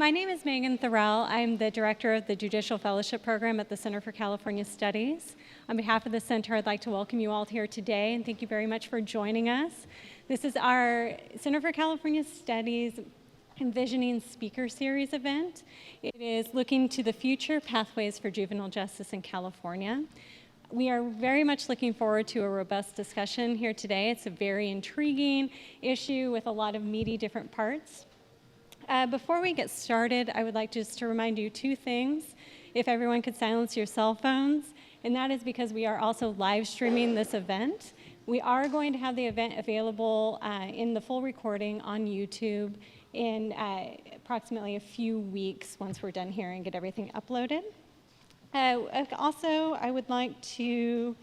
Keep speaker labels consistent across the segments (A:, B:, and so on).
A: My name is Megan Thorell. I'm the director of the Judicial Fellowship Program at the Center for California Studies. On behalf of the Center, I'd like to welcome you all here today, and thank you very much for joining us. This is our Center for California Studies Envisioning Speaker Series event. It is looking to the future pathways for juvenile justice in California. We are very much looking forward to a robust discussion here today. It's a very intriguing issue with a lot of meaty different parts. Before we get started, I would like just to remind you two things. If everyone could silence your cell phones, and that is because we are also live streaming this event. We are going to have the event available in the full recording on YouTube in approximately a few weeks once we're done here and get everything uploaded. Also, I would like to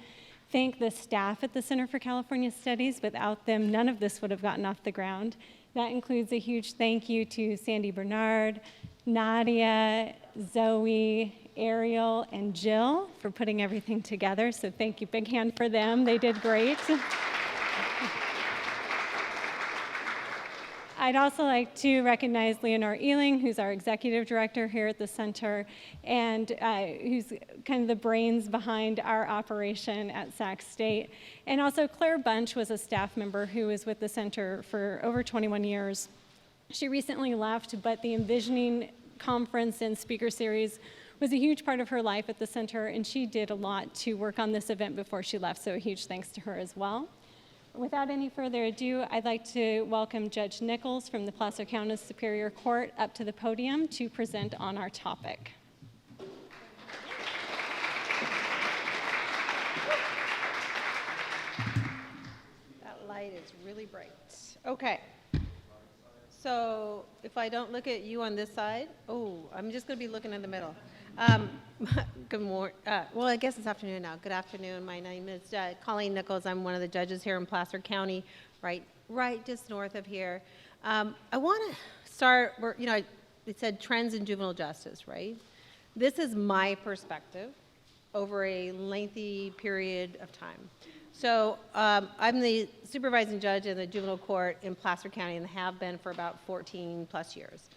A: thank the staff at the Center for California Studies. Without them, none of this would have gotten off the ground. That includes a huge thank you to Sandy Bernard, Nadia, Zoe, Ariel, and Jill for putting everything together. So thank you, big hand for them. They did great. I'd also like to recognize Leonore Ealing, who's our executive director here at the center, and who's kind of the brains behind our operation at Sac State. And also Claire Bunch was a staff member who was with the center for over 21 years. She recently left, but the Envisioning Conference and Speaker Series was a huge part of her life at the center, and she did a lot to work on this event before she left, so a huge thanks to her as well. Without any further ado, I'd like to welcome Judge Nichols from the Placer County Superior Court up to the podium to present on our topic.
B: That light is really bright. Okay. So if I don't look at you on this side, I'm just going to be looking in the middle. Good morning. Well, I guess it's afternoon now. Good afternoon. My name is Colleen Nichols. I'm one of the judges here in Placer County, right just north of here. I want to start where, it said trends in juvenile justice, right? This is my perspective over a lengthy period of time. So I'm the supervising judge in the juvenile court in Placer County and have been for about 14 plus years.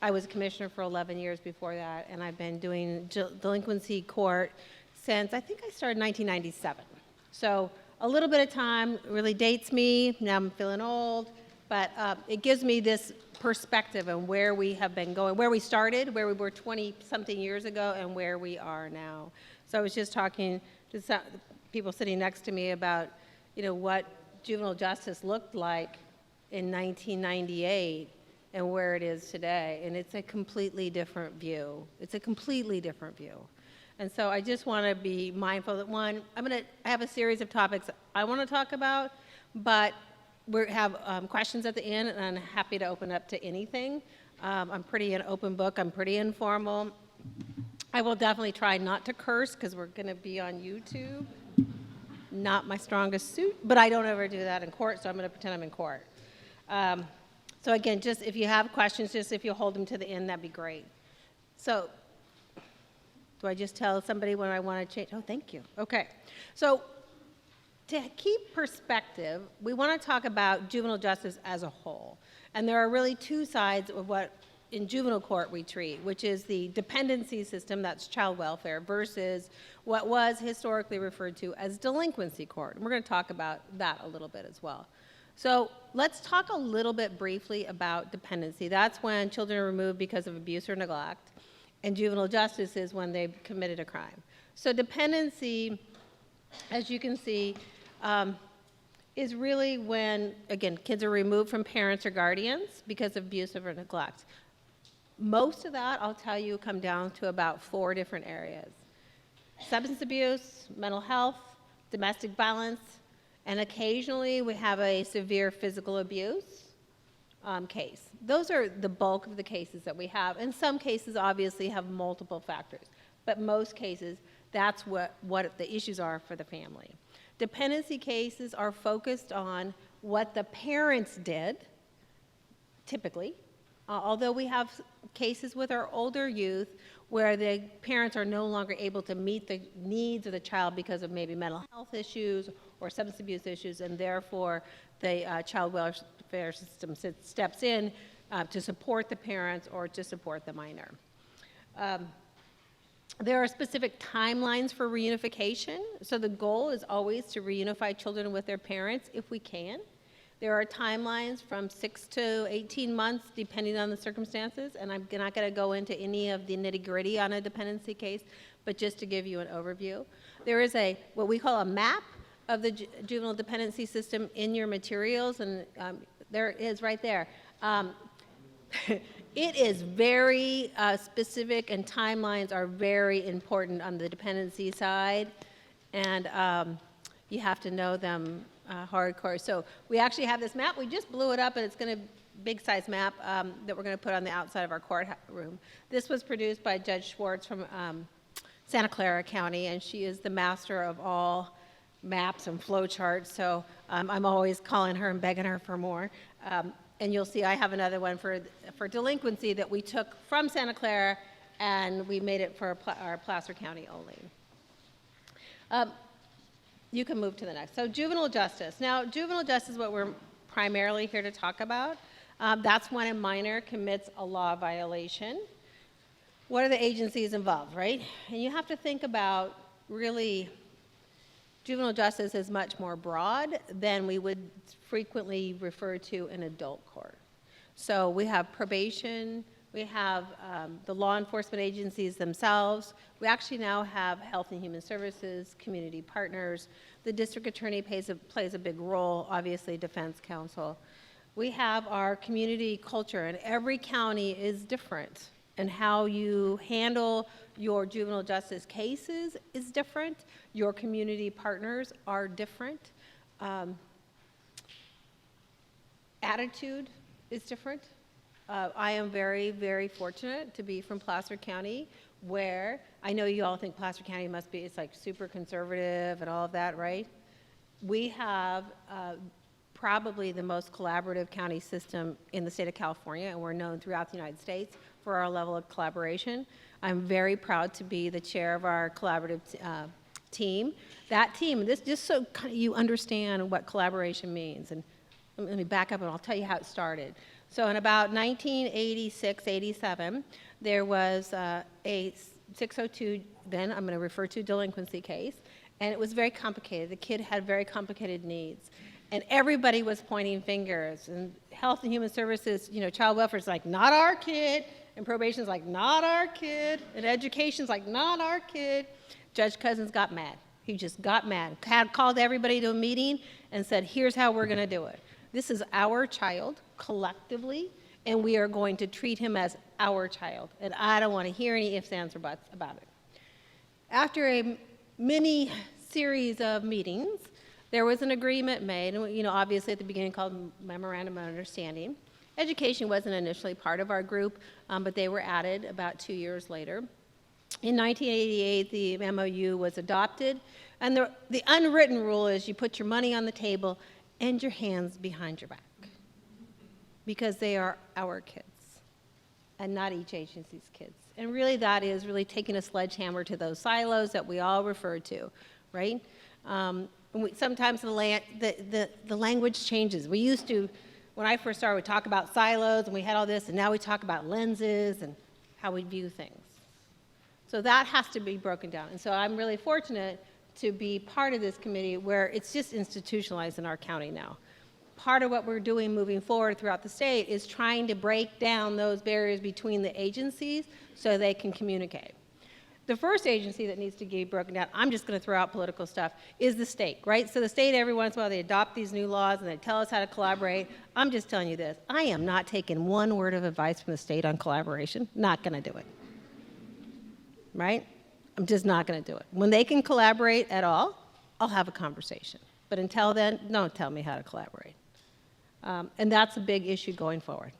B: I was a commissioner for 11 years before that, and I've been doing delinquency court since, I think I started in 1997. So a little bit of time really dates me. Now I'm feeling old, but it gives me this perspective on where we have been going, where we started, where we were 20-something years ago, and where we are now. So I was just talking to some people sitting next to me about, what juvenile justice looked like in 1998 and where it is today, and it's a completely different view. It's a completely different view. And so I just want to be mindful that, one, I have a series of topics I want to talk about, but we have questions at the end, and I'm happy to open up to anything. I'm pretty an open book. I'm pretty informal. I will definitely try not to curse because we're going to be on YouTube. Not my strongest suit, but I don't ever do that in court, so I'm going to pretend I'm in court. So again, just if you have questions, just if you hold them to the end, that'd be great. So do I just tell somebody when I want to change? Oh, thank you. Okay. So to keep perspective, we want to talk about juvenile justice as a whole. And there are really two sides of what in juvenile court we treat, which is the dependency system, that's child welfare, versus what was historically referred to as delinquency court. And we're going to talk about that a little bit as well. So let's talk a little bit briefly about dependency. That's when children are removed because of abuse or neglect, and juvenile justice is when they've committed a crime. So dependency, as you can see, is really when, again, kids are removed from parents or guardians because of abuse or neglect. Most of that, I'll tell you, come down to about 4 different areas: substance abuse, mental health, domestic violence, and occasionally we have a severe physical abuse case. Those are the bulk of the cases that we have. And some cases obviously have multiple factors, but most cases, that's what the issues are for the family. Dependency cases are focused on what the parents did, typically, although we have cases with our older youth where the parents are no longer able to meet the needs of the child because of maybe mental health issues or substance abuse issues, and therefore the child welfare system steps in to support the parents or to support the minor. There are specific timelines for reunification. So the goal is always to reunify children with their parents if we can. There are timelines from 6 to 18 months, depending on the circumstances, and I'm not going to go into any of the nitty-gritty on a dependency case, but just to give you an overview. There is what we call a map of the juvenile dependency system in your materials, and there it is right there. It is very specific, and timelines are very important on the dependency side, and you have to know them hardcore. So we actually have this map. We just blew it up, and it's going to big size map that we're going to put on the outside of our courtroom. This was produced by Judge Schwartz from Santa Clara County, and she is the master of all maps and flow charts. So I'm always calling her and begging her for more. And you'll see I have another one for delinquency that we took from Santa Clara, and we made it for our Placer County only. You can move to the next. So juvenile justice. Now, juvenile justice is what we're primarily here to talk about. That's when a minor commits a law violation. What are the agencies involved, right? And you have to think about, really, juvenile justice is much more broad than we would frequently refer to in adult court. So we have probation, we have the law enforcement agencies themselves. We actually now have Health and Human Services, community partners. The district attorney plays a big role, obviously defense counsel. We have our community culture, and every county is different. And how you handle your juvenile justice cases is different. Your community partners are different. Attitude is different. I am very, very fortunate to be from Placer County, where I know you all think Placer County it's like super conservative and all of that, right? We have probably the most collaborative county system in the state of California, and we're known throughout the United States for our level of collaboration. I'm very proud to be the chair of our collaborative team. That team, this just so you understand what collaboration means, and let me back up and I'll tell you how it started. So in about 1986, 87, there was a 602, then I'm going to refer to delinquency case, and it was very complicated. The kid had very complicated needs. And everybody was pointing fingers, and Health and Human Services, child welfare is like, not our kid, and probation is like, not our kid, and education's like, not our kid. Judge Cousins got mad. He just got mad. Called everybody to a meeting and said, here's how we're going to do it. This is our child, collectively, and we are going to treat him as our child. And I don't want to hear any ifs, ands, or buts about it. After a mini series of meetings, there was an agreement made, and obviously at the beginning called Memorandum of Understanding. Education wasn't initially part of our group, but they were added about 2 years later. In 1988, the MOU was adopted, and the unwritten rule is you put your money on the table and your hands behind your back, because they are our kids and not each agency's kids. And really that is really taking a sledgehammer to those silos that we all refer to, right? Sometimes the language changes. We used to, when I first started, we talk about silos and we had all this, and now we talk about lenses and how we view things. So that has to be broken down. And so I'm really fortunate to be part of this committee where it's just institutionalized in our county now. Part of what we're doing moving forward throughout the state is trying to break down those barriers between the agencies so they can communicate. The first agency that needs to get broken down, I'm just going to throw out political stuff, is the state, right? So the state, every once in a while, they adopt these new laws and they tell us how to collaborate. I'm just telling you this. I am not taking one word of advice from the state on collaboration. Not going to do it. Right? I'm just not going to do it. When they can collaborate at all, I'll have a conversation. But until then, don't tell me how to collaborate. And that's a big issue going forward.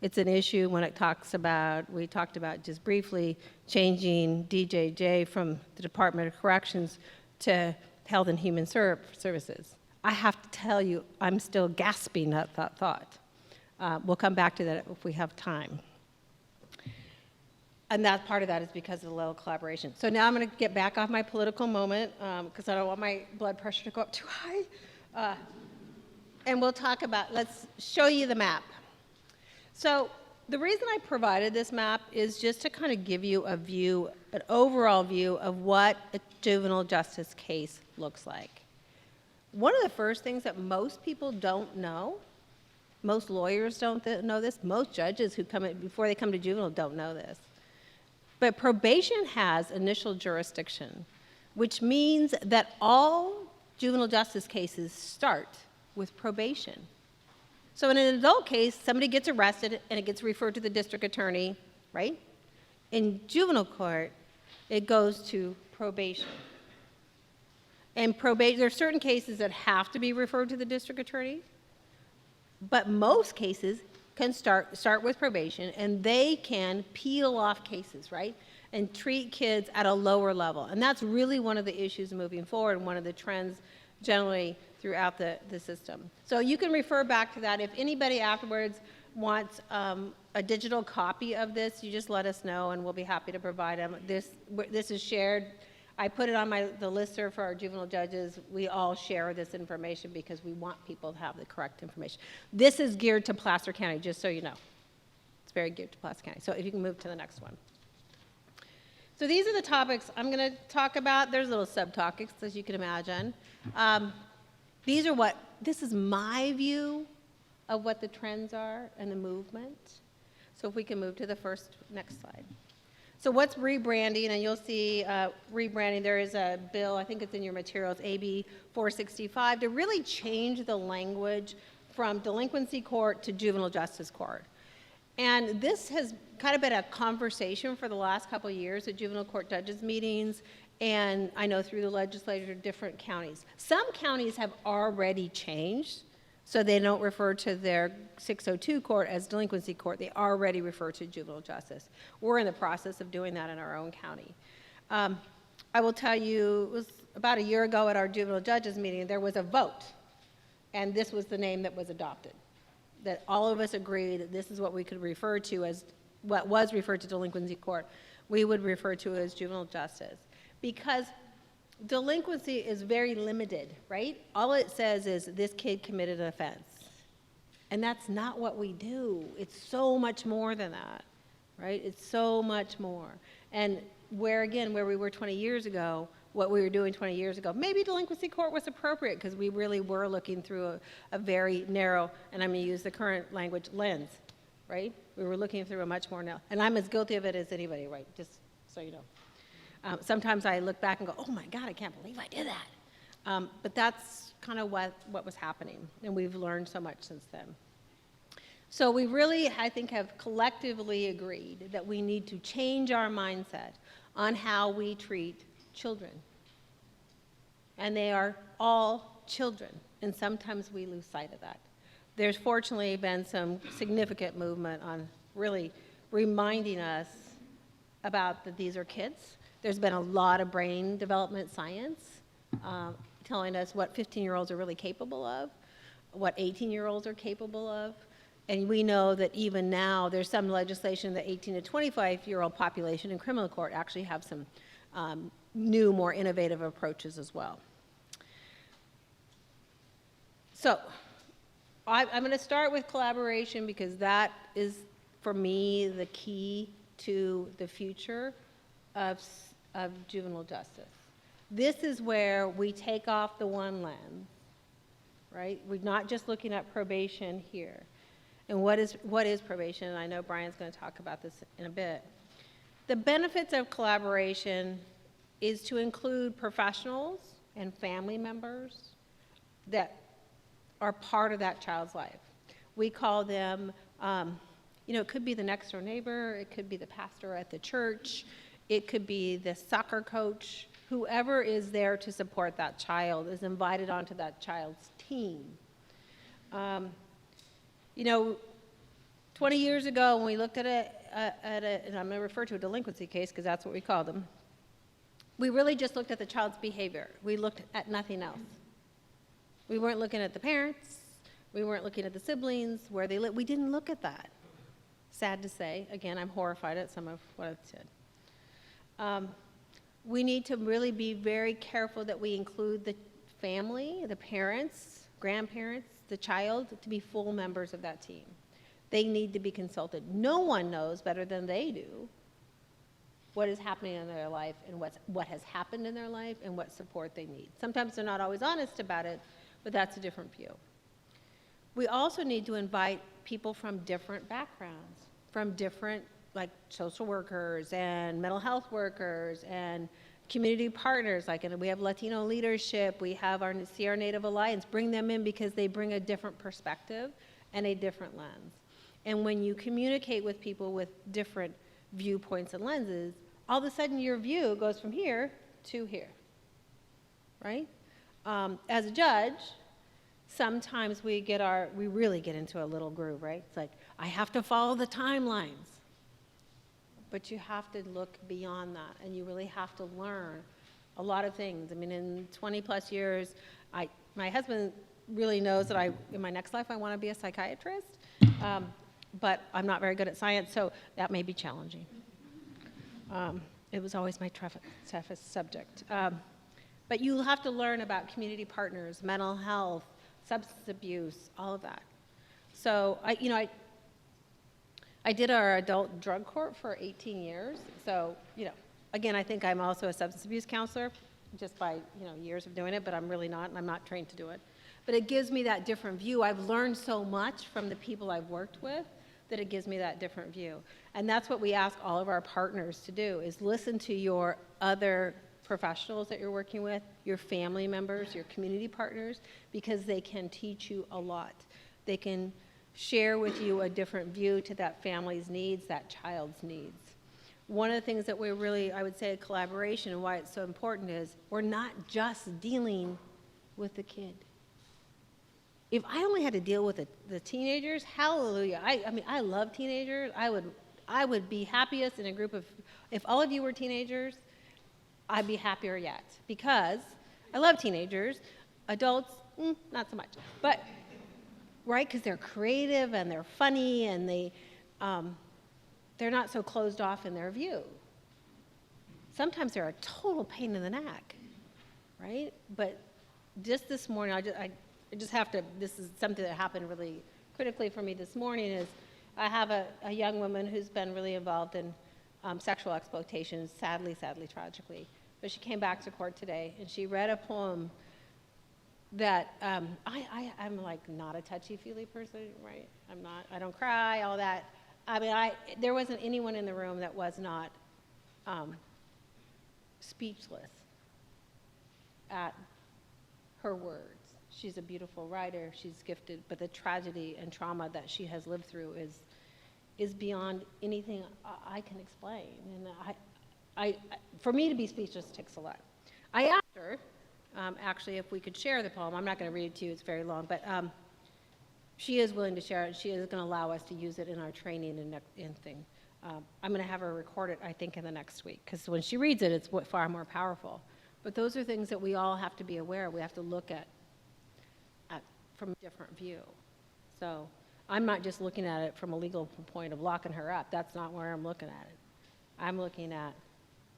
B: It's an issue when it talks about, we talked about just briefly, changing DJJ from the Department of Corrections to Health and Human Services. I have to tell you, I'm still gasping at that thought. We'll come back to that if we have time. And that part of that is because of the level of collaboration. So now I'm going to get back off my political moment because I don't want my blood pressure to go up too high. And we'll talk about, let's show you the map. So the reason I provided this map is just to kind of give you a view, an overall view of what a juvenile justice case looks like. One of the first things that most people don't know, most lawyers don't know this, most judges who come in before they come to juvenile don't know this, but probation has initial jurisdiction, which means that all juvenile justice cases start with probation. So in an adult case, somebody gets arrested and it gets referred to the district attorney, right? In juvenile court, it goes to probation. And probation, there are certain cases that have to be referred to the district attorney, but most cases can start with probation, and they can peel off cases, right? And treat kids at a lower level. And that's really one of the issues moving forward and one of the trends generally throughout the system. So you can refer back to that. If anybody afterwards wants a digital copy of this, you just let us know and we'll be happy to provide them. This is shared. I put it on the listserv for our juvenile judges. We all share this information because we want people to have the correct information. This is geared to Placer County, just so you know. It's very geared to Placer County. So if you can move to the next one. So these are the topics I'm going to talk about. There's little subtopics, as you can imagine. This is my view of what the trends are and the movement. So if we can move to the next slide. So what's rebranding? And you'll see rebranding. There is a bill, I think it's in your materials, AB 465, to really change the language from delinquency court to juvenile justice court. And this has kind of been a conversation for the last couple of years at juvenile court judges meetings, and I know through the legislature, different counties. Some counties have already changed, so they don't refer to their 602 court as delinquency court. They already refer to juvenile justice. We're in the process of doing that in our own county. I will tell you, it was about a year ago at our juvenile judges meeting, there was a vote, and this was the name that was adopted. That all of us agreed that this is what we could refer to as, what was referred to delinquency court, we would refer to as juvenile justice. Because delinquency is very limited, right? All it says is this kid committed an offense. And that's not what we do. It's so much more than that, right? It's so much more. And where we were 20 years ago, what we were doing 20 years ago, maybe delinquency court was appropriate because we really were looking through a very narrow, and I'm going to use the current language, lens, right? We were looking through a much more narrow, and I'm as guilty of it as anybody, right? Just so you know. Sometimes I look back and go, oh my God, I can't believe I did that. But that's kind of what was happening, and we've learned so much since then. So we really, I think, have collectively agreed that we need to change our mindset on how we treat children. And they are all children, and sometimes we lose sight of that. There's fortunately been some significant movement on really reminding us about that these are kids. There's been a lot of brain development science telling us what 15-year-olds are really capable of, what 18-year-olds are capable of. And we know that even now there's some legislation that 18 to 25-year-old population in criminal court actually have some new, more innovative approaches as well. So I'm going to start with collaboration because that is, for me, the key to the future of juvenile justice. This is where we take off the one lens, right? We're not just looking at probation here. And what is probation? And I know Brian's going to talk about this in a bit. The benefits of collaboration is to include professionals and family members that are part of that child's life. We call them, it could be the next door neighbor, it could be the pastor at the church, it could be the soccer coach, whoever is there to support that child is invited onto that child's team. 20 years ago when we looked at it, and I'm going to refer to a delinquency case because that's what we call them, we really just looked at the child's behavior. We looked at nothing else. We weren't looking at the parents. We weren't looking at the siblings, where they live. We didn't look at that. Sad to say. Again, I'm horrified at some of what I've said. We need to really be very careful that we include the family, the parents, grandparents, the child, to be full members of that team. They need to be consulted. No one knows better than they do what is happening in their life and what has happened in their life and what support they need. Sometimes they're not always honest about it, but that's a different view. We also need to invite people from different backgrounds, from different, like social workers and mental health workers and community partners, like we have Latino leadership, we have our Sierra Native Alliance, bring them in because they bring a different perspective and a different lens. And when you communicate with people with different viewpoints and lenses, all of a sudden your view goes from here to here, right? As a judge, sometimes we really get into a little groove, right? It's like, I have to follow the timelines. But you have to look beyond that, and you really have to learn a lot of things. I mean, in 20 plus years, my husband really knows that in my next life, I want to be a psychiatrist, but I'm not very good at science, so that may be challenging. It was always my toughest subject. But you have to learn about community partners, mental health, substance abuse, all of that. So I did our adult drug court for 18 years. So, again, I think I'm also a substance abuse counselor just by, years of doing it, but I'm really not, and I'm not trained to do it. But it gives me that different view. I've learned so much from the people I've worked with that it gives me that different view. And that's what we ask all of our partners to do, is listen to your other professionals that you're working with, your family members, your community partners, because they can teach you a lot. They can share with you a different view to that family's needs, that child's needs. One of the things that we're really, I would say, collaboration and why it's so important is we're not just dealing with the kid. If I only had to deal with the teenagers, hallelujah. I mean, I love teenagers. I would be happiest in a group of, if all of you were teenagers, I'd be happier yet, because I love teenagers. Adults, not so much. But, right, because they're creative and they're funny and they're not so closed off in their view. Sometimes they're a total pain in the neck, right? But just this morning, I just have to, this is something that happened really critically for me this morning, is I have a young woman who's been really involved in sexual exploitation, sadly, tragically. But she came back to court today, and she read a poem that I'm like not a touchy-feely person, right? I don't cry, all that. I mean, there wasn't anyone in the room that was not speechless at her words. She's a beautiful writer, she's gifted, but the tragedy and trauma that she has lived through is beyond anything I can explain. And for me to be speechless takes a lot. I asked her, actually, if we could share the poem. I'm not going to read it to you, it's very long, but she is willing to share it. She is going to allow us to use it in our training and thing. I'm going to have her record it, I think, in the next week, because when she reads it, it's far more powerful. But those are things that we all have to be aware of. We have to look at from a different view. So I'm not just looking at it from a legal point of locking her up. That's not where I'm looking at it. I'm looking at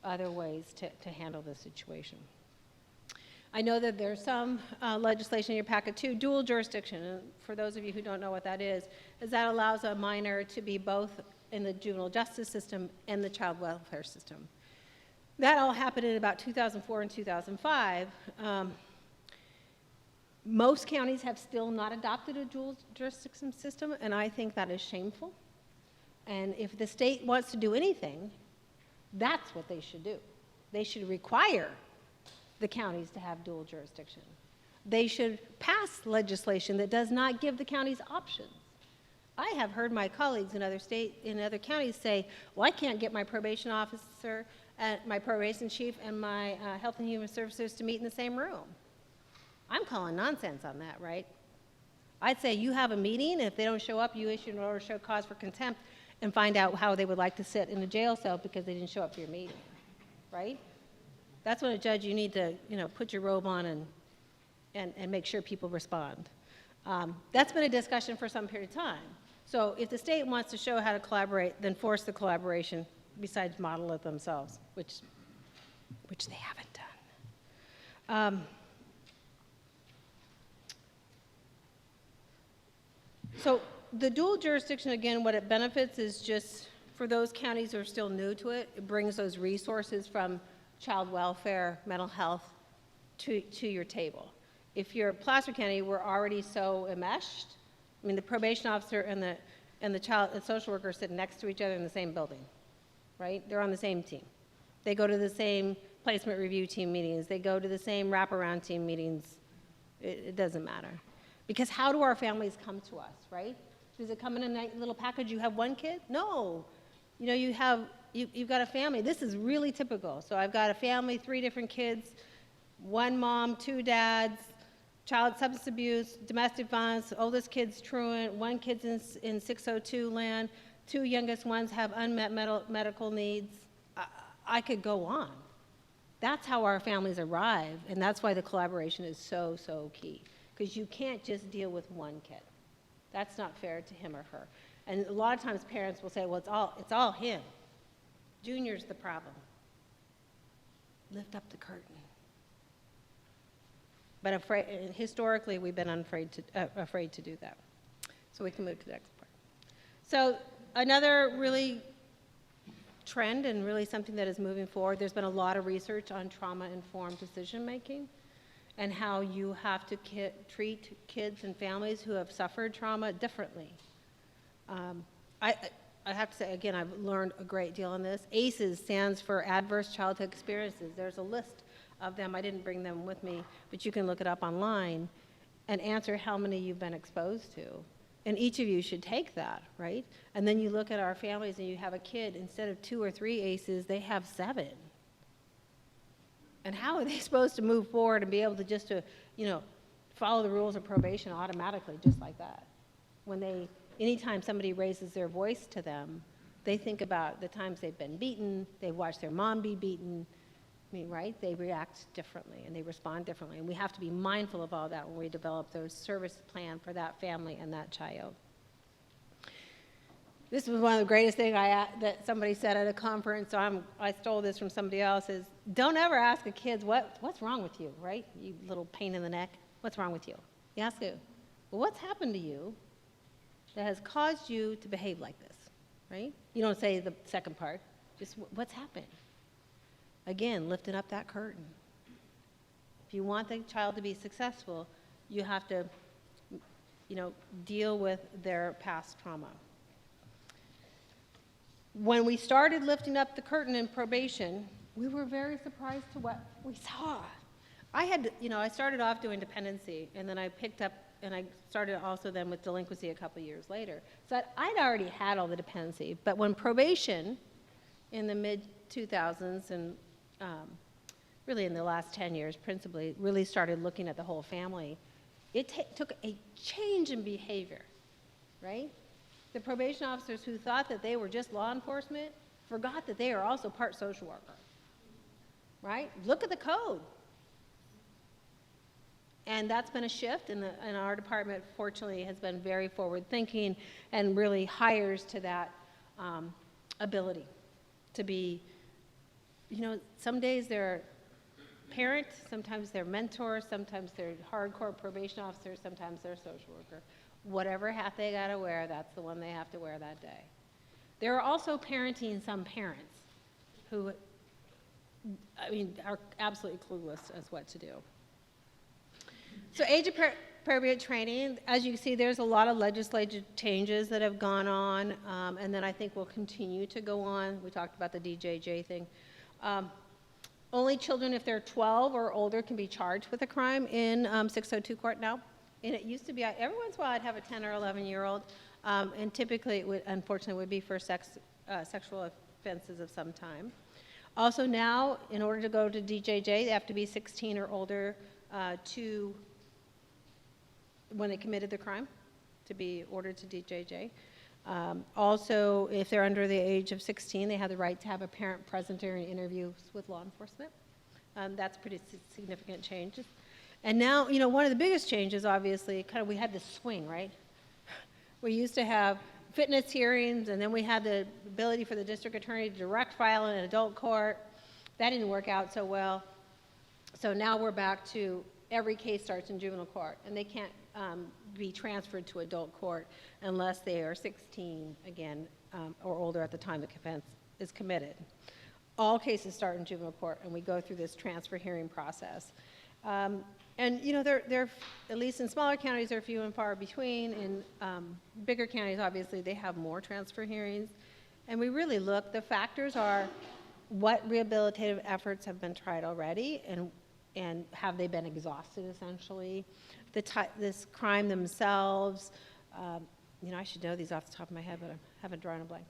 B: other ways to handle this situation. I know that there's some legislation in your packet too, dual jurisdiction. And for those of you who don't know what that is that allows a minor to be both in the juvenile justice system and the child welfare system. That all happened in about 2004 and 2005. Most counties have still not adopted a dual jurisdiction system, and I think that is shameful. And if the state wants to do anything, that's what they should do. They should require the counties to have dual jurisdiction. They should pass legislation that does not give the counties options. I have heard my colleagues in other counties say, well, I can't get my probation officer, my probation chief, and my health and human services to meet in the same room. I'm calling nonsense on that, right? I'd say you have a meeting, and if they don't show up, you issue an order to show cause for contempt and find out how they would like to sit in a jail cell because they didn't show up for your meeting, right? That's when a judge, you need to, put your robe on and make sure people respond. That's been a discussion for some period of time. So if the state wants to show how to collaborate, then force the collaboration besides model it themselves, which they haven't done. So the dual jurisdiction, again, what it benefits is just for those counties who are still new to it, it brings those resources from child welfare, mental health to your table. If you're Placer County, we're already so enmeshed. I mean, the probation officer and the child and social worker sit next to each other in the same building, right? They're on the same team. They go to the same placement review team meetings. They go to the same wraparound team meetings. It doesn't matter. Because how do our families come to us, right? Does it come in a nice little package? You have one kid? No. You know, you've got a family. This is really typical. So I've got a family, 3 different kids, 1 mom, 2 dads, child substance abuse, domestic violence, oldest kid's truant, 1 kid's in 602 land, 2 youngest ones have unmet medical needs. I could go on. That's how our families arrive, and that's why the collaboration is so, so key. Because you can't just deal with 1 kid. That's not fair to him or her. And a lot of times parents will say, well, it's all him. Junior's the problem. Lift up the curtain. But historically, we've been afraid to do that. So we can move to the next part. So another really trend and really something that is moving forward, there's been a lot of research on trauma-informed decision-making and how you have to treat kids and families who have suffered trauma differently. I have to say, again, I've learned a great deal on this. ACEs stands for Adverse Childhood Experiences. There's a list of them. I didn't bring them with me, but you can look it up online and answer how many you've been exposed to. And each of you should take that, right? And then you look at our families and you have a kid, instead of 2 or 3 ACEs, they have 7. And how are they supposed to move forward and be able to just follow the rules of probation automatically, just like that? Anytime somebody raises their voice to them, they think about the times they've been beaten, they've watched their mom be beaten. I mean, right? They react differently and they respond differently. And we have to be mindful of all that when we develop those service plan for that family and that child. This was one of the greatest things that somebody said at a conference, so I stole this from somebody else, is don't ever ask a kid, what's wrong with you, right? You little pain in the neck. What's wrong with you? You ask it, well, what's happened to you that has caused you to behave like this, right? You don't say the second part, just what's happened? Again, lifting up that curtain. If you want the child to be successful, you have to, deal with their past trauma. When we started lifting up the curtain in probation, we were very surprised to what we saw. I started off doing dependency, and then I picked up, and I started also then with delinquency a couple years later. So I'd already had all the dependency, but when probation in the mid-2000s and really in the last 10 years principally, really started looking at the whole family, it took a change in behavior, right? The probation officers who thought that they were just law enforcement forgot that they are also part social worker, right? Look at the code. And that's been a shift, and our department, fortunately, has been very forward-thinking and really hires to that ability to be, some days they're parent, sometimes they're mentor, sometimes they're hardcore probation officer, sometimes they're social worker. Whatever hat they got to wear, that's the one they have to wear that day. There are also parenting some parents who, are absolutely clueless as what to do. So age-appropriate training, as you can see, there's a lot of legislative changes that have gone on, and then I think will continue to go on. We talked about the DJJ thing. Only children, if they're 12 or older, can be charged with a crime in 602 court now. And it used to be, every once in a while I'd have a 10 or 11-year-old, and typically it would, unfortunately, would be for sexual offenses of some time. Also now, in order to go to DJJ, they have to be 16 or older when they committed the crime, to be ordered to DJJ. Also, if they're under the age of 16, they have the right to have a parent present during interviews with law enforcement. That's pretty significant changes. And now, one of the biggest changes, obviously, we had this swing, right? We used to have fitness hearings, and then we had the ability for the district attorney to direct file in an adult court. That didn't work out so well. So now we're back to every case starts in juvenile court, and they can't be transferred to adult court unless they are 16, again, or older at the time the offense is committed. All cases start in juvenile court, and we go through this transfer hearing process. And you know, they're at least in smaller counties, they're few and far between. In bigger counties, obviously, they have more transfer hearings. And we really look, the factors are what rehabilitative efforts have been tried already, and have they been exhausted, essentially. This crime themselves, you know, I should know these off the top of my head, but I haven't drawn a blank.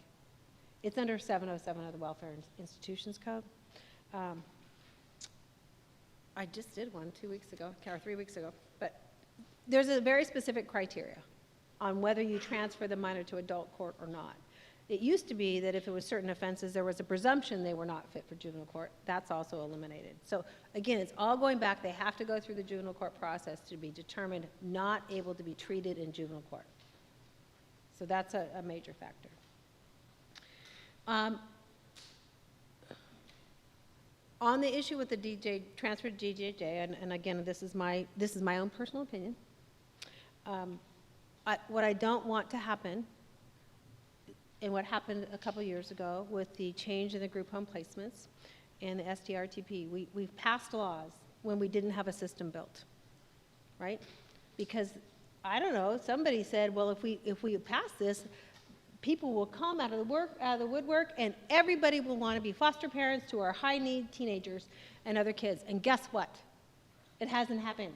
B: It's under 707 of the Welfare Institutions Code. I just did one 2 weeks ago, or 3 weeks ago, but there's a very specific criteria on whether you transfer the minor to adult court or not. It used to be that if it was certain offenses, there was a presumption they were not fit for juvenile court. That's also eliminated. So again, it's all going back. They have to go through the juvenile court process to be determined not able to be treated in juvenile court. So that's a major factor. On the issue with the transfer to DJJ, and again, this is my own personal opinion. What I don't want to happen, and what happened a couple years ago with the change in the group home placements and the SDRTP, we've passed laws when we didn't have a system built, right? Because I don't know, somebody said, well, if we pass this, people will come out of the woodwork, and everybody will want to be foster parents to our high-need teenagers and other kids. And guess what? It hasn't happened.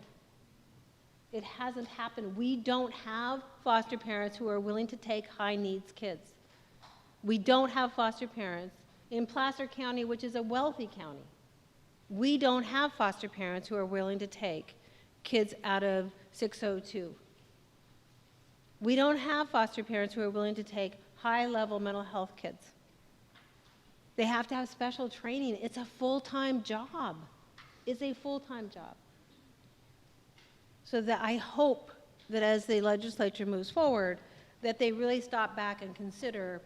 B: It hasn't happened. We don't have foster parents who are willing to take high-needs kids. We don't have foster parents in Placer County, which is a wealthy county. We don't have foster parents who are willing to take kids out of 602. We don't have foster parents who are willing to take high-level mental health kids. They have to have special training. It's a full-time job. It's a full-time job. So that I hope that as the legislature moves forward, that they really stop back and consider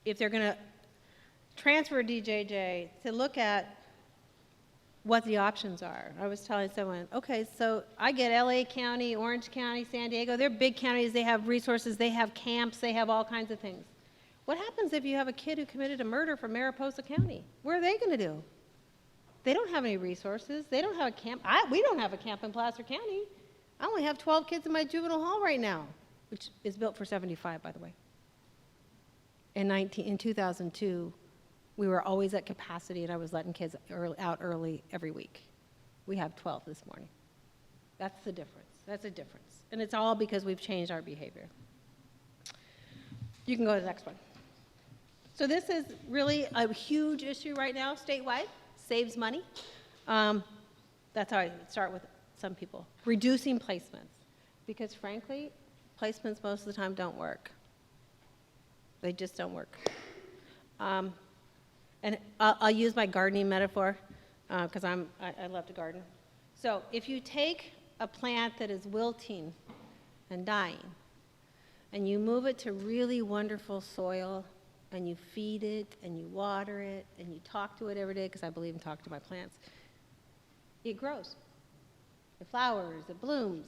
B: if they're going to transfer DJJ to look at what the options are. I was telling someone, okay, so I get LA County, Orange County, San Diego. They're big counties. They have resources. They have camps. They have all kinds of things. What happens if you have a kid who committed a murder from Mariposa County? What are they going to do? They don't have any resources. They don't have a camp. We don't have a camp in Placer County. I only have 12 kids in my juvenile hall right now, which is built for 75, by the way. In 2002, we were always at capacity, and I was letting kids out early every week. We have 12 this morning. That's the difference. That's a difference. And it's all because we've changed our behavior. You can go to the next one. So this is really a huge issue right now, statewide. Saves money. That's how I start with some people. Reducing placements. Because frankly, placements most of the time don't work. They just don't work. And I'll use my gardening metaphor because I love to garden. So if you take a plant that is wilting and dying, and you move it to really wonderful soil, and you feed it, and you water it, and you talk to it every day, because I believe in talking to my plants, it grows. It flowers, it blooms.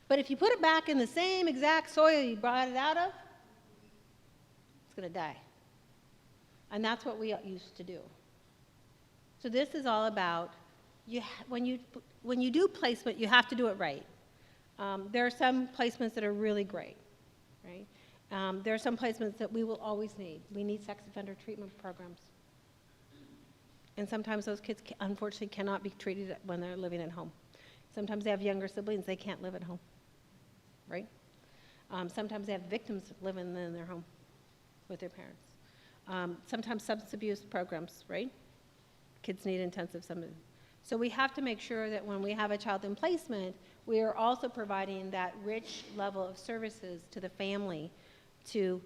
B: But if you put it back in the same exact soil you brought it out of, it's going to die. And that's what we used to do. So this is all about, when you do placement, you have to do it right. There are some placements that are really great, right? There are some placements that we will always need. We need sex offender treatment programs. And sometimes those kids, unfortunately, cannot be treated when they're living at home. Sometimes they have younger siblings, they can't live at home, right? Sometimes they have victims living in their home with their parents. Sometimes substance abuse programs, right? Kids need intensive substance. So we have to make sure that when we have a child in placement, we are also providing that rich level of services to the family to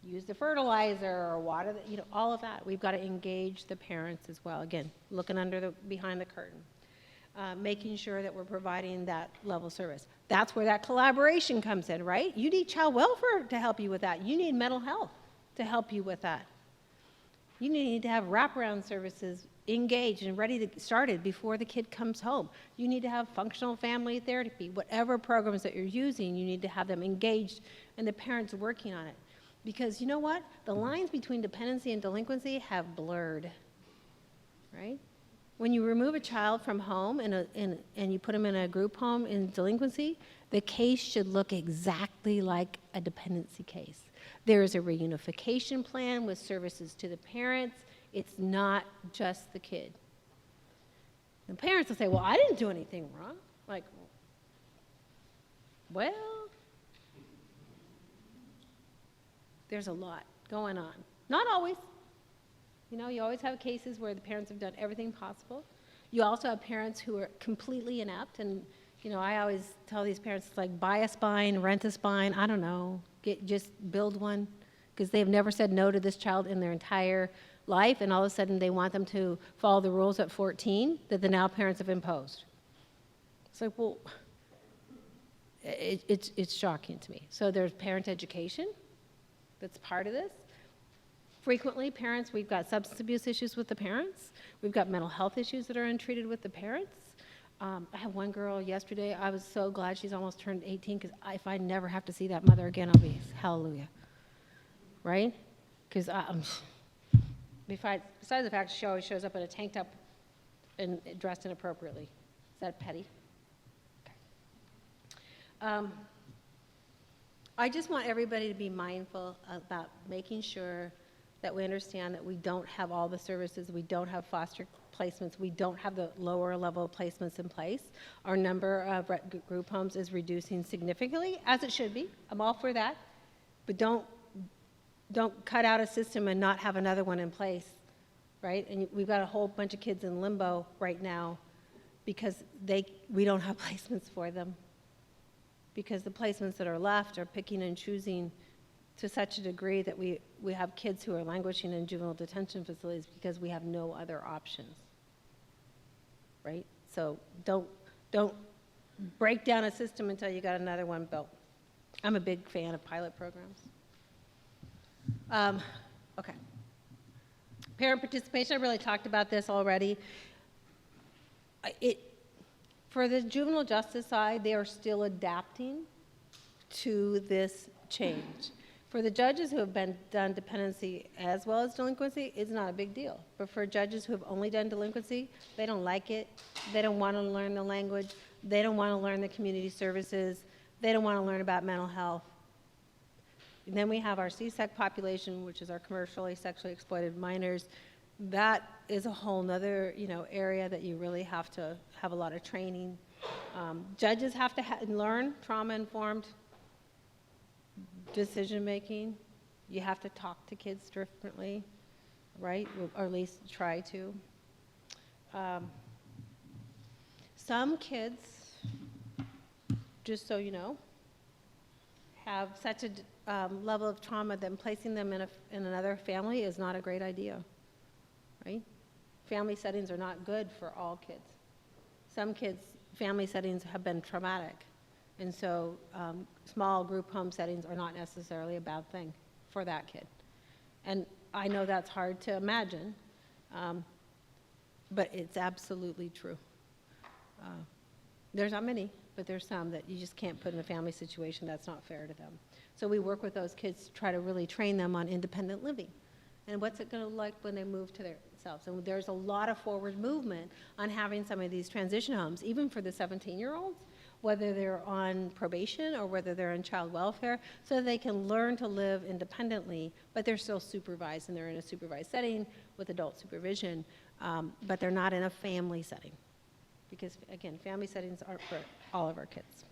B: use the fertilizer or water, all of that. We've got to engage the parents as well. Again, looking behind the curtain, making sure that we're providing that level of service. That's where that collaboration comes in, right? You need child welfare to help you with that. You need mental health to help you with that. You need to have wraparound services engaged and ready to started before the kid comes home. You need to have functional family therapy. Whatever programs that you're using, you need to have them engaged and the parents working on it. Because you know what? The lines between dependency and delinquency have blurred, right? When you remove a child from home and you put them in a group home in delinquency, the case should look exactly like a dependency case. There is a reunification plan with services to the parents. It's not just the kid. And parents will say, well, I didn't do anything wrong. Like, well, there's a lot going on. Not always. You know, you always have cases where the parents have done everything possible. You also have parents who are completely inept. And, you know, I always tell these parents, like, buy a spine, rent a spine, I don't know, just build one. Because they've never said no to this child in their entire life. And all of a sudden they want them to follow the rules at 14 that the now parents have imposed. It's like, well, it's shocking to me. So there's parent education that's part of this. Frequently, parents, we've got substance abuse issues with the parents. We've got mental health issues that are untreated with the parents. I had one girl yesterday, I was so glad she's almost turned 18, because if I never have to see that mother again, I'll be hallelujah, right? Because besides the fact she always shows up in a tank top and dressed inappropriately. Is that petty? Okay. I just want everybody to be mindful about making sure that we understand that we don't have all the services, we don't have foster placements, we don't have the lower level placements in place. Our number of group homes is reducing significantly, as it should be. I'm all for that. But don't cut out a system and not have another one in place, right? And we've got a whole bunch of kids in limbo right now because we don't have placements for them. Because the placements that are left are picking and choosing to such a degree that we have kids who are languishing in juvenile detention facilities because we have no other options, right? So don't break down a system until you got another one built. I'm a big fan of pilot programs. Okay. Parent participation, I really talked about this already. For the juvenile justice side, they are still adapting to this change. For the judges who have done dependency as well as delinquency, it's not a big deal. But for judges who have only done delinquency, they don't like it. They don't want to learn the language. They don't want to learn the community services. They don't want to learn about mental health. And then we have our CSEC population, which is our commercially sexually exploited minors. That is a whole nother, area that you really have to have a lot of training. Judges have to learn trauma-informed decision-making. You have to talk to kids differently, right? Or at least try to. Some kids, just so you know, have such a level of trauma that placing them in another family is not a great idea, right? Family settings are not good for all kids. Some kids, family settings have been traumatic. And so small group home settings are not necessarily a bad thing for that kid. And I know that's hard to imagine, but it's absolutely true. There's not many, but there's some that you just can't put in a family situation that's not fair to them. So we work with those kids to try to really train them on independent living. And what's it going to look like when they move to themselves? And there's a lot of forward movement on having some of these transition homes, even for the 17-year-olds, whether they're on probation or whether they're in child welfare, so that they can learn to live independently, but they're still supervised, and they're in a supervised setting with adult supervision, but they're not in a family setting. Because, again, family settings aren't for all of our kids.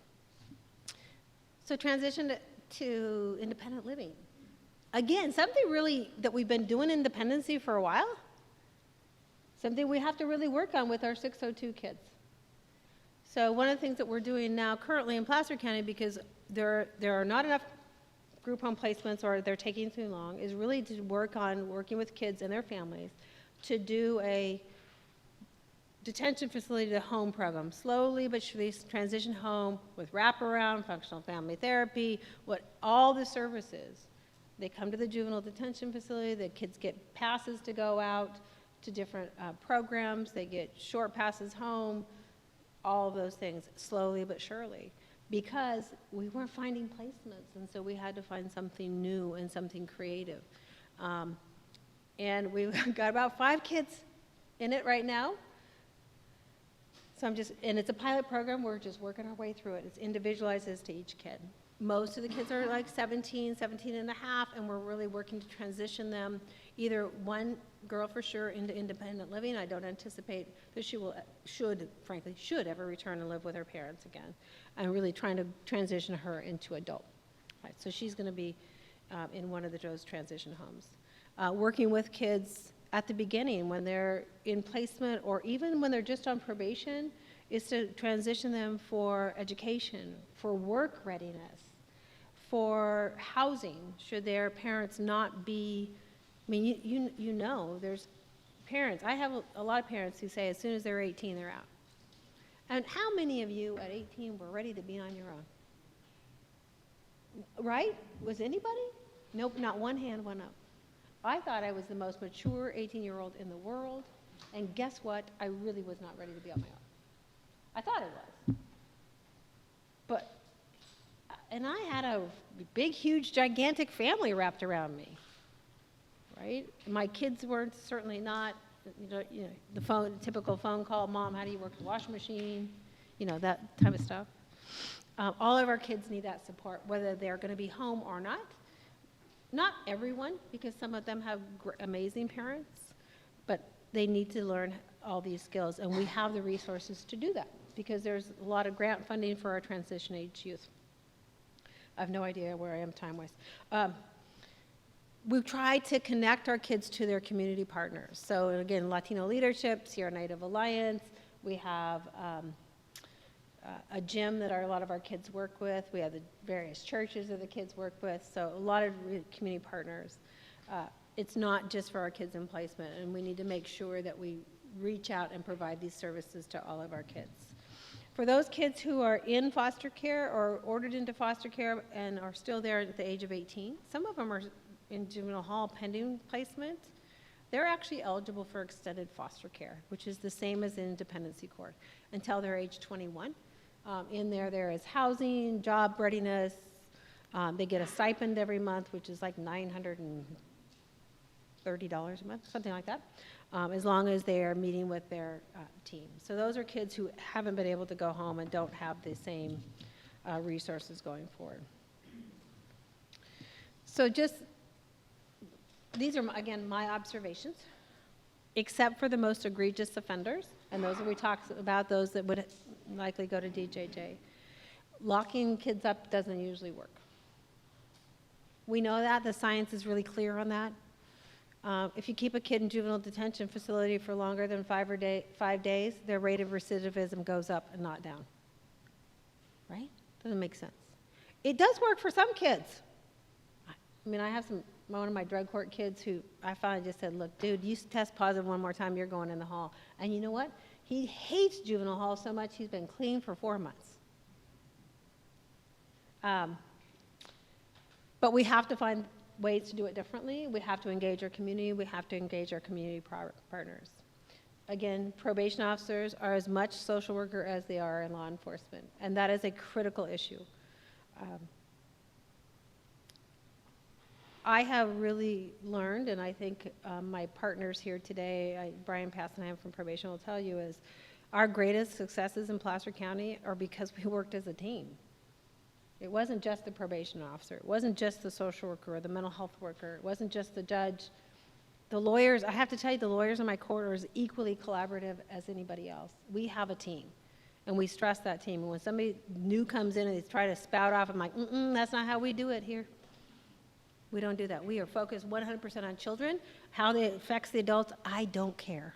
B: So transition to independent living. Again, something really that we've been doing in dependency for a while, something we have to really work on with our 602 kids. So one of the things that we're doing now currently in Placer County, because there are not enough group home placements or they're taking too long, is really to work on working with kids and their families to do a detention facility to home program, slowly but surely transition home with wraparound, functional family therapy, all the services They come to the juvenile detention facility, the kids get passes to go out to different programs, they get short passes home, all of those things, slowly but surely, because we weren't finding placements, and so we had to find something new and something creative. And we've got about 5 kids in it right now. So and it's a pilot program, we're just working our way through it. It's individualized as to each kid. Most of the kids are like 17 and a half, and we're really working to transition them, either one girl for sure into independent living. I don't anticipate that she should ever return and live with her parents again. I'm really trying to transition her into adult. Right, so she's gonna be in one of those transition homes. Working with kids at the beginning when they're in placement or even when they're just on probation is to transition them for education, for work readiness, for housing, should their parents not be, I mean, you know, there's parents, I have a lot of parents who say as soon as they're 18, they're out. And how many of you at 18 were ready to be on your own? Right? Was anybody? Nope, not one hand went up. I thought I was the most mature 18-year-old in the world, and guess what? I really was not ready to be on my own. I thought I was. But, and I had a big, huge, gigantic family wrapped around me, right? My kids weren't, certainly not, you know, the typical phone call, Mom, how do you work the washing machine? You know, that type of stuff. All of our kids need that support, whether they're going to be home or not. Not everyone, because some of them have amazing parents, but they need to learn all these skills, and we have the resources to do that, because there's a lot of grant funding for our transition age youth. I have no idea where I am time-wise. We've tried to connect our kids to their community partners. So again, Latino Leadership, Sierra Native Alliance, we have a gym that a lot of our kids work with. We have the various churches that the kids work with. So a lot of community partners. It's not just for our kids in placement, and we need to make sure that we reach out and provide these services to all of our kids. For those kids who are in foster care or ordered into foster care and are still there at the age of 18, some of them are in juvenile hall pending placement. They're actually eligible for extended foster care, which is the same as in dependency court, until they're age 21. In there is housing, job readiness. They get a stipend every month, which is like $930 a month, something like that, as long as they are meeting with their team. So those are kids who haven't been able to go home and don't have the same resources going forward. So these are, again, my observations, except for the most egregious offenders, and those that we talked about, those that would likely go to DJJ. Locking kids up doesn't usually work. We know that. The science is really clear on that. If you keep a kid in juvenile detention facility for longer than 5 days, their rate of recidivism goes up and not down. Right? Doesn't make sense. It does work for some kids. I mean, I have one of my drug court kids who I finally just said, look, dude, you test positive one more time, you're going in the hall. And you know what? He hates juvenile hall so much, he's been clean for 4 months. But we have to find ways to do it differently. We have to engage our community. We have to engage our community partners. Again, probation officers are as much social worker as they are in law enforcement, and that is a critical issue. I have really learned, and I think my partners here today, Brian Passenheim from Probation will tell you, is our greatest successes in Placer County are because we worked as a team. It wasn't just the probation officer. It wasn't just the social worker or the mental health worker. It wasn't just the judge. The lawyers, I have to tell you, the lawyers in my court are as equally collaborative as anybody else. We have a team, and we stress that team. And when somebody new comes in and they try to spout off, I'm like, that's not how we do it here. We don't do that. We are focused 100% on children. How it affects the adults, I don't care.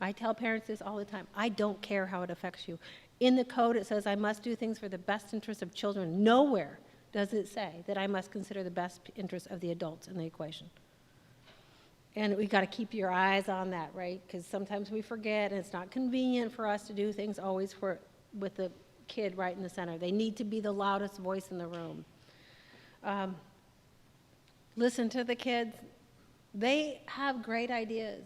B: I tell parents this all the time. I don't care how it affects you. In the code, it says I must do things for the best interest of children. Nowhere does it say that I must consider the best interest of the adults in the equation. And we got to keep your eyes on that, right? Because sometimes we forget, and it's not convenient for us to do things always with the kid right in the center. They need to be the loudest voice in the room. listen to the kids. They have great ideas.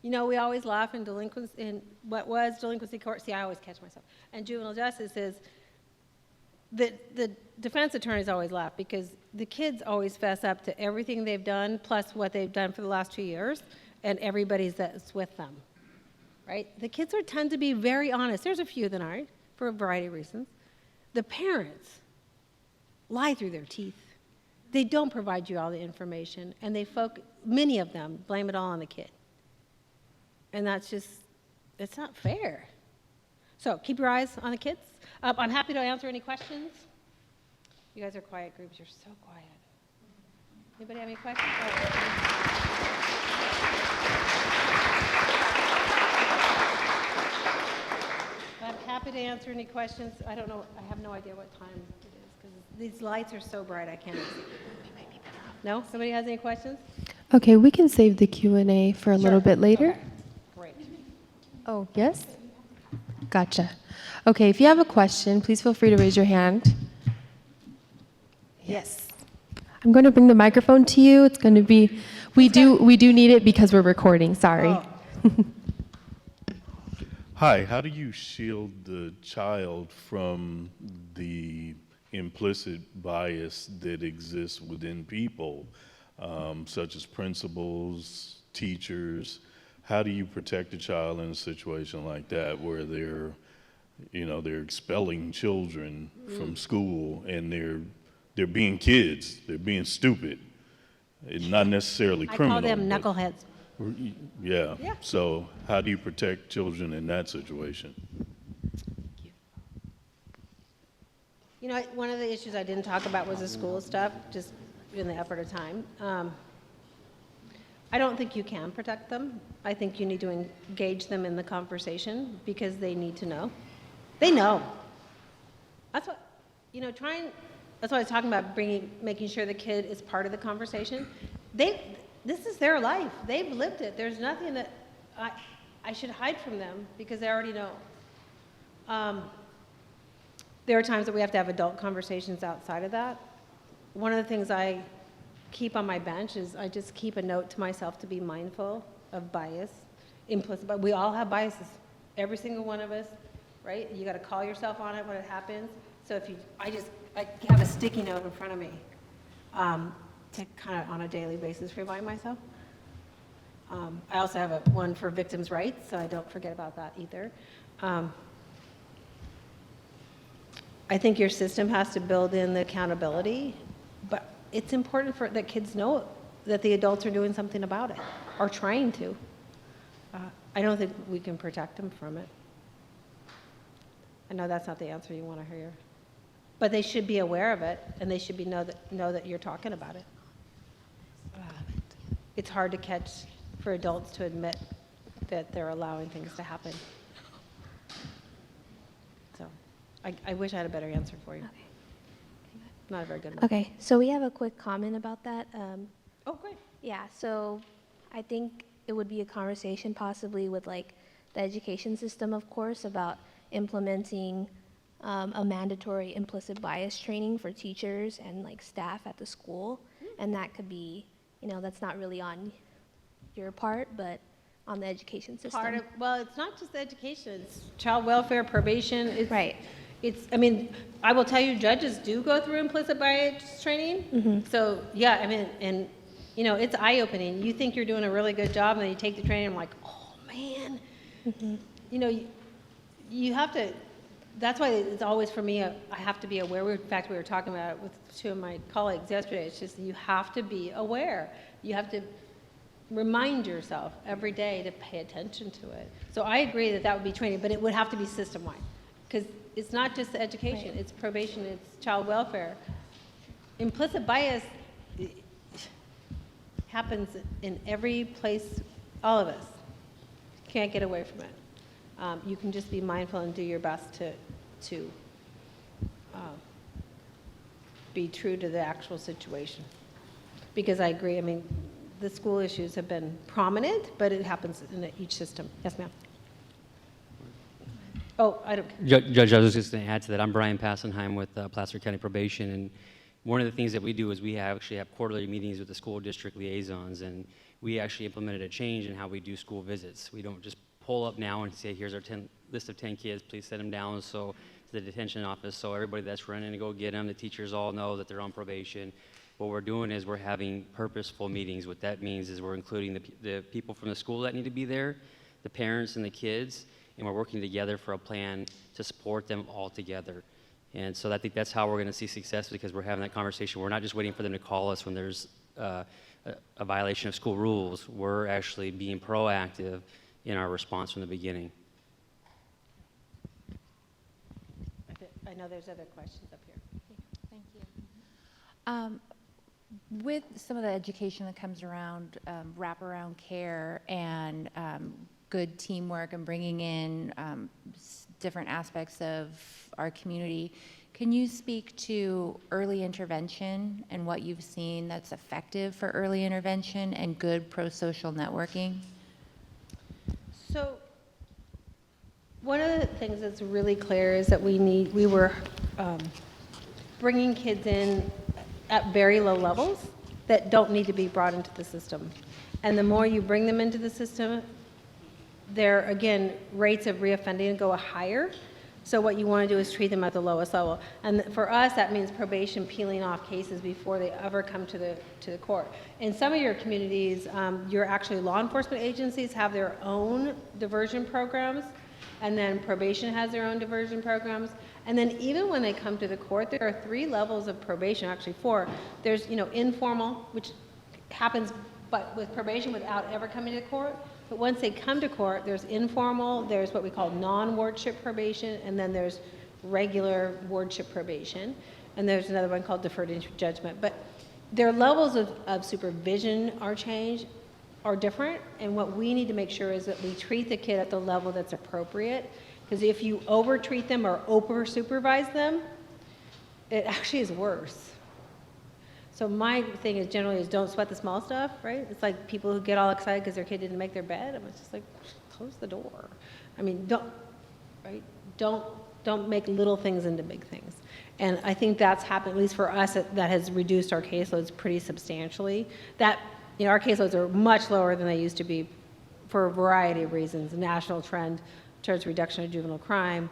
B: You know, we always laugh in delinquency, in what was delinquency court. See, I always catch myself. And juvenile justice is, the defense attorneys always laugh because the kids always fess up to everything they've done, plus what they've done for the last 2 years, and everybody's that's with them, right? The kids tend to be very honest. There's a few that aren't, for a variety of reasons. The parents lie through their teeth. They don't provide you all the information, and many of them blame it all on the kid. And that's just, it's not fair. So keep your eyes on the kids. I'm happy to answer any questions. You guys are quiet groups. You're so quiet. Anybody have any questions? I'm happy to answer any questions. I don't know. I have no idea what time it is because these lights are so bright I can't see. No? Somebody has any questions?
C: Okay, we can save the Q&A for a little bit later.
B: Okay. Great.
C: Oh, yes? Gotcha. Okay, if you have a question, please feel free to raise your hand. Yes. I'm going to bring the microphone to you. It's going to be, we do need it because we're recording, sorry.
B: Oh.
D: Hi, how do you shield the child from the implicit bias that exists within people, such as principals, teachers? How do you protect a child in a situation like that where they're expelling children from school and they're being kids, they're being stupid, and not necessarily criminal.
B: I call them
D: but-
B: knuckleheads.
D: Yeah.
B: Yeah.
D: So how do you protect children in that situation?
B: You know, one of the issues I didn't talk about was the school stuff, just in the effort of time. I don't think you can protect them. I think you need to engage them in the conversation because they need to know. They know. That's what, that's what I was talking about, making sure the kid is part of the conversation. This is their life. They've lived it. There's nothing that I should hide from them because they already know. There are times that we have to have adult conversations outside of that. One of the things I keep on my bench is I just keep a note to myself to be mindful of bias, implicit, but we all have biases. Every single one of us, right? You got to call yourself on it when it happens. So I have a sticky note in front of me to kind of on a daily basis remind myself. I also have one for victims' rights, so I don't forget about that either. I think your system has to build in the accountability, but it's important that kids know that the adults are doing something about it, or trying to. I don't think we can protect them from it. I know that's not the answer you want to hear, but they should be aware of it, and they should know that you're talking about it. It's hard to catch for adults to admit that they're allowing things to happen. So I wish I had a better answer for you.
E: Okay.
B: Not a very good one.
E: Okay, so we have a quick comment about that.
B: Oh, great.
E: Yeah, so I think it would be a conversation possibly with like the education system, of course, about implementing a mandatory implicit bias training for teachers and like staff at the school. And that could be, that's not really on your part, but on the education system.
B: Well, it's not just education, it's child welfare, probation.
E: Right.
B: I will tell you, judges do go through implicit bias training.
E: Mm-hmm.
B: So, yeah, it's eye-opening. You think you're doing a really good job, and then you take the training, and I'm like, oh, man.
E: Mm-hmm.
B: You have to, that's why it's always for me, I have to be aware. In fact, we were talking about it with two of my colleagues yesterday. It's just you have to be aware. You have to remind yourself every day to pay attention to it. So I agree that would be training, but it would have to be system-wide. Because it's not just the education,
E: Right.
B: It's probation, it's child welfare. Implicit bias happens in every place, all of us. Can't get away from it. You can just be mindful and do your best to be true to the actual situation. Because I agree, the school issues have been prominent, but it happens in each system. Yes, ma'am. Oh, I don't.
F: Judge, I was just going to add to that. I'm Brian Passenheim with Placer County Probation, and one of the things that we do is we actually have quarterly meetings with the school district liaisons, and we actually implemented a change in how we do school visits. We don't just pull up now and say, here's our list of 10 kids, please set them down to the detention office, so everybody that's running to go get them, the teachers all know that they're on probation. What we're doing is we're having purposeful meetings. What that means is we're including the people from the school that need to be there, the parents and the kids, and we're working together for a plan to support them all together. And so I think that's how we're going to see success, because we're having that conversation. We're not just waiting for them to call us when there's a violation of school rules. We're actually being proactive in our response from the beginning.
B: I know there's other questions up here.
G: Thank you. With some of the education that comes around wraparound care and good teamwork and bringing in different aspects of our community, can you speak to early intervention and what you've seen that's effective for early intervention and good pro-social networking?
B: So one of the things that's really clear is that we were bringing kids in at very low levels that don't need to be brought into the system. And the more you bring them into the system, their, again, rates of reoffending go higher. So what you want to do is treat them at the lowest level. And for us, that means probation peeling off cases before they ever come to the court. In some of your communities, your actually law enforcement agencies have their own diversion programs, and then probation has their own diversion programs. And then even when they come to the court, there are 3 levels of probation, actually 4. There's, informal, which happens but with probation without ever coming to court. But once they come to court, there's informal, there's what we call non-wardship probation, and then there's regular wardship probation. And there's another one called deferred judgment. But their levels of supervision are different, and what we need to make sure is that we treat the kid at the level that's appropriate. Because if you over-treat them or over-supervise them, it actually is worse. So my thing is generally is don't sweat the small stuff, right? It's like people who get all excited because their kid didn't make their bed. I'm just like, close the door. I mean, don't make little things into big things. And I think that's happened, at least for us, that has reduced our caseloads pretty substantially. That, our caseloads are much lower than they used to be for a variety of reasons. A national trend towards reduction of juvenile crime,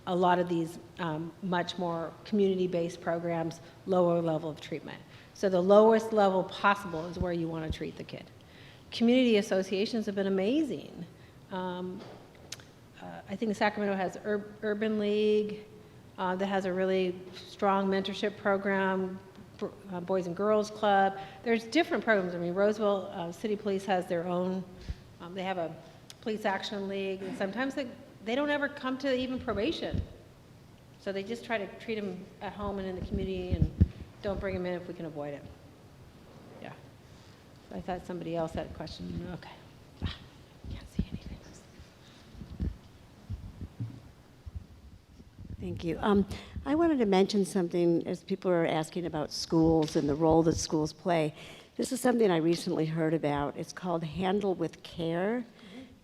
B: a lot of these much more community-based programs, lower level of treatment. So the lowest level possible is where you want to treat the kid. Community associations have been amazing. I think Sacramento has Urban League that has a really strong mentorship program, Boys and Girls Club. There's different programs. I mean, Roseville City Police has their own, they have a police action league, and sometimes they don't ever come to even probation. So they just try to treat them at home and in the community and don't bring them in if we can avoid it. Yeah. I thought somebody else had a question. Okay. Can't see anything else.
H: Thank you. I wanted to mention something as people are asking about schools and the role that schools play. This is something I recently heard about. It's called Handle with Care.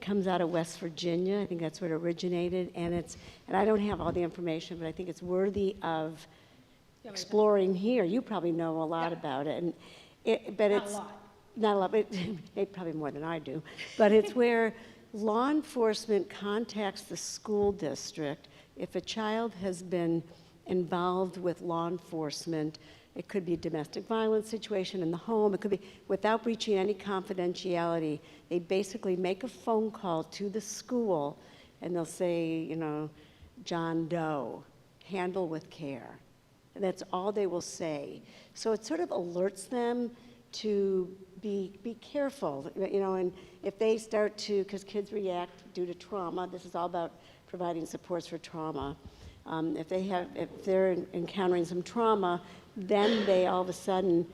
H: Comes out of West Virginia. I think that's where it originated, and I don't have all the information, but I think it's worthy of exploring here. You probably know a lot about it, but it's not a lot, but probably more than I do. But it's where law enforcement contacts the school district if a child has been involved with law enforcement. It could be a domestic violence situation in the home. It could be without breaching any confidentiality. They basically make a phone call to the school and they'll say, John Doe, handle with care. And that's all they will say. So it sort of alerts them to be careful, and if they start to, because kids react due to trauma, this is all about providing supports for trauma. If they're encountering some trauma, then they all of a sudden,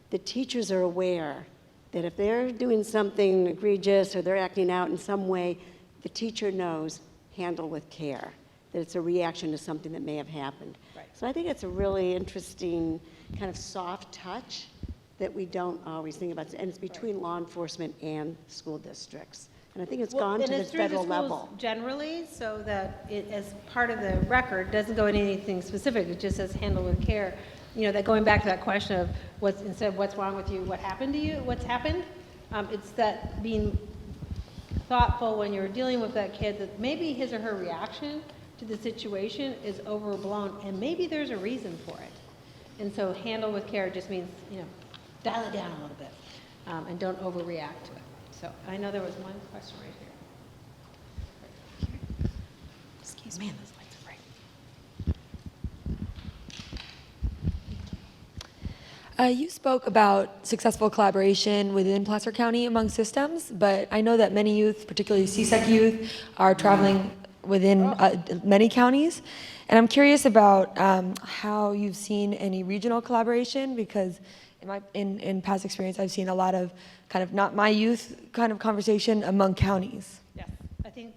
H: the teachers are aware that if they're doing something egregious or they're acting out in some way, the teacher knows, handle with care, that it's a reaction to something that may have happened. Right. So I think it's a really interesting kind of soft touch that we don't always think about, and it's between law enforcement and school districts. And I think it's gone to the federal level.
B: Generally, so that it, as part of the record, doesn't go into anything specific. It just says handle with care. that going back to that question of instead of what's wrong with you, what happened to you, what's happened, it's that being thoughtful when you're dealing with that kid that maybe his or her reaction to the situation is overblown and maybe there's a reason for it. And so handle with care just means, dial it down a little bit and don't overreact to it. So I know there was one question right here. Excuse me. Man, those lights are bright.
I: You spoke about successful collaboration within Placer County among systems, but I know that many youth, particularly CSEC youth, are traveling within many counties. And I'm curious about how you've seen any regional collaboration, because in past experience, I've seen a lot of kind of not my youth kind of conversation among counties.
B: Yes, I think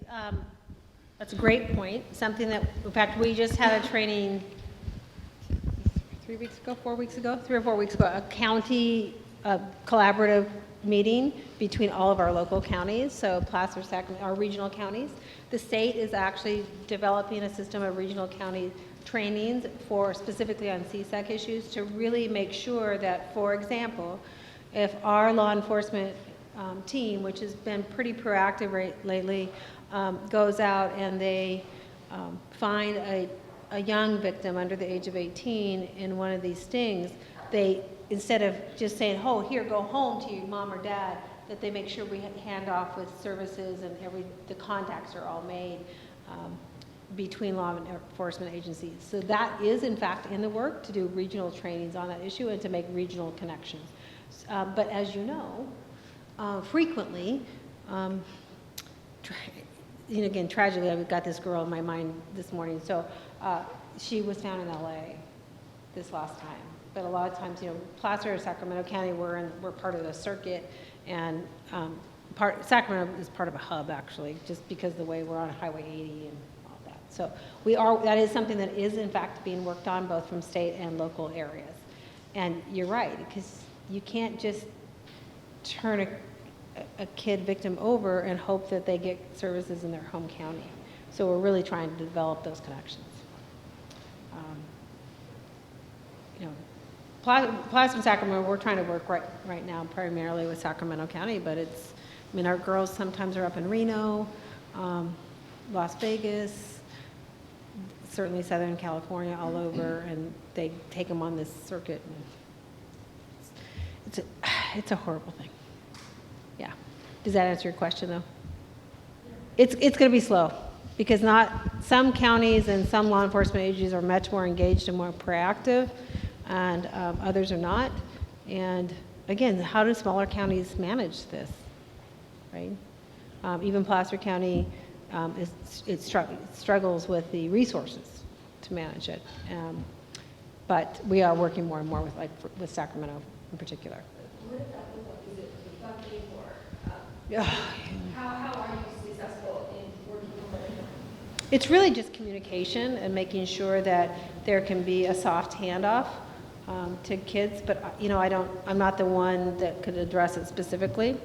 B: that's a great point. Something that, in fact, we just had a training 3 or 4 weeks ago, a county collaborative meeting between all of our local counties, so Placer, Sacramento, our regional counties. The state is actually developing a system of regional county trainings for specifically on CSEC issues to really make sure that, for example, if our law enforcement team, which has been pretty proactive lately, goes out and they find a young victim under the age of 18 in one of these stings, they, instead of just saying, oh, here, go home to your mom or dad, that they make sure we hand off with services and the contacts are all made between law enforcement agencies. So that is, in fact, in the work to do regional trainings on that issue and to make regional connections. But as you know, frequently, again, tragically, I've got this girl in my mind this morning. So she was found in LA this last time. But a lot of times, Placer or Sacramento County, we're part of the circuit, and Sacramento is part of a hub, actually, just because of the way we're on Highway 80 and all that. So that is something that is, in fact, being worked on both from state and local areas. And you're right, because you can't just turn a kid victim over and hope that they get services in their home county. So we're really trying to develop those connections. Placer and Sacramento, we're trying to work right now primarily with Sacramento County, but our girls sometimes are up in Reno, Las Vegas, certainly Southern California, all over, and they take them on this circuit. And it's a horrible thing. Yeah. Does that answer your question, though? It's going to be slow, because some counties and some law enforcement agencies are much more engaged and more proactive, and others are not. And again, how do smaller counties manage this, right? Even Placer County, it struggles with the resources to manage it. But we are working more and more with Sacramento in particular.
C: What does that look like? Is it funding or how are you successful in working with them?
B: It's really just communication and making sure that there can be a soft handoff to kids, but I'm not the one that could address it specifically.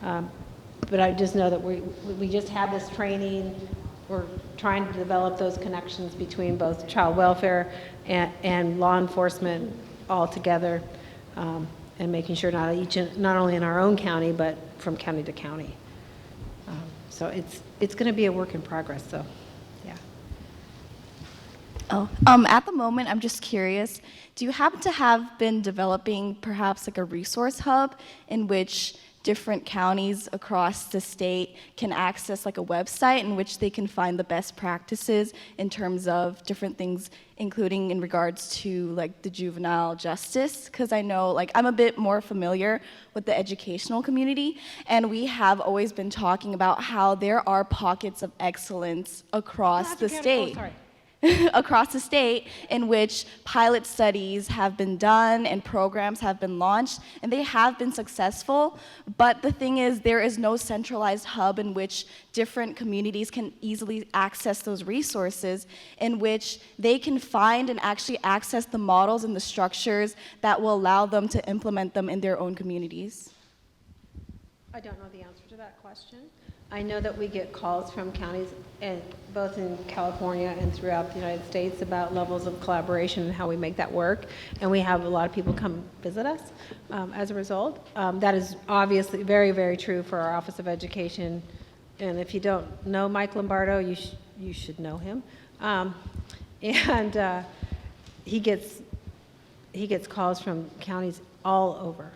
B: But I just know that we just have this training. We're trying to develop those connections between both child welfare and law enforcement all together, and making sure not only in our own county, but from county to county. So it's going to be a work in progress, though. Yeah.
J: At the moment, I'm just curious, do you happen to have been developing perhaps like a resource hub in which different counties across the state can access like a website in which they can find the best practices in terms of different things, including in regards to like the juvenile justice? Because I know like I'm a bit more familiar with the educational community, and we have always been talking about how there are pockets of excellence across the state. Across the state in which pilot studies have been done and programs have been launched, and they have been successful. But the thing is, there is no centralized hub in which different communities can easily access those resources, in which they can find and actually access the models and the structures that will allow them to implement them in their own communities.
B: I don't know the answer to that question. I know that we get calls from counties, and both in California and throughout the United States, about levels of collaboration and how we make that work. And we have a lot of people come visit us as a result. That is obviously very, very true for our Office of Education. And if you don't know Mike Lombardo, you should know him. He gets calls from counties all over.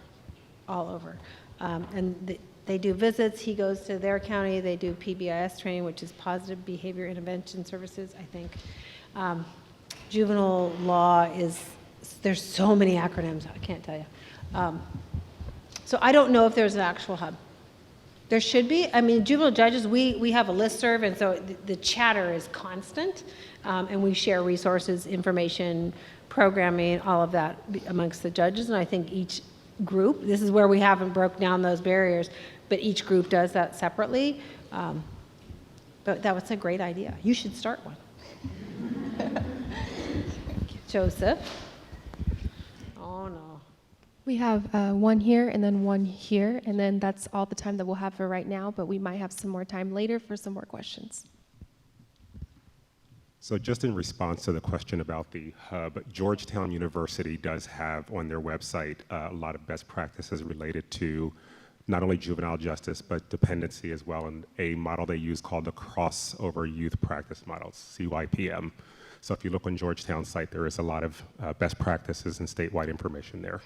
B: They do visits. He goes to their county. They do PBIS training, which is Positive Behavior Intervention Services, I think. Juvenile law there's so many acronyms, I can't tell you. So I don't know if there's an actual hub. There should be. I mean, juvenile judges, we have a listserv, and so the chatter is constant, and we share resources, information, programming, all of that amongst the judges. And I think each group, this is where we haven't broke down those barriers, but each group does that separately. But that was a great idea. You should start one. Joseph? Oh, no.
C: We have one here and then one here, and then that's all the time that we'll have for right now, but we might have some more time later for some more questions.
K: So just in response to the question about the hub, Georgetown University does have on their website a lot of best practices related to not only juvenile justice, but dependency as well, and a model they use called the Crossover Youth Practice Model, CYPM. So if you look on Georgetown's site, there is a lot of best practices and statewide information there.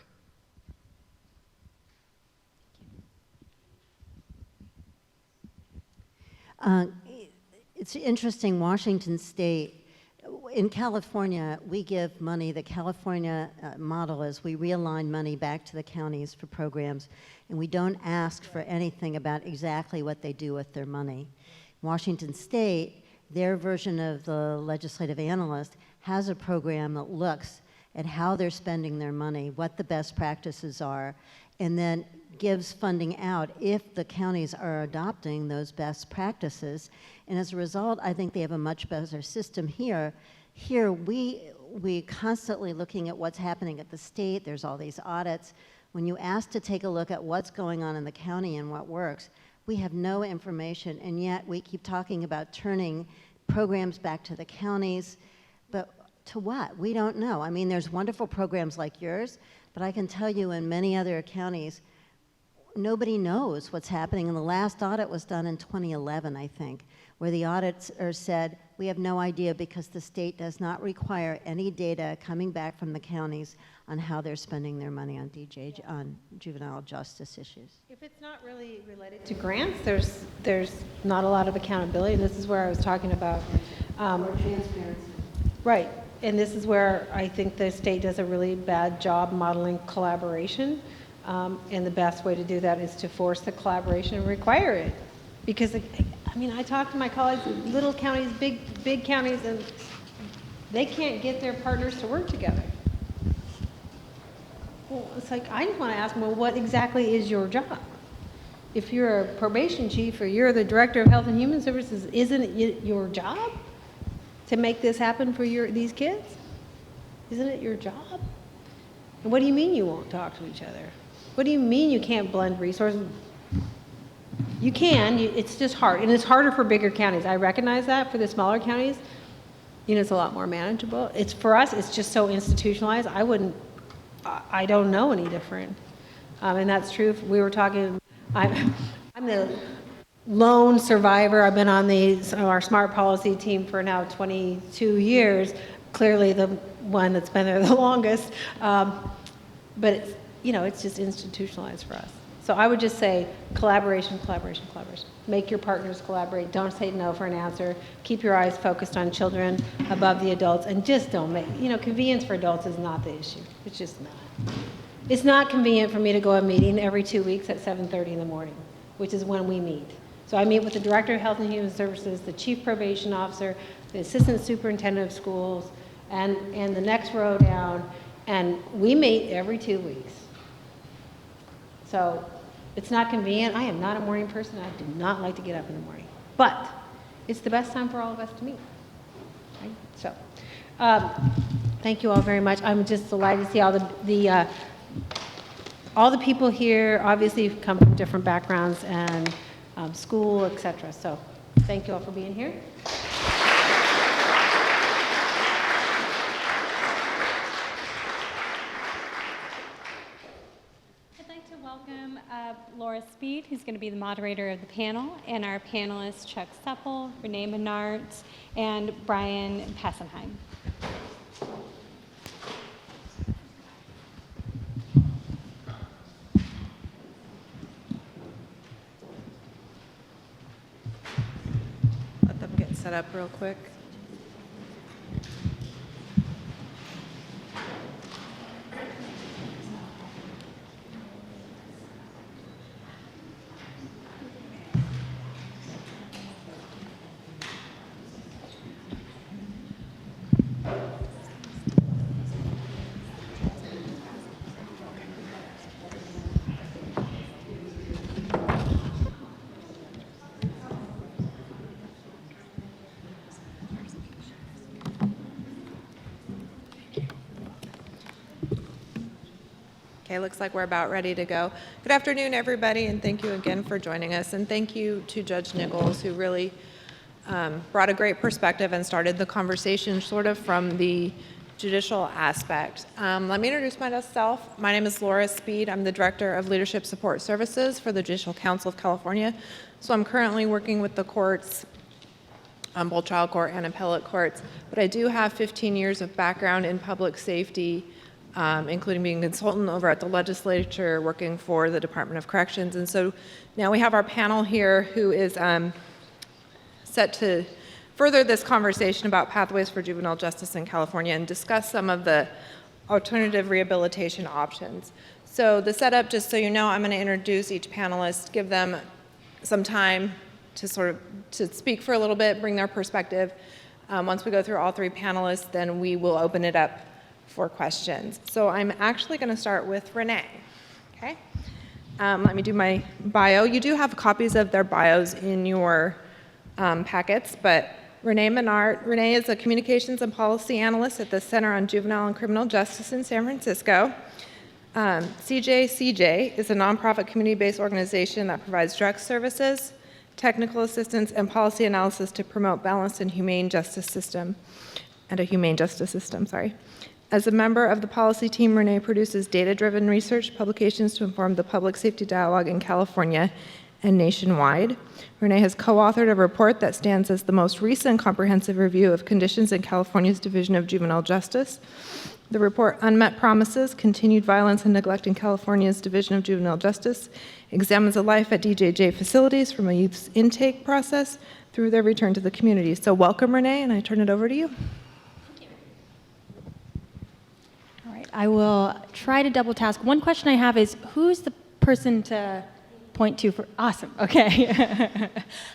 H: It's interesting, Washington State, in California, we give money, the California model is we realign money back to the counties for programs, and we don't ask for anything about exactly what they do with their money. Washington State, their version of the legislative analyst, has a program that looks at how they're spending their money, what the best practices are, and then gives funding out if the counties are adopting those best practices. And as a result, I think they have a much better system here. Here, we constantly looking at what's happening at the state. There's all these audits. When you ask to take a look at what's going on in the county and what works, we have no information, and yet we keep talking about turning programs back to the counties. But to what? We don't know. I mean, there's wonderful programs like yours, but I can tell you in many other counties, nobody knows what's happening. And the last audit was done in 2011, I think, where the auditors said, we have no idea because the state does not require any data coming back from the counties on how they're spending their money on on juvenile justice issues.
B: If it's not really related to grants, there's not a lot of accountability. And this is where I was talking about
H: Or transparency.
B: Right, and this is where I think the state does a really bad job modeling collaboration. And the best way to do that is to force the collaboration and require it. Because, I mean, I talk to my colleagues in little counties, big counties, and they can't get their partners to work together. Well, it's like, I just want to ask them, well, what exactly is your job? If you're a probation chief or you're the director of health and human services, isn't it your job to make this happen for these kids? Isn't it your job? And what do you mean you won't talk to each other? What do you mean you can't blend resources? You can, it's just hard. And it's harder for bigger counties. I recognize that. For the smaller counties, you know, it's a lot more manageable. It's, for us, it's just so institutionalized. I don't know any different. And that's true. We were talking, I'm the lone survivor. I've been on our smart policy team for now 22 years. Clearly the one that's been there the longest. But it's, you know, it's just institutionalized for us. So I would just say collaboration, collaboration, collaboration. Make your partners collaborate. Don't say no for an answer. Keep your eyes focused on children above the adults, and just don't make, you know, convenience for adults is not the issue. It's just not. It's not convenient for me to go to a meeting every 2 weeks at 7:30 in the morning, which is when we meet. So I meet with the Director of Health and Human Services, the Chief Probation Officer, the Assistant Superintendent of Schools, and the next row down, and we meet every 2 weeks. So it's not convenient. I am not a morning person. I do not like to get up in the morning. But it's the best time for all of us to meet. Right? So thank you all very much. I'm just delighted to see all the people here obviously come from different backgrounds, and school, etc. So thank you all for being here.
A: I'd like to welcome Laura Speed, who's going to be the moderator of the panel, and our panelists Chuck Supple, Renee Menart, and Brian Passenheim.
L: Let them get set up real quick. Okay, looks like we're about ready to go. Good afternoon, everybody, and thank you again for joining us. And thank you to Judge Nichols, who really brought a great perspective and started the conversation sort of from the judicial aspect. Let me introduce myself. My name is Laura Speed. I'm the Director of Leadership Support Services for the Judicial Council of California. So I'm currently working with the courts, both trial court and appellate courts, but I do have 15 years of background in public safety, including being a consultant over at the legislature, working for the Department of Corrections. And so now we have our panel here who is set to further this conversation about pathways for juvenile justice in California and discuss some of the alternative rehabilitation options. So the setup, just so you know, I'm going to introduce each panelist, give them some time to speak for a little bit, bring their perspective. Once we go through all three panelists, then we will open it up for questions. So I'm actually going to start with Renee. Okay. Let me do my bio. You do have copies of their bios in your packets, but Renee Menart. Renee is a communications and policy analyst at the Center on Juvenile and Criminal Justice in San Francisco. CJCJ is a nonprofit community-based organization that provides drug services, technical assistance, and policy analysis to promote balanced and humane justice system, As a member of the policy team, Renee produces data-driven research publications to inform the public safety dialogue in California and nationwide. Renee has co-authored a report that stands as the most recent comprehensive review of conditions in California's Division of Juvenile Justice. The report, Unmet Promises, Continued Violence and Neglect in California's Division of Juvenile Justice, examines the life at DJJ facilities from a youth's intake process through their return to the community. So welcome, Renee, and I turn it over to you.
M: I will try to double task. One question I have is, who's the person to point to for, awesome, okay.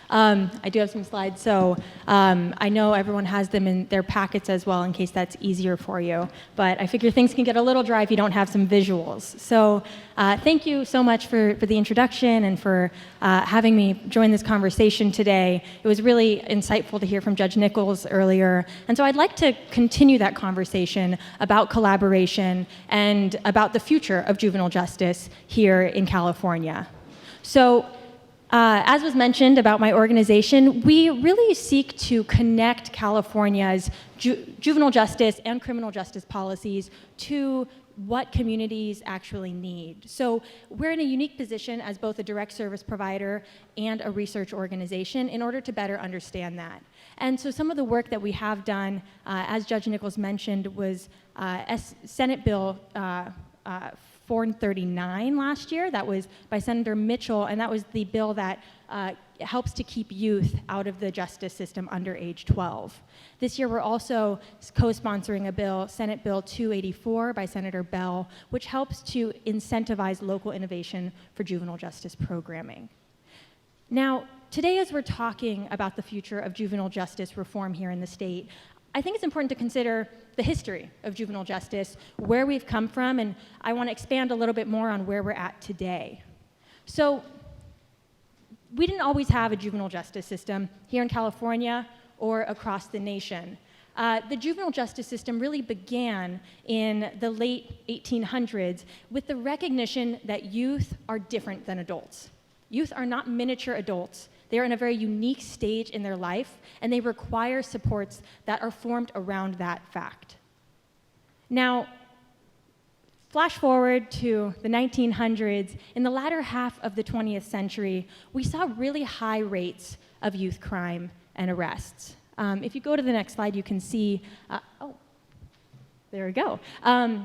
M: I do have some slides, so I know everyone has them in their packets as well in case that's easier for you, but I figure things can get a little dry if you don't have some visuals. So thank you so much for the introduction and for having me join this conversation today. It was really insightful to hear from Judge Nichols earlier, and so I'd like to continue that conversation about collaboration and about the future of juvenile justice here in California. So, as was mentioned about my organization, we really seek to connect California's juvenile justice and criminal justice policies to what communities actually need. So we're in a unique position as both a direct service provider and a research organization in order to better understand that. And so some of the work that we have done, as Judge Nichols mentioned, was Senate Bill 439 last year. That was by Senator Mitchell, and that was the bill that helps to keep youth out of the justice system under age 12. This year we're also co-sponsoring a bill, Senate Bill 284 by Senator Bell, which helps to incentivize local innovation for juvenile justice programming. Now, today as we're talking about the future of juvenile justice reform here in the state, I think it's important to consider the history of juvenile justice, where we've come from, and I want to expand a little bit more on where we're at today. So, we didn't always have a juvenile justice system here in California or across the nation. The juvenile justice system really began in the late 1800s with the recognition that youth are different than adults. Youth are not miniature adults. They are in a very unique stage in their life, and they require supports that are formed around that fact. Now, flash forward to the 1900s. In the latter half of the 20th century, we saw really high rates of youth crime and arrests. If you go to the next slide, you can see, there we go.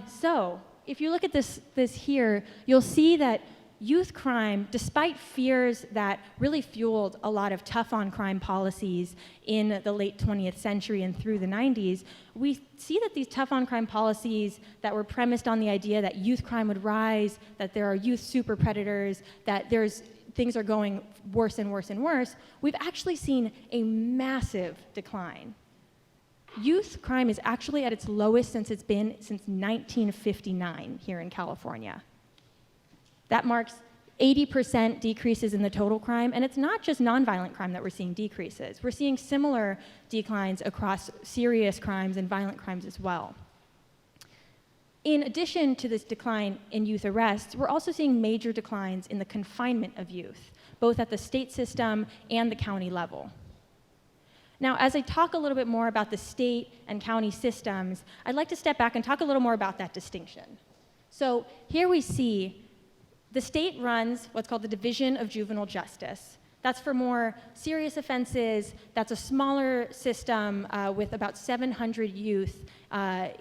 M: So if you look at this here, you'll see that youth crime, despite fears that really fueled a lot of tough-on-crime policies in the late 20th century and through the 90s, we see that these tough-on-crime policies that were premised on the idea that youth crime would rise, that there are youth super predators, that things are going worse and worse and worse, we've actually seen a massive decline. Youth crime is actually at its lowest since 1959 here in California. That marks 80% decreases in the total crime, and it's not just nonviolent crime that we're seeing decreases. We're seeing similar declines across serious crimes and violent crimes as well. In addition to this decline in youth arrests, we're also seeing major declines in the confinement of youth, both at the state system and the county level. Now, as I talk a little bit more about the state and county systems, I'd like to step back and talk a little more about that distinction. So here we see the state runs what's called the Division of Juvenile Justice. That's for more serious offenses. That's a smaller system with about 700 youth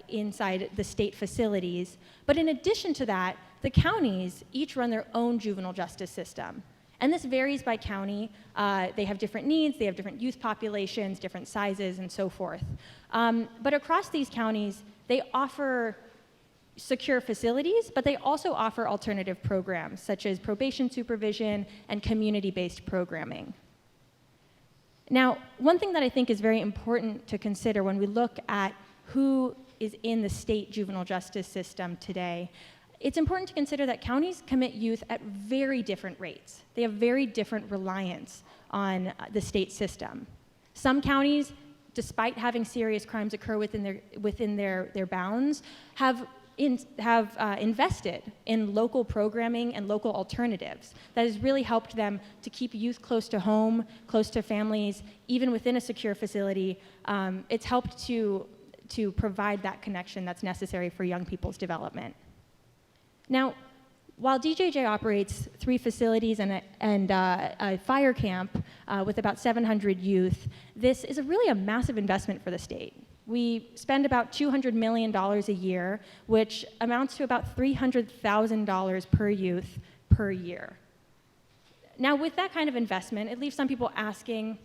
M: inside the state facilities. But in addition to that, the counties each run their own juvenile justice system. And this varies by county. They have different needs, they have different youth populations, different sizes, and so forth. But across these counties, they offer secure facilities, but they also offer alternative programs, such as probation supervision and community-based programming. Now, one thing that I think is very important to consider when we look at who is in the state juvenile justice system today, it's important to consider that counties commit youth at very different rates. They have very different reliance on the state system. Some counties, despite having serious crimes occur within their bounds, have invested in local programming and local alternatives that has really helped them to keep youth close to home, close to families, even within a secure facility. It's helped to provide that connection that's necessary for young people's development. Now, while DJJ operates 3 facilities and a fire camp with about 700 youth, this is really a massive investment for the state. We spend about $200 million a year, which amounts to about $300,000 per youth per year. Now, with that kind of investment, it leaves some people asking,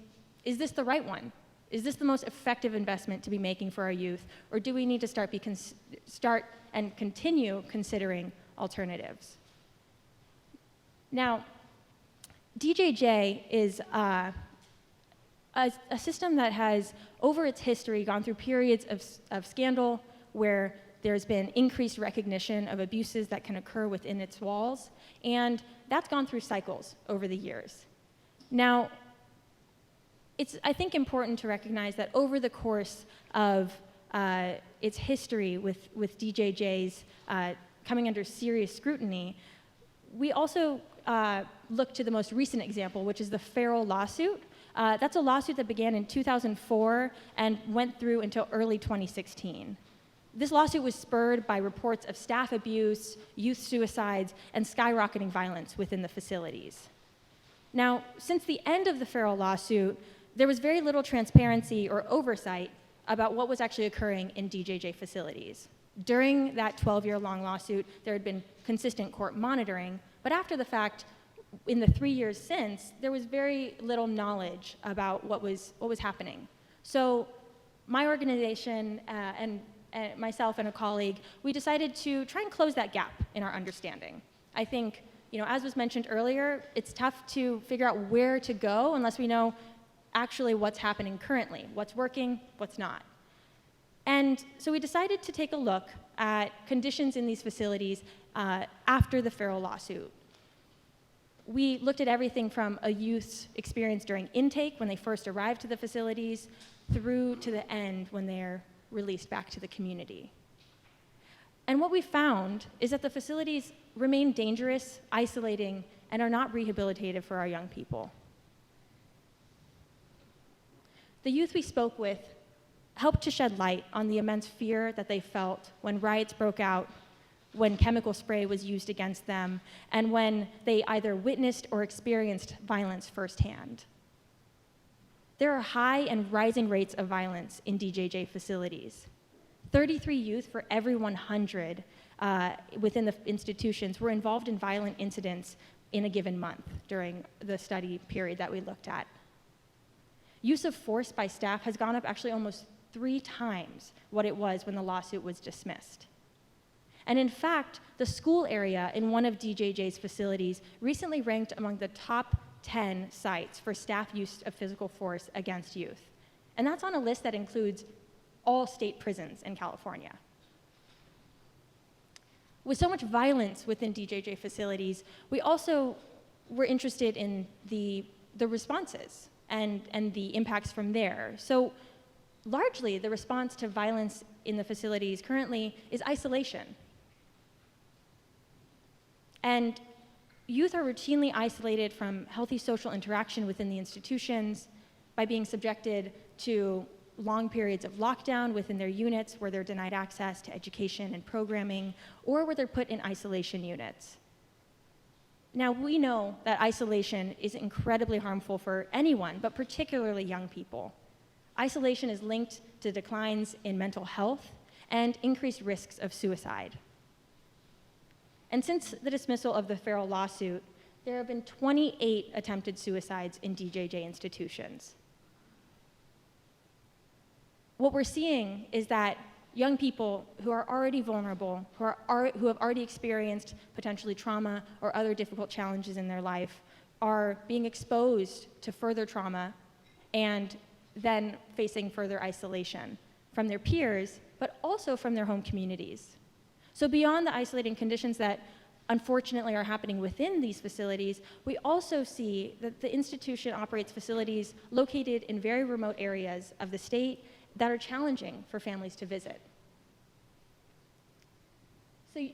M: is this the right one? Is this the most effective investment to be making for our youth? Or do we need to start and continue considering alternatives? Now, DJJ is a system that has, over its history, gone through periods of scandal where there's been increased recognition of abuses that can occur within its walls, and that's gone through cycles over the years. Now, it's, I think, important to recognize that over the course of its history with DJJ's coming under serious scrutiny, we also look to the most recent example, which is the Farrell lawsuit. That's a lawsuit that began in 2004 and went through until early 2016. This lawsuit was spurred by reports of staff abuse, youth suicides, and skyrocketing violence within the facilities. Now, since the end of the Farrell lawsuit, there was very little transparency or oversight about what was actually occurring in DJJ facilities. During that 12-year-long lawsuit, there had been consistent court monitoring, but after the fact, in the 3 years since, there was very little knowledge about what was happening. So my organization and myself and a colleague, we decided to try and close that gap in our understanding. I think, as was mentioned earlier, it's tough to figure out where to go unless we know actually what's happening currently, what's working, what's not. And so we decided to take a look at conditions in these facilities after the Farrell lawsuit. We looked at everything from a youth's experience during intake, when they first arrived to the facilities, through to the end when they're released back to the community. And what we found is that the facilities remain dangerous, isolating, and are not rehabilitative for our young people. The youth we spoke with helped to shed light on the immense fear that they felt when riots broke out, when chemical spray was used against them, and when they either witnessed or experienced violence firsthand. There are high and rising rates of violence in DJJ facilities. 33 youth for every 100 within the institutions were involved in violent incidents in a given month during the study period that we looked at. Use of force by staff has gone up actually almost 3 times what it was when the lawsuit was dismissed. And in fact, the school area in one of DJJ's facilities recently ranked among the top 10 sites for staff use of physical force against youth. And that's on a list that includes all state prisons in California. With so much violence within DJJ facilities, we also were interested in the responses and the impacts from there. So largely, the response to violence in the facilities currently is isolation. And youth are routinely isolated from healthy social interaction within the institutions by being subjected to long periods of lockdown within their units where they're denied access to education and programming, or where they're put in isolation units. Now, we know that isolation is incredibly harmful for anyone, but particularly young people. Isolation is linked to declines in mental health and increased risks of suicide. And since the dismissal of the Farrell lawsuit, there have been 28 attempted suicides in DJJ institutions. What we're seeing is that young people who are already vulnerable, who have already experienced potentially trauma or other difficult challenges in their life, are being exposed to further trauma and then facing further isolation from their peers, but also from their home communities. So beyond the isolating conditions that unfortunately are happening within these facilities, we also see that the institution operates facilities located in very remote areas of the state that are challenging for families to visit. So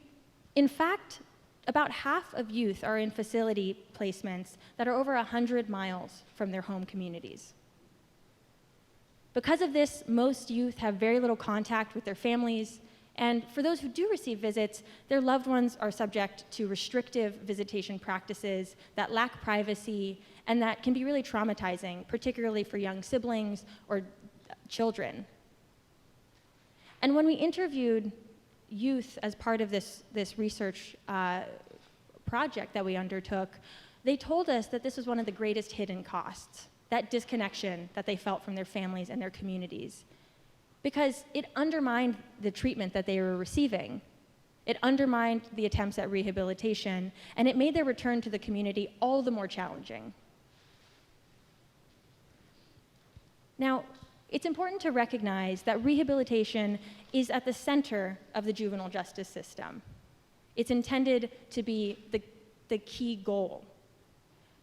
M: in fact, about half of youth are in facility placements that are over 100 miles from their home communities. Because of this, most youth have very little contact with their families, and for those who do receive visits, their loved ones are subject to restrictive visitation practices that lack privacy and that can be really traumatizing, particularly for young siblings or children. And when we interviewed youth as part of this research project that we undertook, they told us that this was one of the greatest hidden costs, that disconnection that they felt from their families and their communities, because it undermined the treatment that they were receiving. It undermined the attempts at rehabilitation, and it made their return to the community all the more challenging. Now, it's important to recognize that rehabilitation is at the center of the juvenile justice system. It's intended to be the key goal.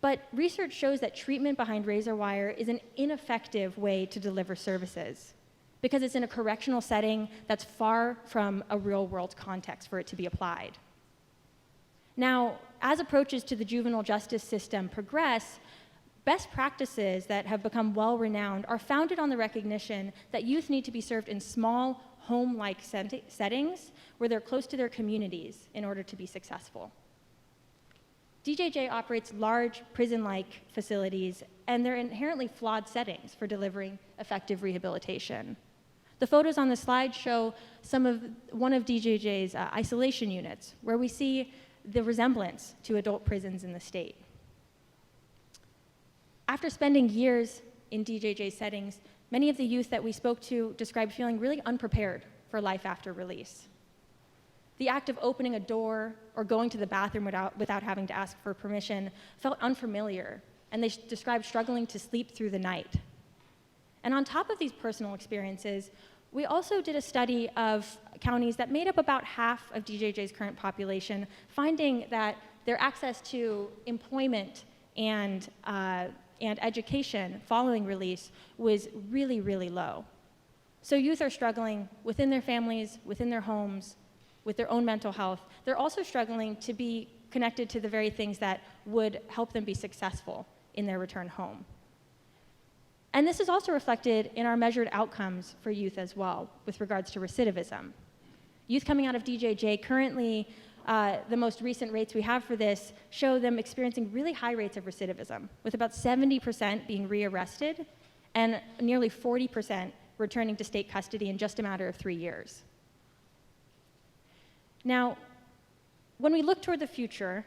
M: But research shows that treatment behind razor wire is an ineffective way to deliver services, because it's in a correctional setting that's far from a real-world context for it to be applied. Now, as approaches to the juvenile justice system progress, best practices that have become well-renowned are founded on the recognition that youth need to be served in small, home-like settings where they're close to their communities in order to be successful. DJJ operates large prison-like facilities, and they're inherently flawed settings for delivering effective rehabilitation. The photos on the slide show one of DJJ's isolation units, where we see the resemblance to adult prisons in the state. After spending years in DJJ settings, many of the youth that we spoke to described feeling really unprepared for life after release. The act of opening a door or going to the bathroom without having to ask for permission felt unfamiliar, and they described struggling to sleep through the night. And on top of these personal experiences, we also did a study of counties that made up about half of DJJ's current population, finding that their access to employment and education following release was really, really low. So youth are struggling within their families, within their homes, with their own mental health. They're also struggling to be connected to the very things that would help them be successful in their return home. And this is also reflected in our measured outcomes for youth as well, with regards to recidivism. Youth coming out of DJJ currently, the most recent rates we have for this show them experiencing really high rates of recidivism, with about 70% being rearrested and nearly 40% returning to state custody in just a matter of 3 years. Now, when we look toward the future,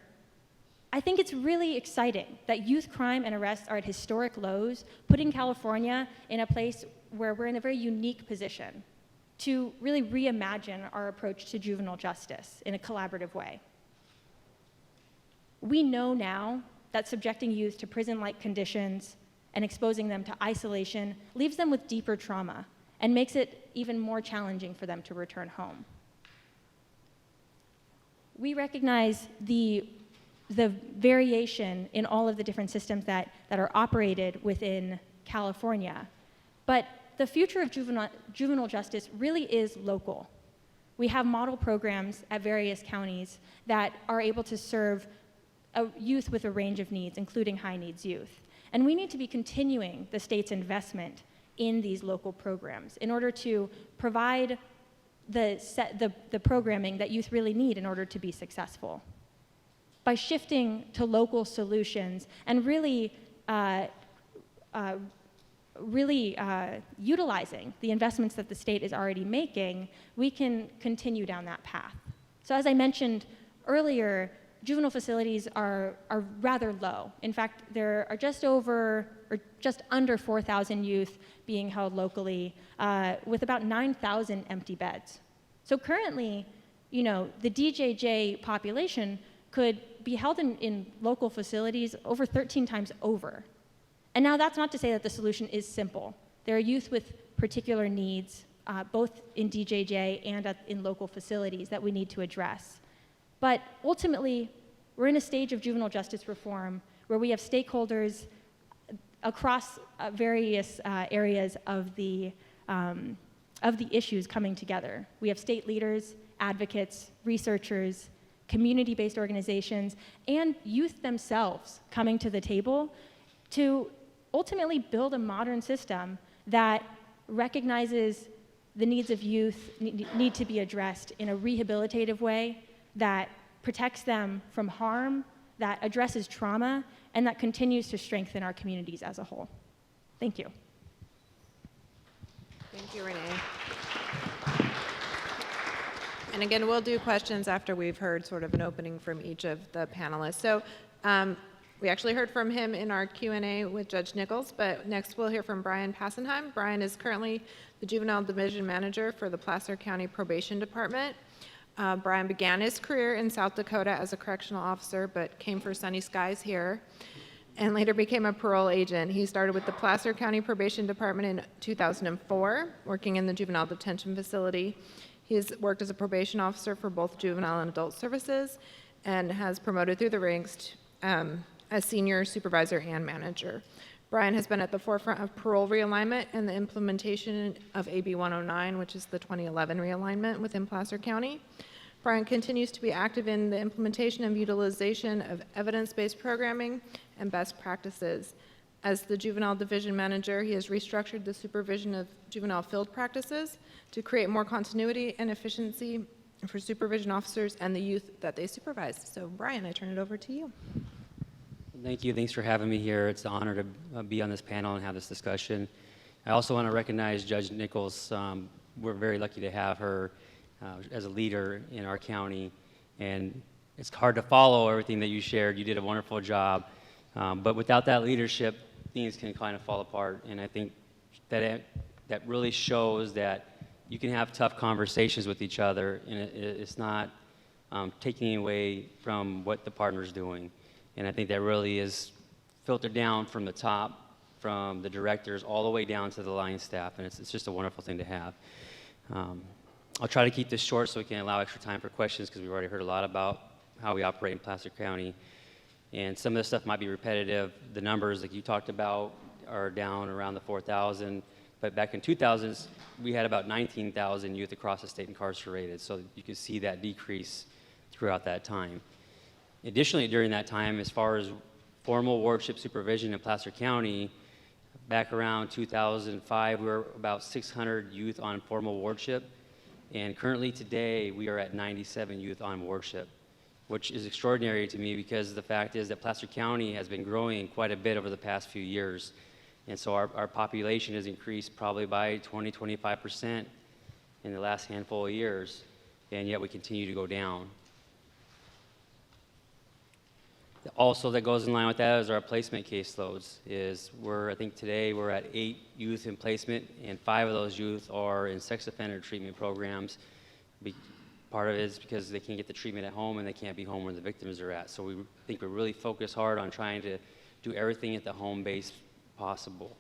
M: I think it's really exciting that youth crime and arrests are at historic lows, putting California in a place where we're in a very unique position to really reimagine our approach to juvenile justice in a collaborative way. We know now that subjecting youth to prison-like conditions and exposing them to isolation leaves them with deeper trauma and makes it even more challenging for them to return home. We recognize the variation in all of the different systems that are operated within California, but the future of juvenile justice really is local. We have model programs at various counties that are able to serve youth with a range of needs, including high needs youth. And we need to be continuing the state's investment in these local programs in order to provide the programming that youth really need in order to be successful. By shifting to local solutions and really utilizing the investments that the state is already making, we can continue down that path. So as I mentioned earlier, juvenile facilities are rather low. In fact, there are just under 4,000 youth being held locally, with about 9,000 empty beds. So currently, the DJJ population could be held in local facilities over 13 times over. And now that's not to say that the solution is simple. There are youth with particular needs, both in DJJ and in local facilities that we need to address. But ultimately, we're in a stage of juvenile justice reform where we have stakeholders across various areas of the issues coming together. We have state leaders, advocates, researchers, community-based organizations, and youth themselves coming to the table to ultimately build a modern system that recognizes the needs of youth need to be addressed in a rehabilitative way that protects them from harm, that addresses trauma, and that continues to strengthen our communities as a whole. Thank you.
L: Thank you, Renee. And again, we'll do questions after we've heard sort of an opening from each of the panelists. So we actually heard from him in our Q&A with Judge Nichols, but next we'll hear from Brian Passenheim. Brian is currently the Juvenile Division Manager for the Placer County Probation Department. Brian began his career in South Dakota as a correctional officer, but came for sunny skies here, and later became a parole agent. He started with the Placer County Probation Department in 2004, working in the juvenile detention facility. He's worked as a probation officer for both juvenile and adult services, and has promoted through the ranks as senior supervisor and manager. Brian has been at the forefront of parole realignment and the implementation of AB 109, which is the 2011 realignment within Placer County. Brian continues to be active in the implementation and utilization of evidence-based programming and best practices. As the Juvenile Division Manager, he has restructured the supervision of juvenile field practices to create more continuity and efficiency for supervision officers and the youth that they supervise. So Brian, I turn it over to you.
F: Thank you. Thanks for having me here. It's an honor to be on this panel and have this discussion. I also want to recognize Judge Nichols. We're very lucky to have her as a leader in our county, and it's hard to follow everything that you shared. You did a wonderful job, but without that leadership, things can kind of fall apart. And I think that that really shows that you can have tough conversations with each other, and it's not taking away from what the partner's doing. And I think that really is filtered down from the top, from the directors, all the way down to the line staff, and it's just a wonderful thing to have. I'll try to keep this short so we can allow extra time for questions, because we've already heard a lot about how we operate in Placer County. And some of this stuff might be repetitive. The numbers, like you talked about, are down around the 4,000. But back in 2000, we had about 19,000 youth across the state incarcerated. So you can see that decrease throughout that time. Additionally, during that time, as far as formal wardship supervision in Placer County, back around 2005, we were about 600 youth on formal wardship, and currently today, we are at 97 youth on wardship, which is extraordinary to me because the fact is that Placer County has been growing quite a bit over the past few years, and so our population has increased probably by 20–25% in the last handful of years, and yet we continue to go down. Also, that goes in line with that is our placement caseloads. I think today we're at 8 youth in placement, and 5 of those youth are in sex offender treatment programs. Part of it is because they can't get the treatment at home and they can't be home where the victims are at. So we think we really focus hard on trying to do everything at the home base possible.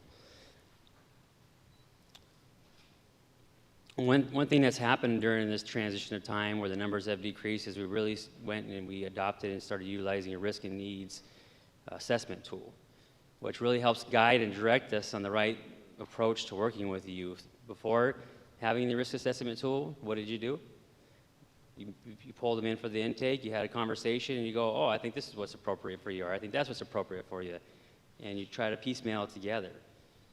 F: One thing that's happened during this transition of time where the numbers have decreased is we really went and we adopted and started utilizing a risk and needs assessment tool, which really helps guide and direct us on the right approach to working with the youth. Before having the risk assessment tool, what did you do? You pulled them in for the intake, you had a conversation, and you go, oh, I think this is what's appropriate for you, or I think that's what's appropriate for you, and you try to piecemeal it together.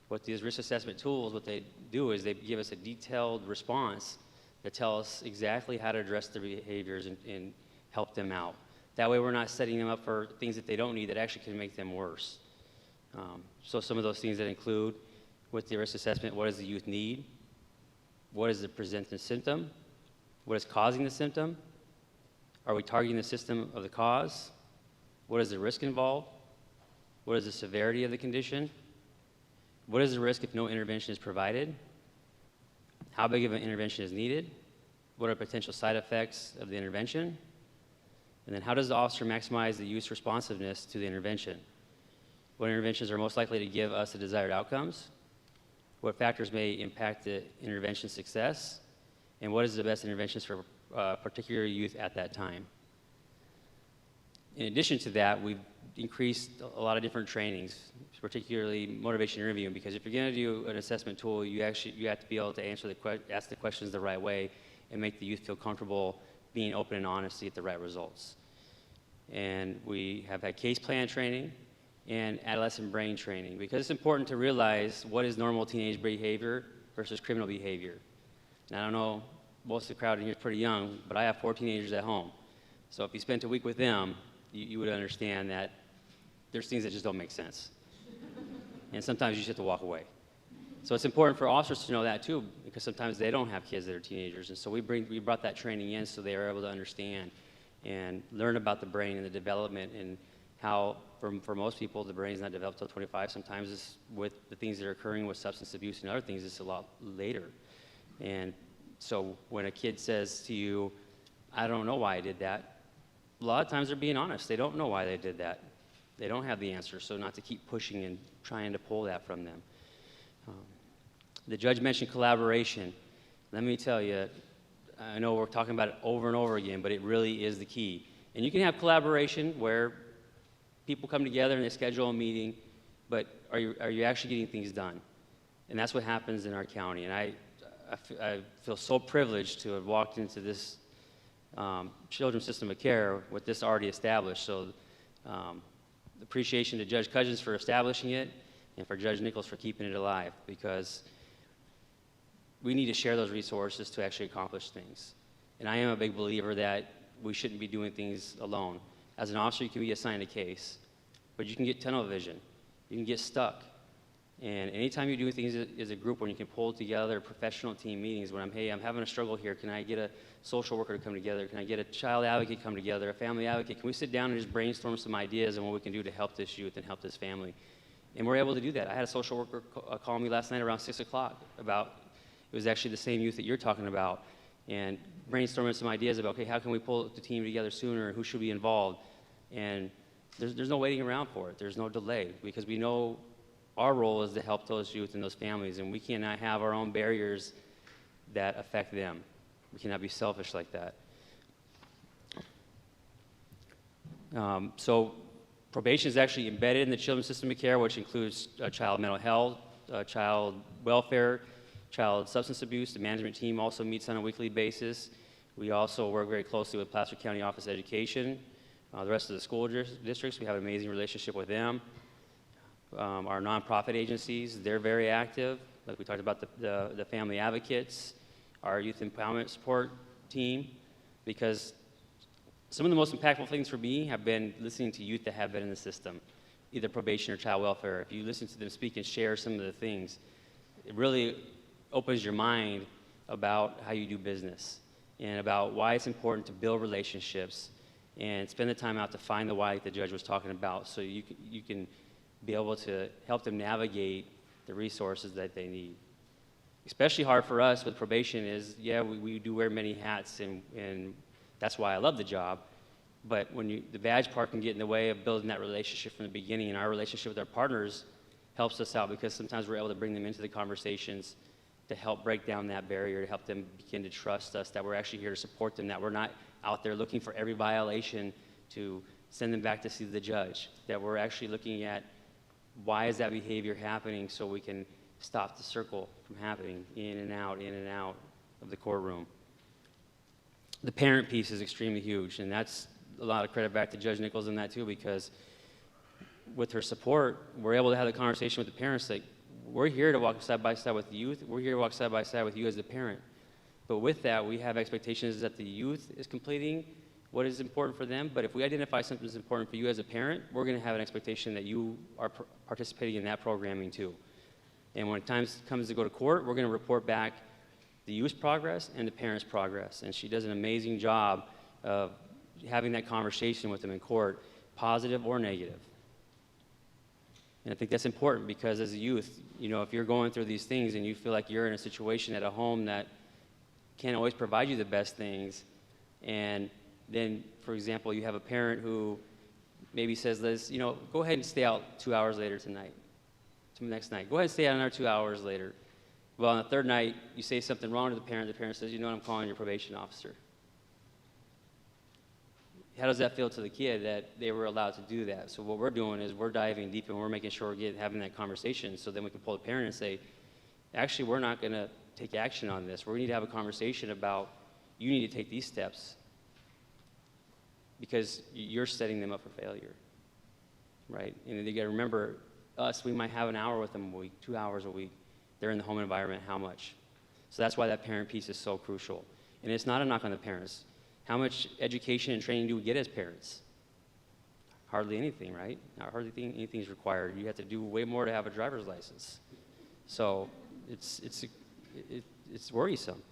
F: What these risk assessment tools, what they do is they give us a detailed response that tells us exactly how to address their behaviors and help them out. That way we're not setting them up for things that they don't need that actually can make them worse. So some of those things that include with the risk assessment, what does the youth need? What is the presenting symptom? What is causing the symptom? Are we targeting the system of the cause? What is the risk involved? What is the severity of the condition? What is the risk if no intervention is provided? How big of an intervention is needed? What are potential side effects of the intervention? And then how does the officer maximize the youth's responsiveness to the intervention? What interventions are most likely to give us the desired outcomes? What factors may impact the intervention success? And what is the best interventions for particular youth at that time? In addition to that, we've increased a lot of different trainings, particularly motivation interviewing, because if you're going to do an assessment tool, you have to be able to ask the questions the right way and make the youth feel comfortable being open and honest to get the right results. And we have had case plan training and adolescent brain training, because it's important to realize what is normal teenage behavior versus criminal behavior. And I don't know, most of the crowd in here is pretty young, but I have 4 teenagers at home. So if you spent a week with them, you would understand that there's things that just don't make sense. And sometimes you just have to walk away. So it's important for officers to know that too, because sometimes they don't have kids that are teenagers. And so we brought that training in so they are able to understand and learn about the brain and the development, and how for most people the brain's not developed till 25. Sometimes it's with the things that are occurring with substance abuse and other things, it's a lot later. And so when a kid says to you, I don't know why I did that, a lot of times they're being honest. They don't know why they did that. They don't have the answer, so not to keep pushing and trying to pull that from them. The judge mentioned collaboration. Let me tell you, I know we're talking about it over and over again, but it really is the key. And you can have collaboration where people come together and they schedule a meeting, but are you actually getting things done? And that's what happens in our county. And I feel so privileged to have walked into this children's system of care with this already established. So appreciation to Judge Cousins for establishing it, and for Judge Nichols for keeping it alive, because we need to share those resources to actually accomplish things. And I am a big believer that we shouldn't be doing things alone. As an officer, you can be assigned a case, but you can get tunnel vision. You can get stuck. And anytime you do things as a group, when you can pull together professional team meetings, when I'm having a struggle here, can I get a social worker to come together? Can I get a child advocate to come together, a family advocate? Can we sit down and just brainstorm some ideas on what we can do to help this youth and help this family? And we're able to do that. I had a social worker call me last night around 6 o'clock about, it was actually the same youth that you're talking about, and brainstorming some ideas about, okay, how can we pull the team together sooner, and who should be involved? And there's no waiting around for it. There's no delay, because we know our role is to help those youth and those families, and we cannot have our own barriers that affect them. We cannot be selfish like that. So probation is actually embedded in the children's system of care, which includes child mental health, child welfare, child substance abuse. The management team also meets on a weekly basis. We also work very closely with Placer County Office of Education, The rest of the school districts, we have an amazing relationship with them. Our nonprofit agencies, they're very active. Like we talked about the family advocates, our youth empowerment support team, because some of the most impactful things for me have been listening to youth that have been in the system, either probation or child welfare. If you listen to them speak and share some of the things, it really opens your mind about how you do business and about why it's important to build relationships and spend the time out to find the why the judge was talking about, so you can be able to help them navigate the resources that they need. Especially hard for us with probation is, yeah, we do wear many hats, and that's why I love the job. But when the badge part can get in the way of building that relationship from the beginning, and our relationship with our partners helps us out, because sometimes we're able to bring them into the conversations to help break down that barrier, to help them begin to trust us, that we're actually here to support them, that we're not out there looking for every violation to send them back to see the judge, that we're actually looking at why is that behavior happening, so we can stop the circle from happening in and out of the courtroom. The parent piece is extremely huge, and that's a lot of credit back to Judge Nichols in that too, because with her support, we're able to have the conversation with the parents that we're here to walk side by side with the youth, we're here to walk side by side with you as the parent. But with that, we have expectations that the youth is completing what is important for them, but if we identify something that's important for you as a parent, we're going to have an expectation that you are participating in that programming too. And when time comes to go to court, we're going to report back the youth's progress and the parents' progress. And she does an amazing job of having that conversation with them in court, positive or negative. And I think that's important, because as a youth, if you're going through these things and you feel like you're in a situation at a home that can't always provide you the best things, and then, for example, you have a parent who maybe says, Liz, go ahead and stay out 2 hours later tonight, to the next night. Go ahead and stay out another 2 hours later. Well, on the third night, you say something wrong to the parent says, I'm calling your probation officer. How does that feel to the kid that they were allowed to do that? So what we're doing is we're diving deep, and we're making sure we're having that conversation, so then we can pull the parent and say, actually, we're not going to take action on this. We need to have a conversation about, you need to take these steps, because you're setting them up for failure, right? And you got to remember, we might have an hour with them a week, 2 hours a week. They're in the home environment, how much? So that's why that parent piece is so crucial. And it's not a knock on the parents. How much education and training do we get as parents? Hardly anything, right? Hardly anything is required. You have to do way more to have a driver's license. So it's worrisome.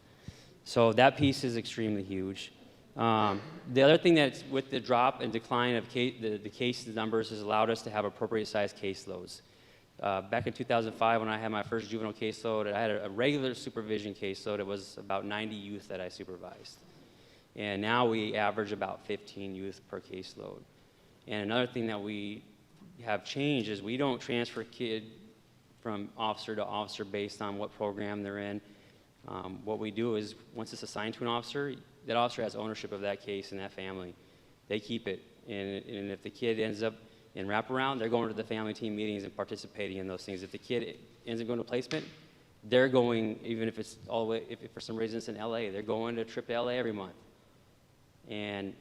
F: So that piece is extremely huge. The other thing that's with the drop and decline of the case numbers has allowed us to have appropriate sized caseloads. Back in 2005, when I had my first juvenile caseload, I had a regular supervision caseload. It was about 90 youth that I supervised. And now we average about 15 youth per caseload. And another thing that we have changed is we don't transfer a kid from officer to officer based on what program they're in. What we do is, once it's assigned to an officer, that officer has ownership of that case and that family. They keep it. And if the kid ends up in wraparound, they're going to the family team meetings and participating in those things. If the kid ends up going to placement, they're going, even if it's all the way, if for some reason it's in LA, they're going to a trip to LA every month and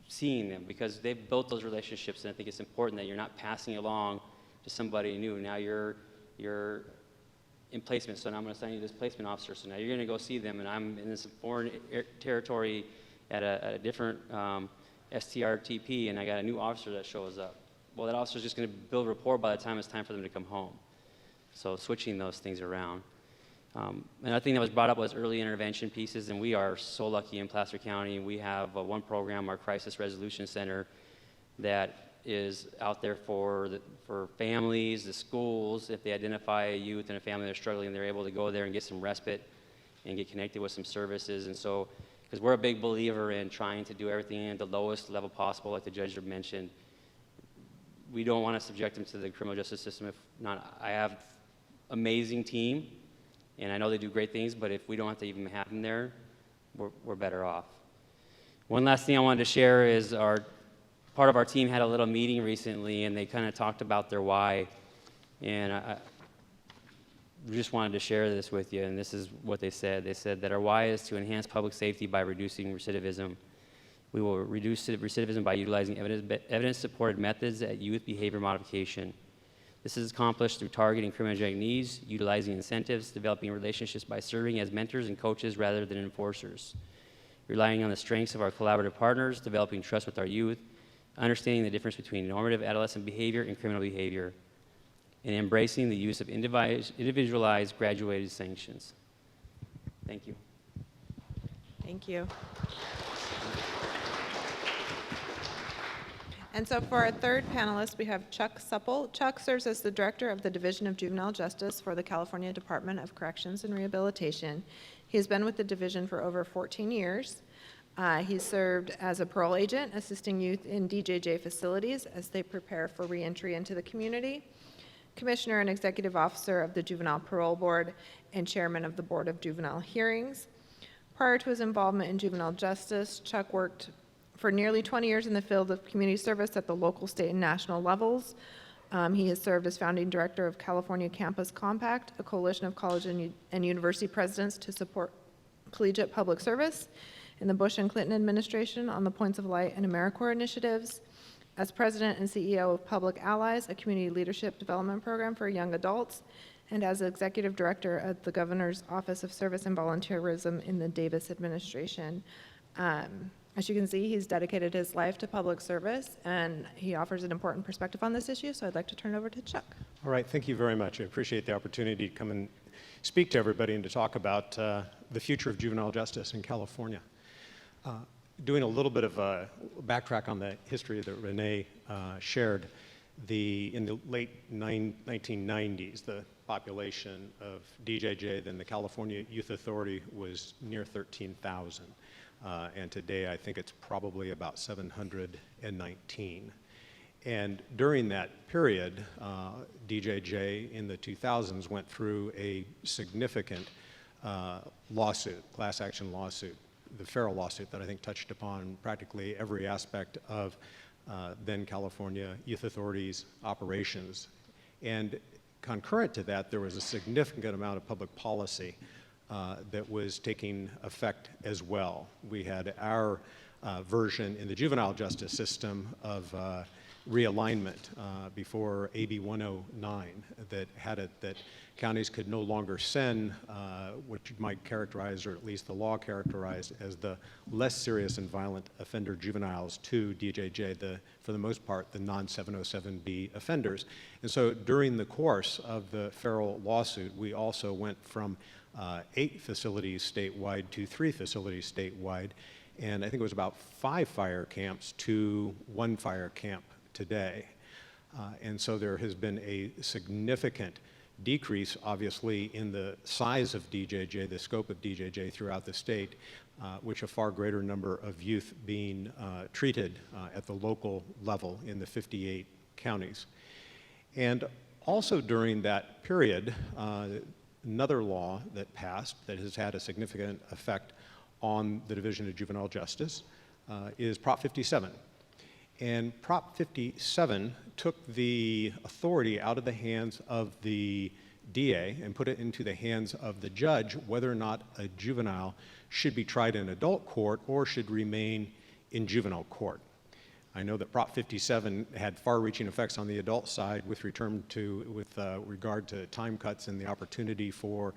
F: seeing them, because they've built those relationships. And I think it's important that you're not passing along to somebody new. Now you're in placement, so now I'm going to assign you this placement officer. So now you're going to go see them, and I'm in this foreign territory at a different STRTP, and I got a new officer that shows up. Well, that officer's just going to build rapport by the time it's time for them to come home. So switching those things around. Another thing that was brought up was early intervention pieces, and we are so lucky in Placer County. We have one program, our Crisis Resolution Center, that is out there for families, the schools. If they identify a youth and a family that's struggling, they're able to go there and get some respite and get connected with some services. And so, because we're a big believer in trying to do everything at the lowest level possible, like the judge mentioned, we don't want to subject them to the criminal justice system. If not, I have amazing team, and I know they do great things, but if we don't have to even have them there, we're better off. One last thing I wanted to share is part of our team had a little meeting recently, and they kind of talked about their why. And I just wanted to share this with you, and this is what they said. They said that our why is to enhance public safety by reducing recidivism We will reduce recidivism by utilizing evidence-supported methods at youth behavior modification. This is accomplished through targeting criminogenic needs, utilizing incentives, developing relationships by serving as mentors and coaches rather than enforcers, relying on the strengths of our collaborative partners, developing trust with our youth, understanding the difference between normative adolescent behavior and criminal behavior, and embracing the use of individualized graduated sanctions. Thank you.
L: Thank you. And so for our third panelist, we have Chuck Supple. Chuck serves as the director of the Division of Juvenile Justice for the California Department of Corrections and Rehabilitation. He has been with the division for over 14 years. He served as a parole agent, assisting youth in DJJ facilities as they prepare for reentry into the community, commissioner and executive officer of the Juvenile Parole Board, and chairman of the Board of Juvenile Hearings. Prior to his involvement in juvenile justice, Chuck worked for nearly 20 years in the field of community service at the local, state, and national levels. He has served as founding director of California Campus Compact, a coalition of college and university presidents to support collegiate public service in the Bush and Clinton administration on the Points of Light and AmeriCorps initiatives, as president and CEO of Public Allies, a community leadership development program for young adults, and as executive director of the Governor's Office of Service and Volunteerism in the Davis administration. As you can see, he's dedicated his life to public service, and he offers an important perspective on this issue, so I'd like to turn it over to Chuck.
N: All right, thank you very much. I appreciate the opportunity to come and speak to everybody and to talk about the future of juvenile justice in California. Doing a little bit of a backtrack on the history that Renee shared, in the late 1990s, the population of DJJ, then the California Youth Authority, was near 13,000. And today I think it's probably about 719. And during that period, DJJ in the 2000s went through a significant lawsuit, class action lawsuit, the Farrell lawsuit that I think touched upon practically every aspect of then California Youth Authority's operations. And concurrent to that, there was a significant amount of public policy that was taking effect as well. We had our version in the juvenile justice system of realignment before AB 109 that had it that counties could no longer send what you might characterize, or at least the law characterized, as the less serious and violent offender juveniles to DJJ, for the most part, the non-707B offenders. And so during the course of the Farrell lawsuit, we also went from 8 facilities statewide to 3 facilities statewide, and I think it was about 5 fire camps to 1 fire camp today. And so there has been a significant decrease, obviously, in the size of DJJ, the scope of DJJ throughout the state, which a far greater number of youth being treated at the local level in the 58 counties. And also during that period, another law that passed that has had a significant effect on the Division of Juvenile Justice is Prop 57. And Prop 57 took the authority out of the hands of the DA and put it into the hands of the judge whether or not a juvenile should be tried in adult court or should remain in juvenile court. I know that Prop 57 had far-reaching effects on the adult side with regard to time cuts and the opportunity for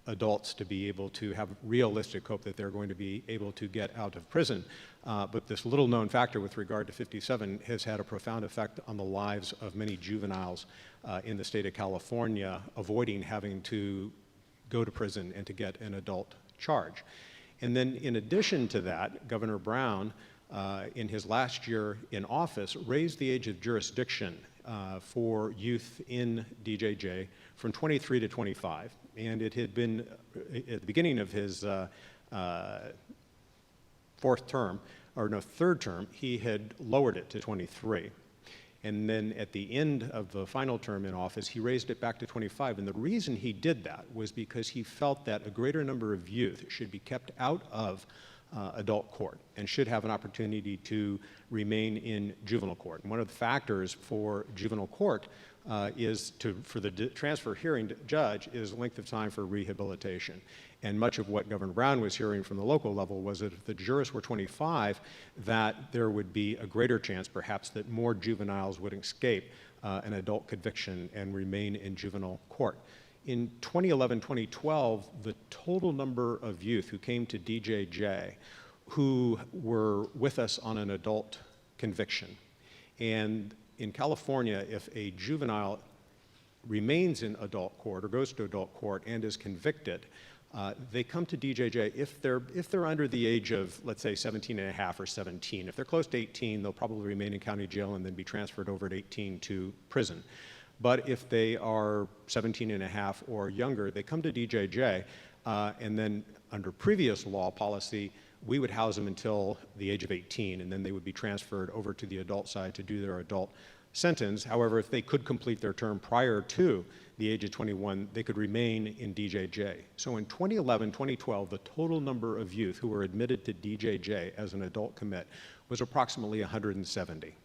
N: adults to be able to have realistic hope that they're going to be able to get out of prison. But this little-known factor with regard to 57 has had a profound effect on the lives of many juveniles in the state of California, avoiding having to go to prison and to get an adult charge. And then in addition to that, Governor Brown, in his last year in office, raised the age of jurisdiction for youth in DJJ from 23 to 25. And it had been, at the beginning of his third term, he had lowered it to 23. And then at the end of the final term in office, he raised it back to 25. And the reason he did that was because he felt that a greater number of youth should be kept out of adult court and should have an opportunity to remain in juvenile court. And one of the factors for juvenile court for the transfer hearing judge is length of time for rehabilitation. And much of what Governor Brown was hearing from the local level was that if the jurists were 25, that there would be a greater chance, perhaps, that more juveniles would escape an adult conviction and remain in juvenile court. In 2011-2012, the total number of youth who came to DJJ who were with us on an adult conviction. And in California, if a juvenile remains in adult court or goes to adult court and is convicted, they come to DJJ if they're under the age of, let's say, 17 and a half or 17. If they're close to 18, they'll probably remain in county jail and then be transferred over at 18 to prison. But if they are 17 and a half or younger, they come to DJJ, and then under previous law policy, we would house them until the age of 18, and then they would be transferred over to the adult side to do their adult sentence. However, if they could complete their term prior to the age of 21, they could remain in DJJ. So in 2011-2012, the total number of youth who were admitted to DJJ as an adult commit was approximately 170.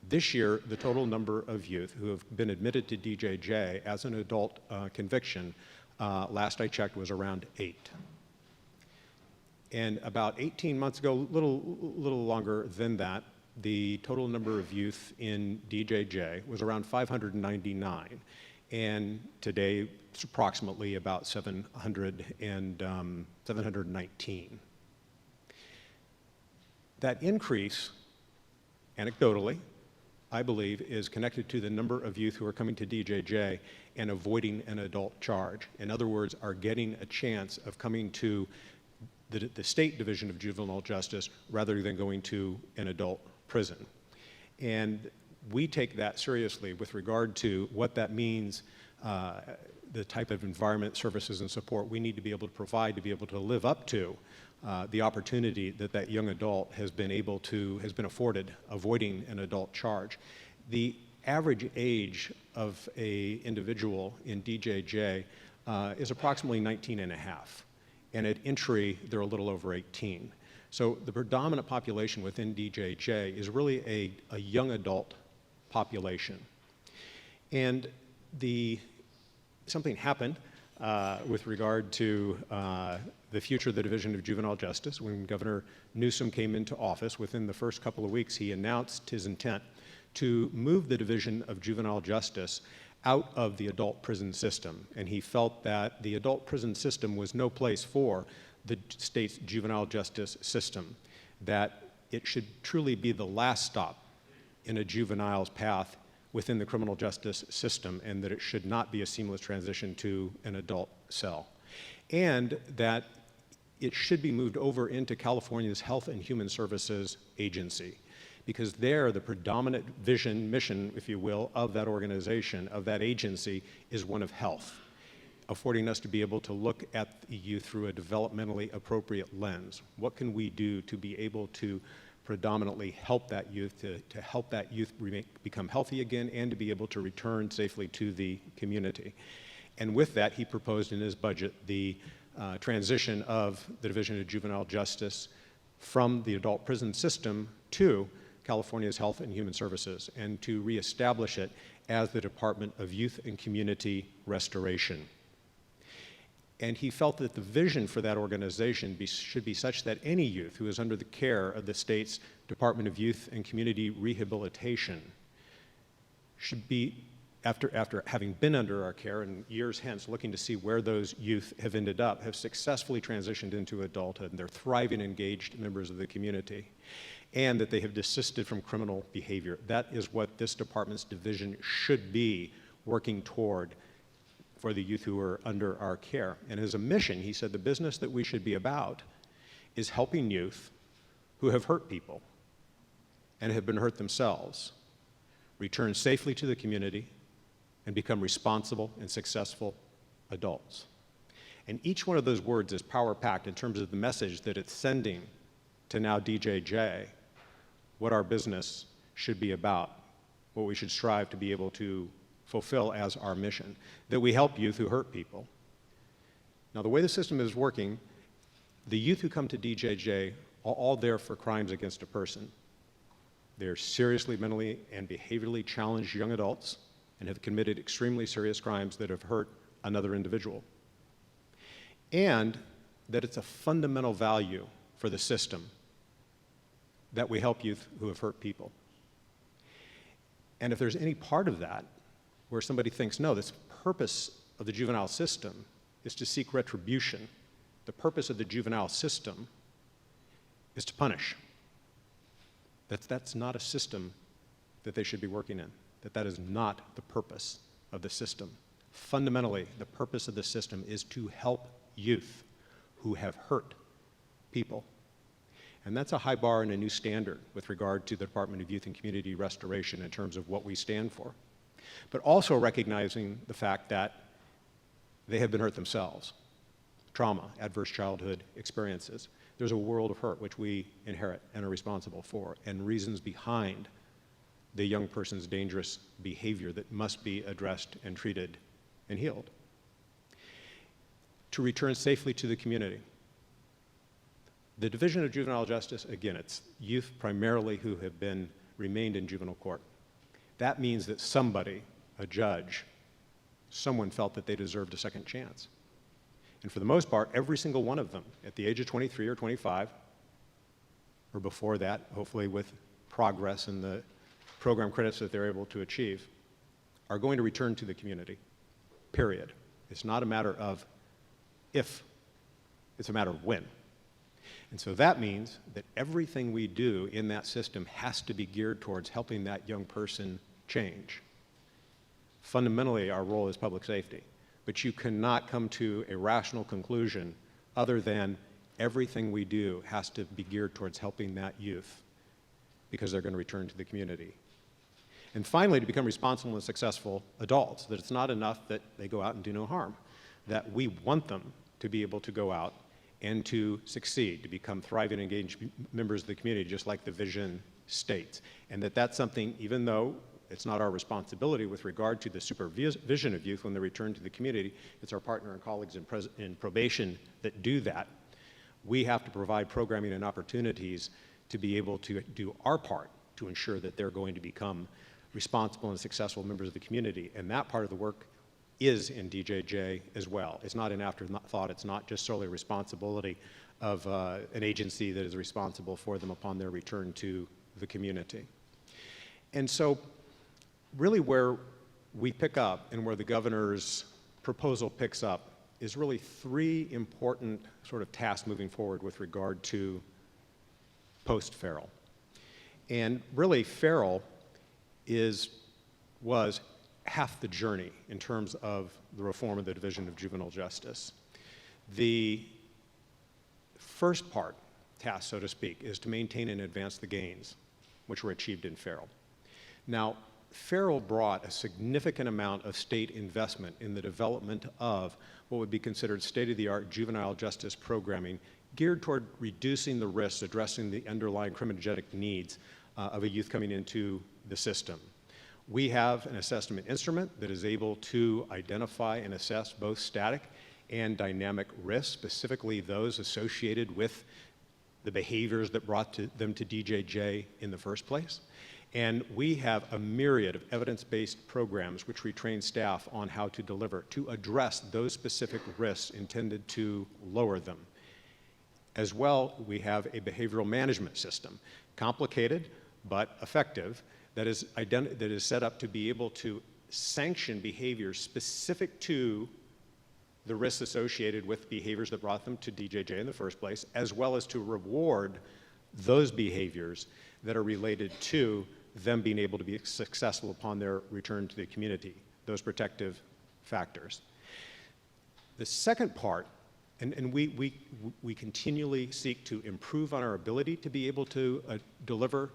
N: This year, the total number of youth who have been admitted to DJJ as an adult conviction, last I checked, was around 8. And about 18 months ago, little longer than that, the total number of youth in DJJ was around 599. And today, it's approximately about 719. That increase, anecdotally, I believe, is connected to the number of youth who are coming to DJJ and avoiding an adult charge. In other words, are getting a chance of coming to the State Division of Juvenile Justice rather than going to an adult prison. And we take that seriously with regard to what that means, the type of environment, services, and support we need to be able to provide to be able to live up to the opportunity that that young adult has been afforded avoiding an adult charge. The average age of an individual in DJJ is approximately 19 and a half. And at entry, they're a little over 18. So the predominant population within DJJ is really a young adult population. And something happened with regard to the future of the Division of Juvenile Justice. When Governor Newsom came into office, within the first couple of weeks, he announced his intent to move the Division of Juvenile Justice out of the adult prison system. And he felt that the adult prison system was no place for the state's juvenile justice system, that it should truly be the last stop in a juvenile's path within the criminal justice system, and that it should not be a seamless transition to an adult cell. And that it should be moved over into California's Health and Human Services Agency, because there, the predominant mission, if you will, of that organization, of that agency, is one of health, affording us to be able to look at the youth through a developmentally appropriate lens. What can we do to be able to predominantly help that youth, to help that youth become healthy again, and to be able to return safely to the community? And with that, he proposed in his budget the transition of the Division of Juvenile Justice from the adult prison system to California's Health and Human Services, and to reestablish it as the Department of Youth and Community Restoration. And he felt that the vision for that organization should be such that any youth who is under the care of the state's Department of Youth and Community Rehabilitation should be, after having been under our care and years hence looking to see where those youth have ended up, have successfully transitioned into adulthood, and they're thriving, engaged members of the community, and that they have desisted from criminal behavior. That is what this department's division should be working toward for the youth who are under our care. And as a mission, he said the business that we should be about is helping youth who have hurt people and have been hurt themselves return safely to the community and become responsible and successful adults. And each one of those words is power-packed in terms of the message that it's sending to now DJJ, what our business should be about, what we should strive to be able to fulfill as our mission, that we help youth who hurt people. Now, the way the system is working, the youth who come to DJJ are all there for crimes against a person. They're seriously mentally and behaviorally challenged young adults and have committed extremely serious crimes that have hurt another individual. and that it's a fundamental value for the system that we help youth who have hurt people. And if there's any part of that where somebody thinks, no, this purpose of the juvenile system is to seek retribution, the purpose of the juvenile system is to punish, that's not a system that they should be working in, that is not the purpose of the system. Fundamentally, the purpose of the system is to help youth who have hurt people. And that's a high bar and a new standard with regard to the Department of Youth and Community Restoration in terms of what we stand for. But also recognizing the fact that they have been hurt themselves. Trauma, adverse childhood experiences. There's a world of hurt which we inherit and are responsible for, and reasons behind the young person's dangerous behavior that must be addressed and treated and healed. To return safely to the community. The Division of Juvenile Justice, again, it's youth primarily who have remained in juvenile court. That means that somebody, a judge, someone felt that they deserved a second chance. And for the most part, every single one of them, at the age of 23 or 25, or before that, hopefully with progress in the program credits that they're able to achieve, are going to return to the community, period. It's not a matter of if, it's a matter of when. And so that means that everything we do in that system has to be geared towards helping that young person change. Fundamentally, our role is public safety, but you cannot come to a rational conclusion other than everything we do has to be geared towards helping that youth because they're going to return to the community. And finally, to become responsible and successful adults, that it's not enough that they go out and do no harm, that we want them to be able to go out and to succeed, to become thriving, engaged members of the community, just like the vision states. And that's something, even though it's not our responsibility with regard to the supervision of youth when they return to the community, it's our partner and colleagues in probation that do that. We have to provide programming and opportunities to be able to do our part to ensure that they're going to become responsible and successful members of the community. And that part of the work is in DJJ as well. It's not an afterthought. It's not just solely responsibility of an agency that is responsible for them upon their return to the community. And so really where we pick up and where the governor's proposal picks up is really three important sort of tasks moving forward with regard to post-feral. And really feral was half the journey in terms of the reform of the Division of Juvenile Justice. The first part, task so to speak, is to maintain and advance the gains which were achieved in feral. Now, feral brought a significant amount of state investment in the development of what would be considered state-of-the-art juvenile justice programming geared toward reducing the risks, addressing the underlying criminogenic needs of a youth coming into the system. We have an assessment instrument that is able to identify and assess both static and dynamic risks, specifically those associated with the behaviors that brought them to DJJ in the first place. And we have a myriad of evidence-based programs which we train staff on how to deliver to address those specific risks intended to lower them. As well, we have a behavioral management system, complicated but effective, that is set up to be able to sanction behaviors specific to the risks associated with behaviors that brought them to DJJ in the first place, as well as to reward those behaviors that are related to them being able to be successful upon their return to the community, those protective factors. The second part, and we continually seek to improve on our ability to be able to deliver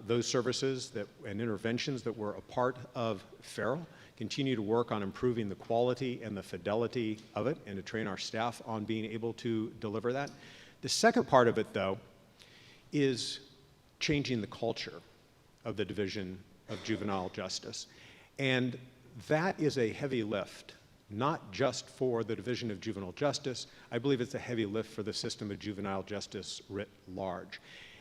N: those services and interventions that were a part of feral, continue to work on improving the quality and the fidelity of it and to train our staff on being able to deliver that. The second part of it, though, is changing the culture of the Division of Juvenile Justice. And that is a heavy lift, not just for the Division of Juvenile Justice. I believe it's a heavy lift for the system of juvenile justice writ large.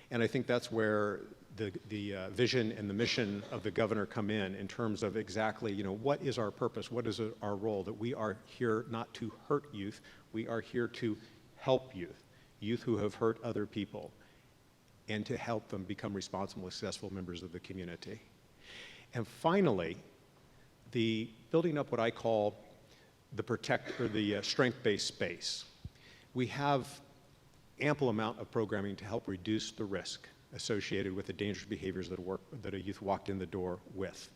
N: And I think that's where the vision and the mission of the governor come in terms of exactly, what is our purpose, what is our role, that we are here not to hurt youth, we are here to help youth who have hurt other people, and to help them become responsible, successful members of the community. And finally, the building up what I call the strength-based space. We have ample amount of programming to help reduce the risk associated with the dangerous behaviors that a youth walked in the door with.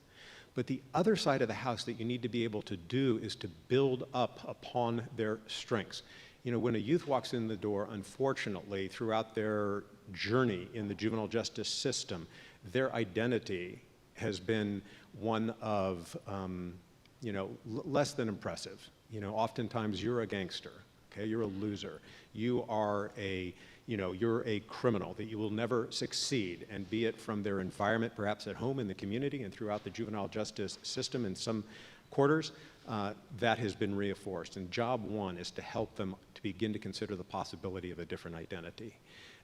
N: But the other side of the house that you need to be able to do is to build up upon their strengths. When a youth walks in the door, unfortunately, throughout their journey in the juvenile justice system, their identity has been one of, less than impressive. Oftentimes you're a gangster, okay? You're a loser. You are you're a criminal, that you will never succeed, and be it from their environment, perhaps at home, in the community, and throughout the juvenile justice system in some quarters, that has been reinforced. And job one is to help them to begin to consider the possibility of a different identity.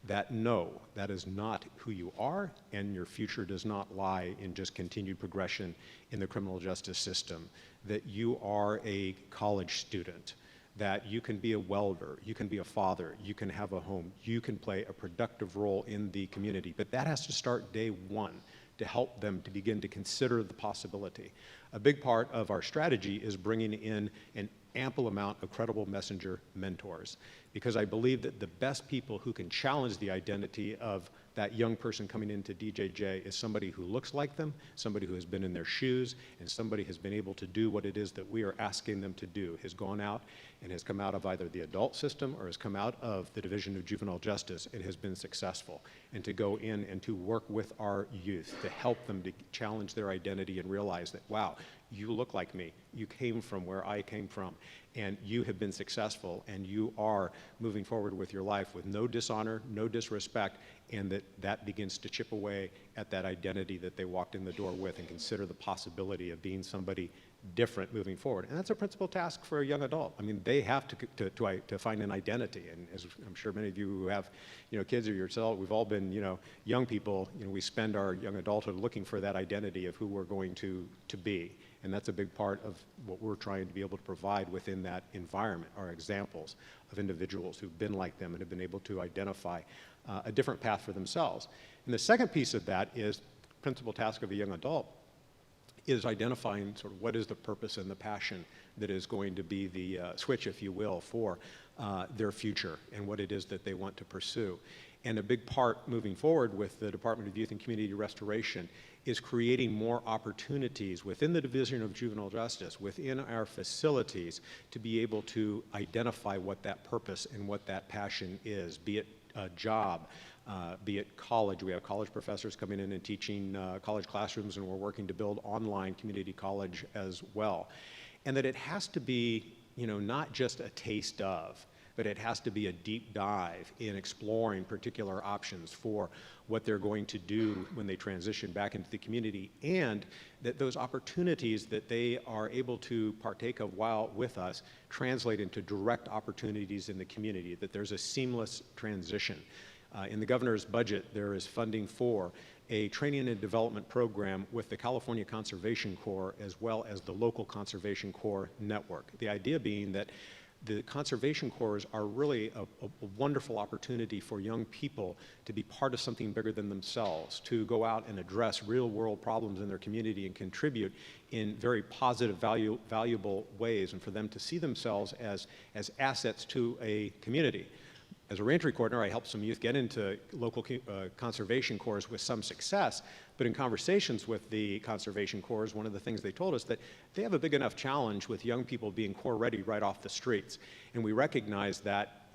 N: That no, that is not who you are, and your future does not lie in just continued progression in the criminal justice system. That you are a college student, that you can be a welder, you can be a father, you can have a home, you can play a productive role in the community. But that has to start day one, to help them to begin to consider the possibility. A big part of our strategy is bringing in an ample amount of credible messenger mentors, because I believe that the best people who can challenge the identity of that young person coming into DJJ is somebody who looks like them, somebody who has been in their shoes, and somebody has been able to do what it is that we are asking them to do, has gone out and has come out of either the adult system or has come out of the Division of Juvenile Justice and has been successful. And to go in and to work with our youth to help them to challenge their identity and realize that, wow, you look like me, you came from where I came from, and you have been successful, and you are moving forward with your life with no dishonor, no disrespect, and that begins to chip away at that identity that they walked in the door with, and consider the possibility of being somebody different moving forward. And that's a principal task for a young adult. I mean, they have to find an identity, and as I'm sure many of you who have kids or yourself, we've all been young people, we spend our young adulthood looking for that identity of who we're going to be. And that's a big part of what we're trying to be able to provide within that environment, are examples of individuals who've been like them and have been able to identify a different path for themselves. And the second piece of that is principal task of a young adult is identifying sort of what is the purpose and the passion that is going to be the switch, if you will, for their future and what it is that they want to pursue. And a big part moving forward with the Department of Youth and Community Restoration is creating more opportunities within the Division of Juvenile Justice, within our facilities, to be able to identify what that purpose and what that passion is, be it a job, be it college. We have college professors coming in and teaching college classrooms, and we're working to build online community college as well. And that it has to be, not just a taste of, but it has to be a deep dive in exploring particular options for what they're going to do when they transition back into the community, and that those opportunities that they are able to partake of while with us translate into direct opportunities in the community, that there's a seamless transition. In the governor's budget, there is funding for a training and development program with the California Conservation Corps as well as the local Conservation Corps network. The idea being that the conservation corps are really a wonderful opportunity for young people to be part of something bigger than themselves, to go out and address real-world problems in their community and contribute in very positive, valuable ways, and for them to see themselves as assets to a community. As a reentry coordinator, I helped some youth get into local conservation corps with some success, but in conversations with the conservation corps, one of the things they told us that they have a big enough challenge with young people being corps ready right off the streets. And we recognize that,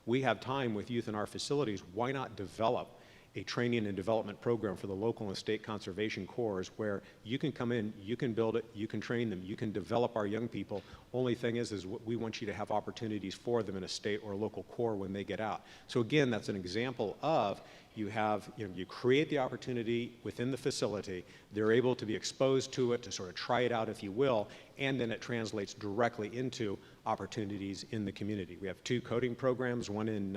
N: we have time with youth in our facilities. Why not develop a training and development program for the local and state conservation corps where you can come in, you can build it, you can train them, you can develop our young people. Only thing is we want you to have opportunities for them in a state or a local corps when they get out. So again, that's an example of you create the opportunity within the facility, they're able to be exposed to it, to sort of try it out, if you will, and then it translates directly into opportunities in the community. We have 2 coding programs, one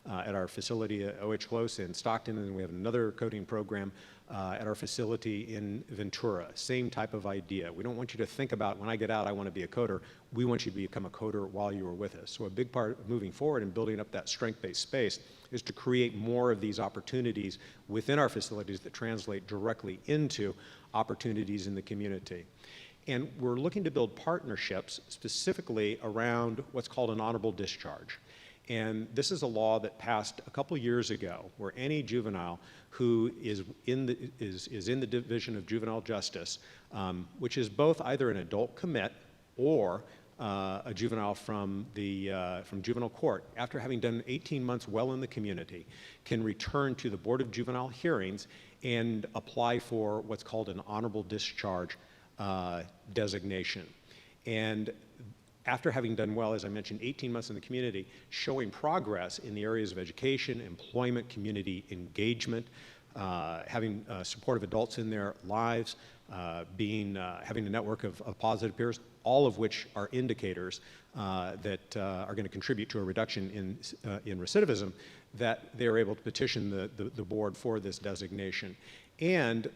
N: at our facility at OH Close in Stockton, and then we have another coding program at our facility in Ventura. Same type of idea. We don't want you to think about, when I get out, I want to be a coder. We want you to become a coder while you are with us. So a big part of moving forward and building up that strength-based space is to create more of these opportunities within our facilities that translate directly into opportunities in the community. And we're looking to build partnerships specifically around what's called an honorable discharge. And this is a law that passed a couple years ago, where any juvenile who is in the Division of Juvenile Justice, which is both either an adult commit or a juvenile from juvenile court, after having done 18 months well in the community, can return to the Board of Juvenile Hearings and apply for what's called an honorable discharge designation. And after having done well, as I mentioned, 18 months in the community, showing progress in the areas of education, employment, community engagement, having supportive adults in their lives, having a network of positive peers, all of which are indicators that are going to contribute to a reduction in recidivism, that they're able to petition the board for this designation. And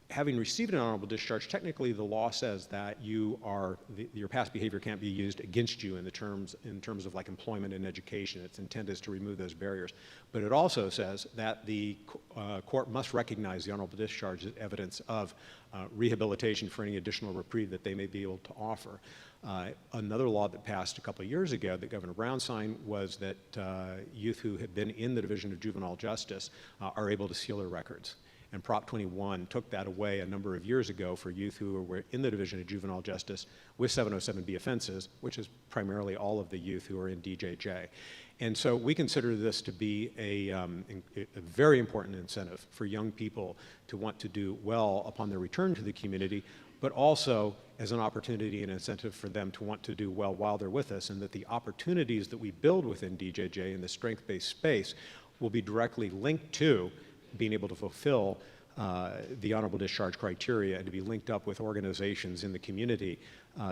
N: having received an honorable discharge, technically the law says that your past behavior can't be used against you in terms of like employment and education. Its intent is to remove those barriers. But it also says that the court must recognize the honorable discharge as evidence of rehabilitation for any additional reprieve that they may be able to offer. Another law that passed a couple of years ago that Governor Brown signed was that youth who had been in the Division of Juvenile Justice are able to seal their records. And Prop 21 took that away a number of years ago for youth who were in the Division of Juvenile Justice with 707B offenses, which is primarily all of the youth who are in DJJ. And so we consider this to be a very important incentive for young people to want to do well upon their return to the community, but also as an opportunity and incentive for them to want to do well while they're with us, and that the opportunities that we build within DJJ in the strength-based space will be directly linked to being able to fulfill the honorable discharge criteria and to be linked up with organizations in the community.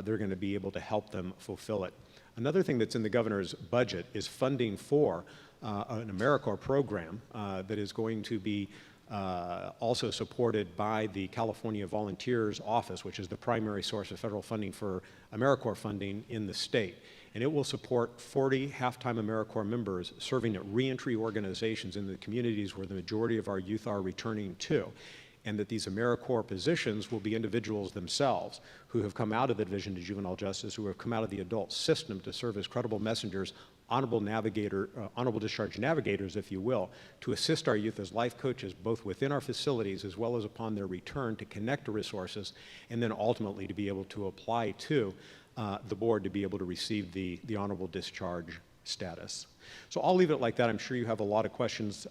N: They're going to be able to help them fulfill it. Another thing that's in the governor's budget is funding for an AmeriCorps program that is going to be also supported by the California Volunteers Office, which is the primary source of federal funding for AmeriCorps funding in the state. And it will support 40 half-time AmeriCorps members serving at reentry organizations in the communities where the majority of our youth are returning to. And that these AmeriCorps positions will be individuals themselves who have come out of the Division of Juvenile Justice, who have come out of the adult system to serve as credible messengers, honorable discharge navigators, if you will, to assist our youth as life coaches, both within our facilities as well as upon their return, to connect to resources, and then ultimately to be able to apply to the board to be able to receive the honorable discharge status. So I'll leave it like that. I'm sure you have a lot of questions.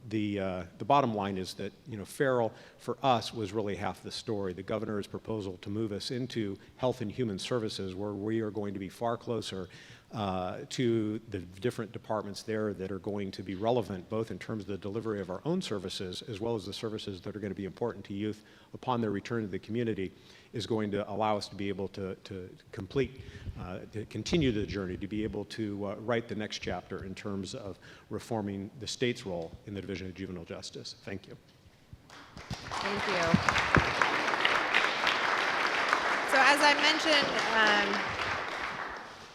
N: The bottom line is that, Farrell for us was really half the story. The governor's proposal to move us into Health and Human Services, where we are going to be far closer to the different departments there that are going to be relevant, both in terms of the delivery of our own services as well as the services that are going to be important to youth upon their return to the community, is going to allow us to be able to continue the journey, to be able to write the next chapter in terms of reforming the state's role in the Division of Juvenile Justice. Thank you.
L: Thank you. So as I mentioned,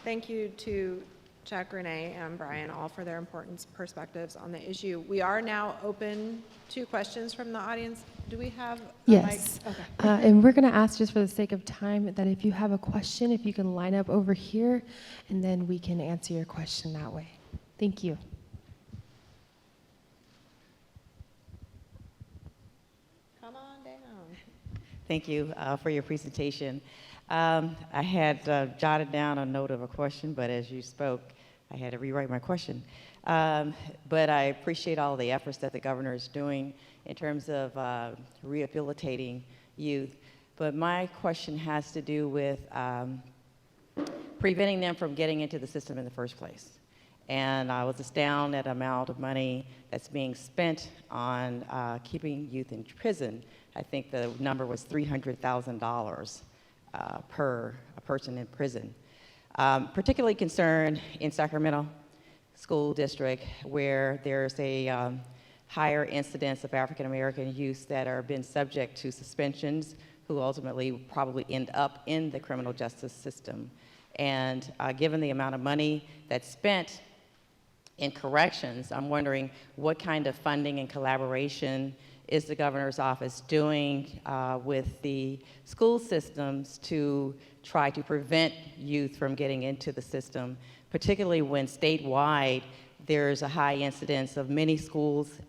L: thank you to Chuck, Renee, and Brian, all for their important perspectives on the issue. We are now open to questions from the audience. Do we have a
C: Yes.
L: mic? Okay.
C: And we're going to ask, just for the sake of time, that if you have a question, if you can line up over here, and then we can answer your question that way. Thank you.
B: Come on down.
O: Thank you for your presentation. I had jotted down a note of a question, but as you spoke, I had to rewrite my question. But I appreciate all the efforts that the governor is doing in terms of rehabilitating youth. But my question has to do with preventing them from getting into the system in the first place. And I was astounded at the amount of money that's being spent on keeping youth in prison. I think the number was $300,000 per person in prison. Particularly concerned in Sacramento School District, where there's a higher incidence of African American youth that are been subject to suspensions, who ultimately probably end up in the criminal justice system. And given the amount of money that's spent in corrections, I'm wondering what kind of funding and collaboration is the governor's office doing with the school systems to try to prevent youth from getting into the system, particularly when statewide there's a high incidence of many schools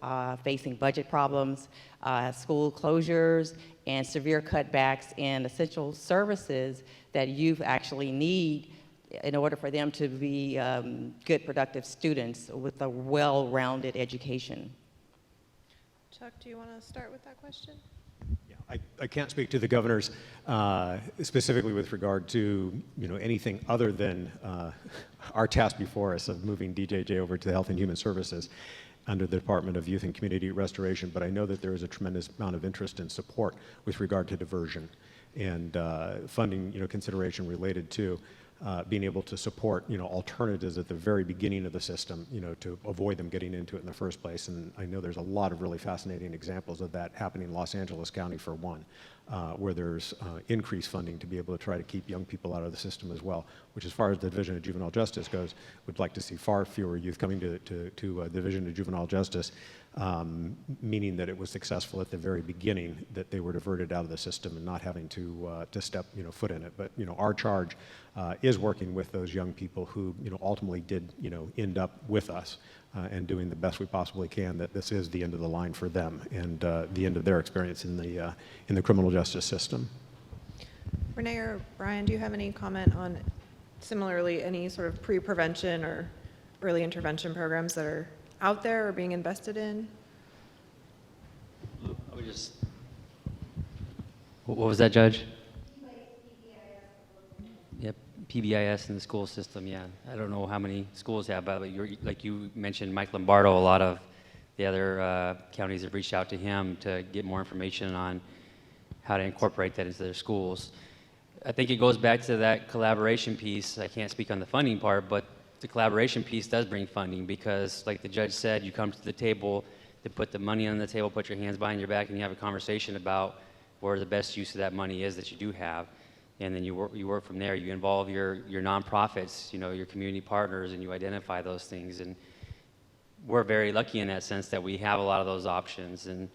O: facing budget problems, school closures, and severe cutbacks in essential services that youth actually need in order for them to be good, productive students with a well-rounded education.
L: Chuck, do you want to start with that question?
N: Yeah, I can't speak to the governors specifically with regard to anything other than our task before us of moving DJJ over to Health and Human Services under the Department of Youth and Community Restoration, but I know that there is a tremendous amount of interest and support with regard to diversion and funding consideration related to being able to support alternatives at the very beginning of the system to avoid them getting into it in the first place. And I know there's a lot of really fascinating examples of that happening in Los Angeles County, for one, where there's increased funding to be able to try to keep young people out of the system as well, which, as far as the Division of Juvenile Justice goes, would like to see far fewer youth coming to Division of Juvenile Justice, meaning that it was successful at the very beginning, that they were diverted out of the system and not having to step foot in it. But our charge is working with those young people who ultimately did end up with us and doing the best we possibly can, that this is the end of the line for them and the end of their experience in the criminal justice system.
L: Renee or Brian, do you have any comment on, similarly, any sort of pre-prevention or early intervention programs that are out there or being invested in?
F: I would just, what was that, Judge? Yep, PBIS in the school system, yeah. I don't know how many schools have, but like you mentioned, Mike Lombardo, a lot of the other counties have reached out to him to get more information on how to incorporate that into their schools. I think it goes back to that collaboration piece. I can't speak on the funding part, but the collaboration piece does bring funding because, like the judge said, you come to the table to put the money on the table, put your hands behind your back, and you have a conversation about where the best use of that money is that you do have. And then you work from there. You involve your nonprofits, your community partners, and you identify those things. And we're very lucky in that sense that we have a lot of those options. And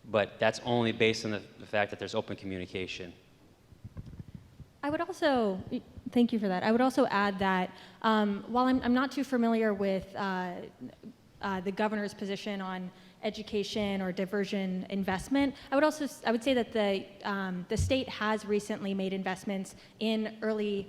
F: but that's only based on the fact that there's open communication.
M: I would also, thank you for that. I would also add that while I'm not too familiar with the governor's position on education or diversion investment, I would say that the state has recently made investments in early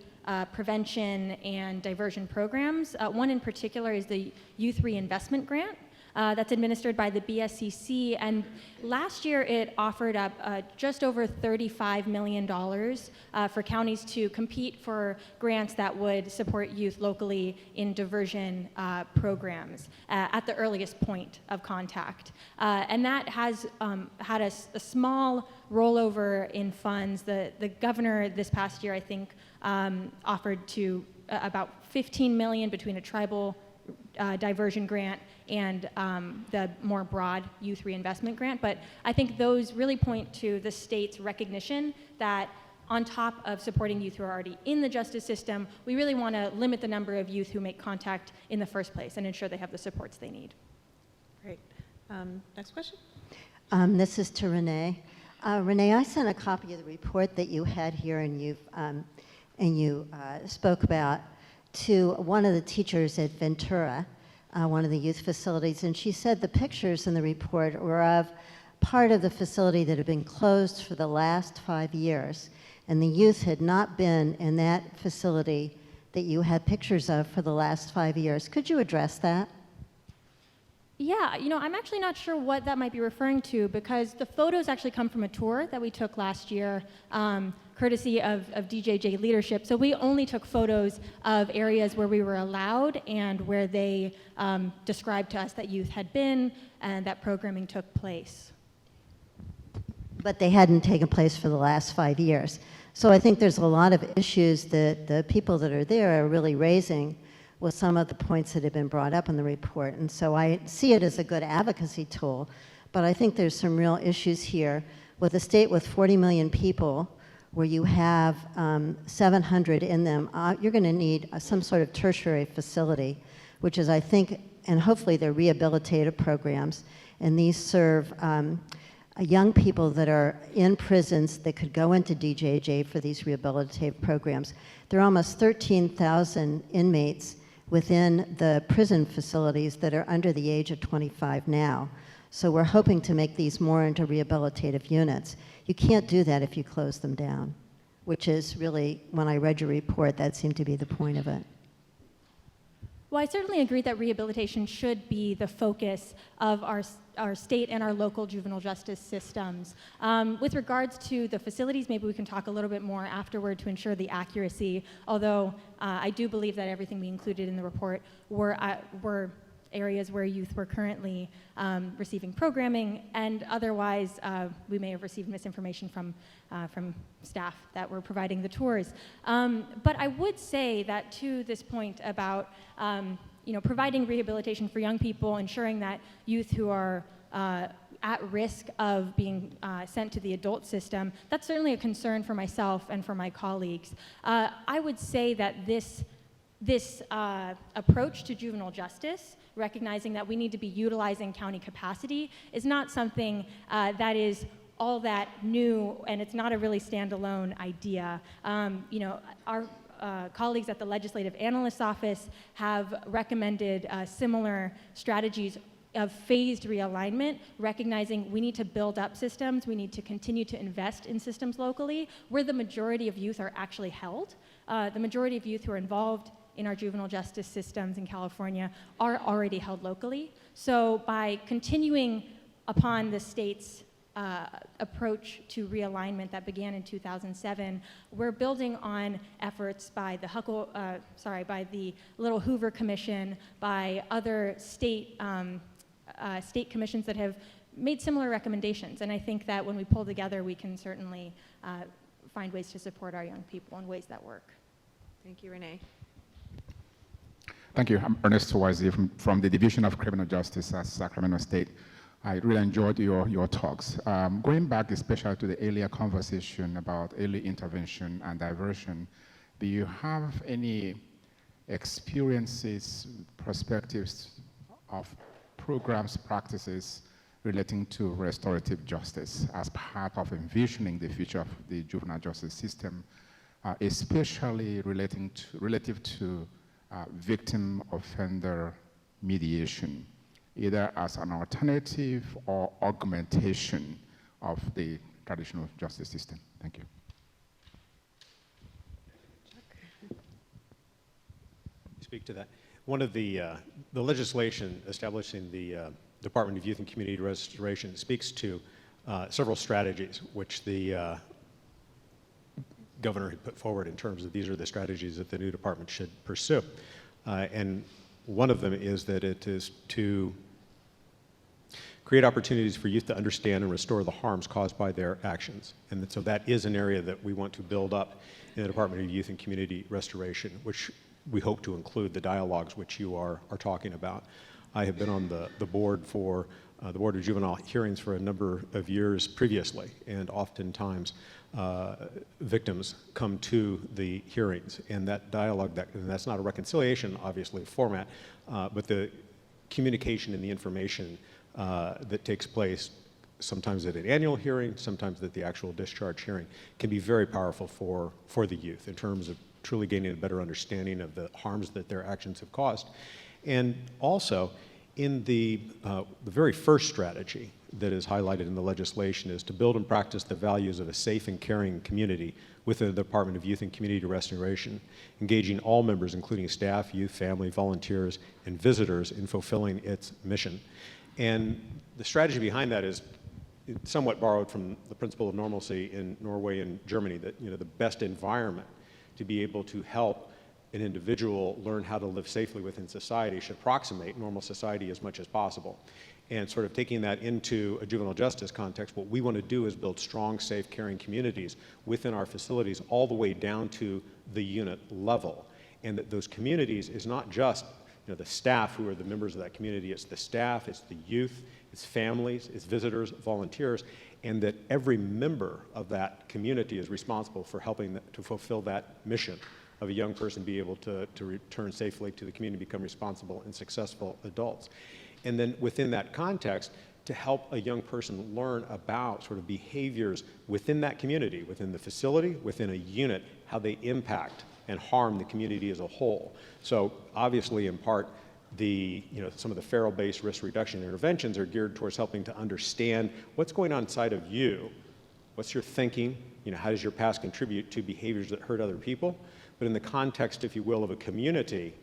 M: prevention and diversion programs. One in particular is the Youth Reinvestment Grant. That's administered by the BSCC, and last year it offered up just over $35 million for counties to compete for grants that would support youth locally in diversion programs at the earliest point of contact. And that has had a small rollover in funds. The governor this past year, I think, offered to about $15 million between a tribal diversion grant and the more broad youth reinvestment grant. But I think those really point to the state's recognition that on top of supporting youth who are already in the justice system, we really want to limit the number of youth who make contact in the first place and ensure they have the supports they need.
B: Great. Next question.
P: This is to Renee. Renee, I sent a copy of the report that you had here and you spoke about to one of the teachers at Ventura, one of the youth facilities, and she said the pictures in the report were of part of the facility that had been closed for the last 5 years, and the youth had not been in that facility that you had pictures of for the last 5 years. Could you address that?
M: Yeah, I'm actually not sure what that might be referring to because the photos actually come from a tour that we took last year, courtesy of DJJ leadership. So we only took photos of areas where we were allowed and where they described to us that youth had been and that programming took place.
P: But they hadn't taken place for the last 5 years. So I think there's a lot of issues that the people that are there are really raising with some of the points that have been brought up in the report. And so I see it as a good advocacy tool, but I think there's some real issues here. With a state with 40 million people, where you have 700 in them, you're gonna need some sort of tertiary facility, which is, I think, and hopefully they're rehabilitative programs, and these serve young people that are in prisons that could go into DJJ for these rehabilitative programs. There are almost 13,000 inmates within the prison facilities that are under the age of 25 now. So we're hoping to make these more into rehabilitative units. You can't do that if you close them down, which is really, when I read your report, that seemed to be the point of it.
M: Well, I certainly agree that rehabilitation should be the focus of our state and our local juvenile justice systems. With regards to the facilities, maybe we can talk a little bit more afterward to ensure the accuracy, although I do believe that everything we included in the report were areas where youth were currently receiving programming, and otherwise we may have received misinformation from staff that were providing the tours. But I would say that to this point about providing rehabilitation for young people, ensuring that youth who are at risk of being sent to the adult system, that's certainly a concern for myself and for my colleagues. I would say that this approach to juvenile justice, recognizing that we need to be utilizing county capacity, is not something that is all that new, and it's not a really standalone idea. Our colleagues at the Legislative Analyst's Office have recommended similar strategies of phased realignment, recognizing we need to build up systems, we need to continue to invest in systems locally, where the majority of youth are actually held. The majority of youth who are involved in our juvenile justice systems in California are already held locally. So by continuing upon the state's approach to realignment that began in 2007, we're building on efforts by the Little Hoover Commission, by other state commissions that have made similar recommendations. And I think that when we pull together, we can certainly find ways to support our young people in ways that work.
L: Thank you, Renee.
Q: Thank you. I'm Ernest Wazi from the Division of Criminal Justice at Sacramento State. I really enjoyed your talks. Going back especially to the earlier conversation about early intervention and diversion, do you have any experiences, perspectives of programs, practices relating to restorative justice as part of envisioning the future of the juvenile justice system, especially relative to victim offender mediation, either as an alternative or augmentation of the traditional justice system? Thank you.
N: Speak to that. One of the legislation establishing the Department of Youth and Community Restoration speaks to several strategies which the governor had put forward in terms of these are the strategies that the new department should pursue. And one of them is that it is to create opportunities for youth to understand and restore the harms caused by their actions. And so that is an area that we want to build up in the Department of Youth and Community Restoration, which we hope to include the dialogues which you are talking about. I have been on the board for the Board of Juvenile Hearings for a number of years previously, and oftentimes victims come to the hearings, and that dialogue, and that's not a reconciliation, obviously, format, but the communication and the information that takes place sometimes at an annual hearing, sometimes at the actual discharge hearing, can be very powerful for the youth in terms of truly gaining a better understanding of the harms that their actions have caused. And also, in the very first strategy, that is highlighted in the legislation is to build and practice the values of a safe and caring community within the Department of Youth and Community Restoration, engaging all members, including staff, youth, family, volunteers, and visitors in fulfilling its mission. And the strategy behind that is somewhat borrowed from the principle of normalcy in Norway and Germany, that the best environment to be able to help an individual learn how to live safely within society should approximate normal society as much as possible. And sort of taking that into a juvenile justice context, what we want to do is build strong, safe, caring communities within our facilities all the way down to the unit level. And that those communities is not just the staff who are the members of that community, it's the staff, it's the youth, it's families, it's visitors, volunteers, and that every member of that community is responsible for helping to fulfill that mission of a young person be able to return safely to the community, become responsible and successful adults. And then within that context, to help a young person learn about sort of behaviors within that community, within the facility, within a unit, how they impact and harm the community as a whole. So obviously, in part, some of the feral-based risk reduction interventions are geared towards helping to understand what's going on inside of you, what's your thinking, how does your past contribute to behaviors that hurt other people. But in the context, if you will, of a community,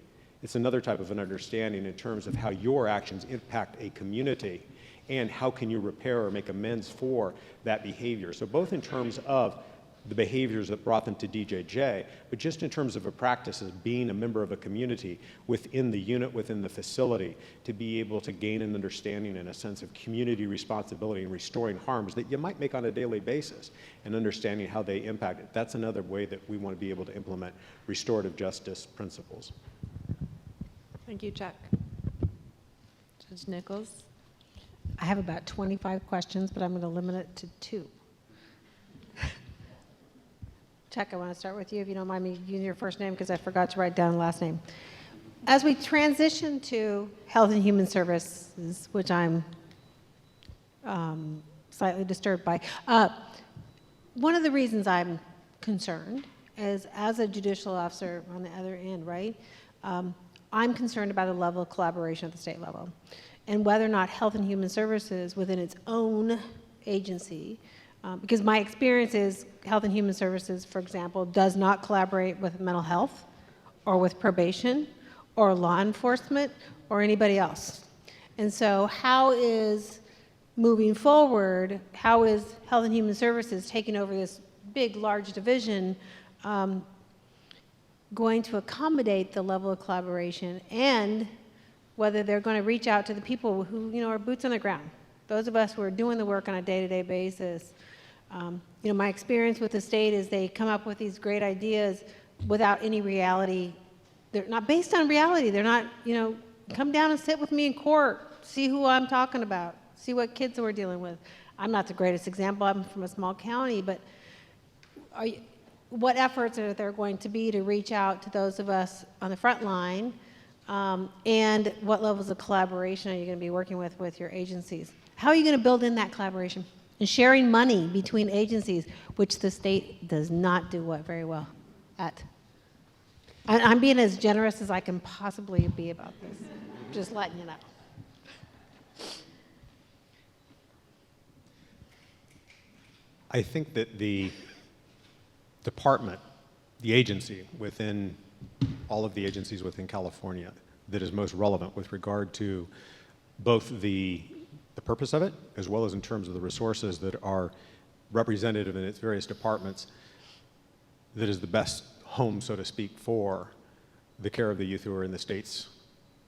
N: it's another type of an understanding in terms of how your actions impact a community and how can you repair or make amends for that behavior. So both in terms of the behaviors that brought them to DJJ, but just in terms of a practice as being a member of a community within the unit, within the facility, to be able to gain an understanding and a sense of community responsibility and restoring harms that you might make on a daily basis and understanding how they impact it. That's another way that we want to be able to implement restorative justice principles.
B: Thank you, Chuck. Judge Nichols. I have about 25 questions, but I'm going to limit it to 2. Chuck, I want to start with you, if you don't mind me using your first name, because I forgot to write down the last name. As we transition to Health and Human Services, which I'm slightly disturbed by, one of the reasons I'm concerned is, as a judicial officer on the other end, right, I'm concerned about the level of collaboration at the state level and whether or not Health and Human Services within its own agency, because my experience is Health and Human Services, for example, does not collaborate with mental health or with probation or law enforcement or anybody else. And so how is, moving forward, how is Health and Human Services taking over this big, large division going to accommodate the level of collaboration, and whether they're going to reach out to the people who are boots on the ground, those of us who are doing the work on a day-to-day basis. My experience with the state is they come up with these great ideas without any reality. They're not based on reality. They're not, come down and sit with me in court, see who I'm talking about, see what kids we're dealing with. I'm not the greatest example. I'm from a small county, but what efforts are there going to be to reach out to those of us on the front line, and what levels of collaboration are you going to be working with your agencies? How are you going to build in that collaboration and sharing money between agencies, which the state does not do very well at? I'm being as generous as I can possibly be about this, just letting you know.
N: I think that the department, the agency within all of the agencies within California that is most relevant with regard to both the purpose of it, as well as in terms of the resources that are representative in its various departments, that is the best home, so to speak, for the care of the youth who are in the state's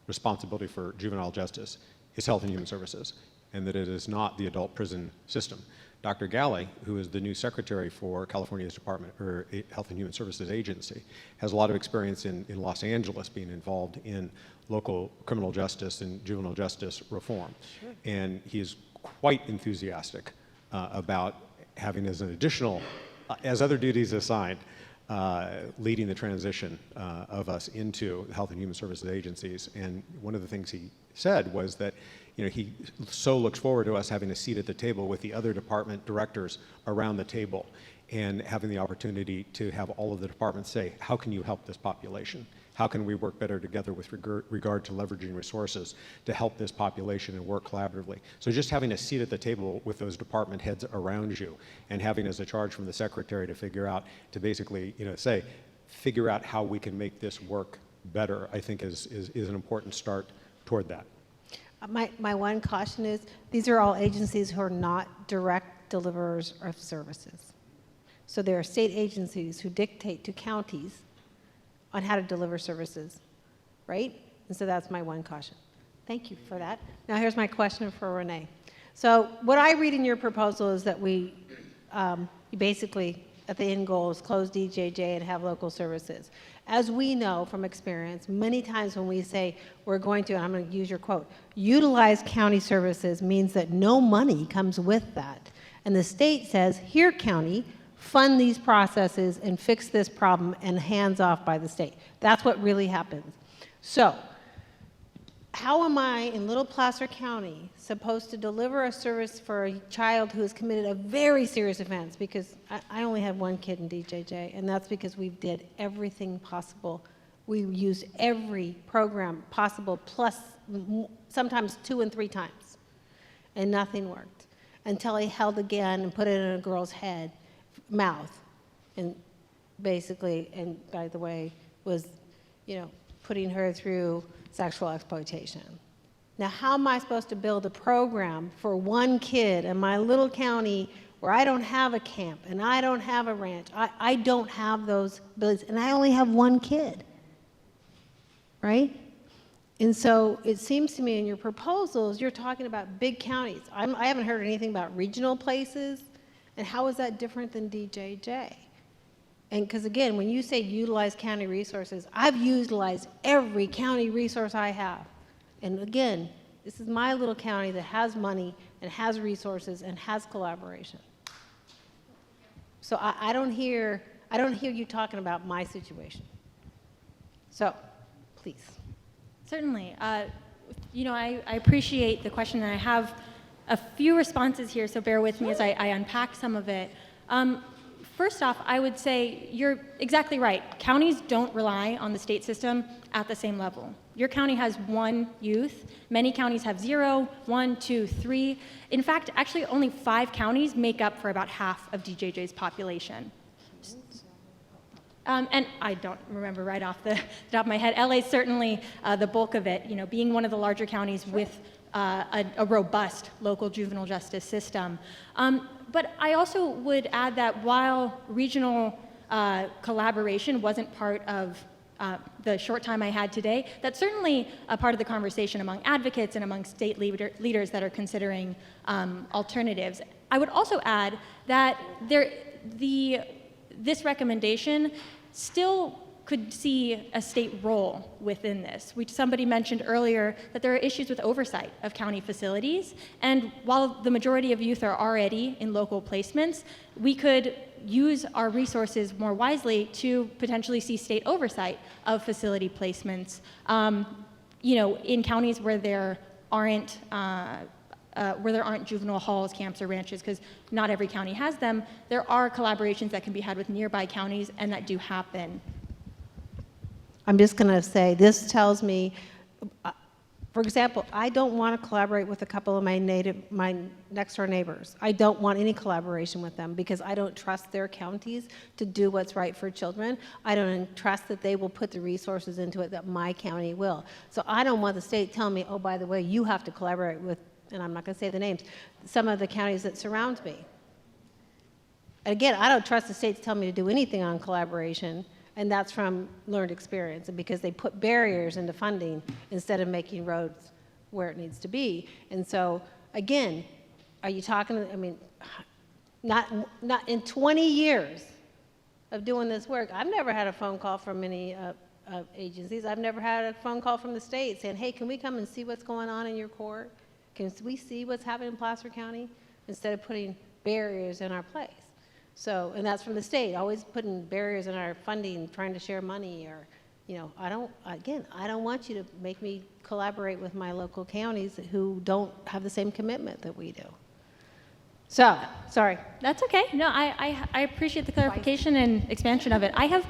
N: responsibility for juvenile justice, is Health and Human Services, and that it is not the adult prison system. Dr. Galley, who is the new secretary for California's Department or Health and Human Services Agency, has a lot of experience in Los Angeles being involved in local criminal justice and juvenile justice reform. Sure. And he is quite enthusiastic about having as an additional, as other duties assigned, leading the transition of us into Health and Human Services agencies. And one of the things he said was that he so looks forward to us having a seat at the table with the other department directors around the table and having the opportunity to have all of the departments say, how can you help this population? how can we work better together with regard to leveraging resources to help this population and work collaboratively. So just having a seat at the table with those department heads around you and having as a charge from the secretary to figure out, to basically, figure out how we can make this work better, I think is an important start toward that.
B: My one caution is, these are all agencies who are not direct deliverers of services. So there are state agencies who dictate to counties on how to deliver services, right? And so that's my one caution. Thank you for that. Now here's my question for Renee. So what I read in your proposal is that you basically, at the end goal, is close DJJ and have local services. As we know from experience, many times when we say we're going to, and I'm going to use your quote, utilize county services means that no money comes with that. And the state says, here, county, fund these processes and fix this problem, and hands off by the state. That's what really happens. So how am I in Little Placer County supposed to deliver a service for a child who has committed a very serious offense? Because I only had one kid in DJJ, and that's because we did everything possible. We used every program possible, plus sometimes 2 and 3 times, and nothing worked until I held a gun and put it in a girl's mouth, and basically, and by the way, was, putting her through sexual exploitation. Now, how am I supposed to build a program for one kid in my little county where I don't have a camp and I don't have a ranch? I don't have those abilities, and I only have one kid, right? And so it seems to me in your proposals, you're talking about big counties. I haven't heard anything about regional places. And how is that different than DJJ? And because again, when you say utilize county resources, I've utilized every county resource I have. And again, this is my little county that has money and has resources and has collaboration. So I don't hear you talking about my situation. So, please.
M: Certainly. I appreciate the question, and I have a few responses here, so bear with me as I unpack some of it. First off, I would say you're exactly right. Counties don't rely on the state system at the same level. Your county has 1 youth. Many counties have 0, 1, 2, 3. In fact, actually only 5 counties make up for about half of DJJ's population. And I don't remember right off the top of my head. LA is certainly the bulk of it, being one of the larger counties with a robust local juvenile justice system. But I also would add that while regional collaboration wasn't part of the short time I had today, that's certainly a part of the conversation among advocates and among state leaders that are considering alternatives. I would also add that this recommendation still could see a state role within this. Somebody mentioned earlier that there are issues with oversight of county facilities, and while the majority of youth are already in local placements, we could use our resources more wisely to potentially see state oversight of facility placements. In counties where there aren't juvenile halls, camps, or ranches, because not every county has them, there are collaborations that can be had with nearby counties, and that do happen.
B: I'm just going to say, this tells me, for example, I don't want to collaborate with a couple of my next door neighbors. I don't want any collaboration with them because I don't trust their counties to do what's right for children. I don't trust that they will put the resources into it that my county will. So I don't want the state telling me, oh, by the way, you have to collaborate with, and I'm not going to say the names, some of the counties that surround me. Again, I don't trust the state to tell me to do anything on collaboration. And that's from learned experience, and because they put barriers into funding instead of making roads where it needs to be. And so, again, are you talking, not in 20 years of doing this work, I've never had a phone call from any agencies. I've never had a phone call from the state saying, hey, can we come and see what's going on in your court? Can we see what's happening in Placer County? Instead of putting barriers in our place. So, and that's from the state, always putting barriers in our funding, trying to share money, or, I don't want you to make me collaborate with my local counties who don't have the same commitment that we do.
M: So, sorry. That's okay. No, I appreciate the clarification and expansion of it. I have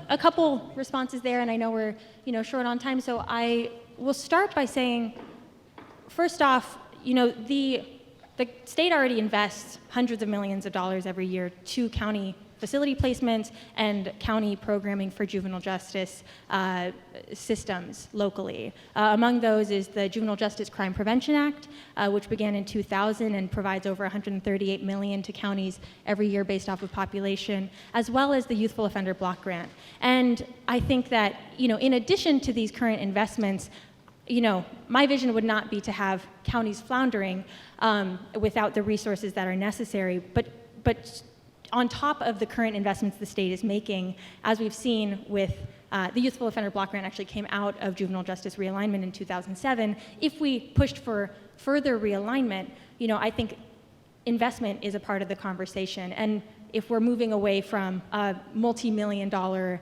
M: a couple responses there, and I know we're short on time, so I will start by saying, first off, the state already invests hundreds of millions of dollars every year to county facility placements and county programming for juvenile justice systems locally. Among those is the Juvenile Justice Crime Prevention Act, which began in 2000 and provides over $138 million to counties every year based off of population, as well as the Youthful Offender Block Grant. And I think that, in addition to these current investments, my vision would not be to have counties floundering without the resources that are necessary, but on top of the current investments the state is making, as we've seen with the Youthful Offender Block Grant actually came out of juvenile justice realignment in 2007. If we pushed for further realignment, I think investment is a part of the conversation. And if we're moving away from a multi-million-dollar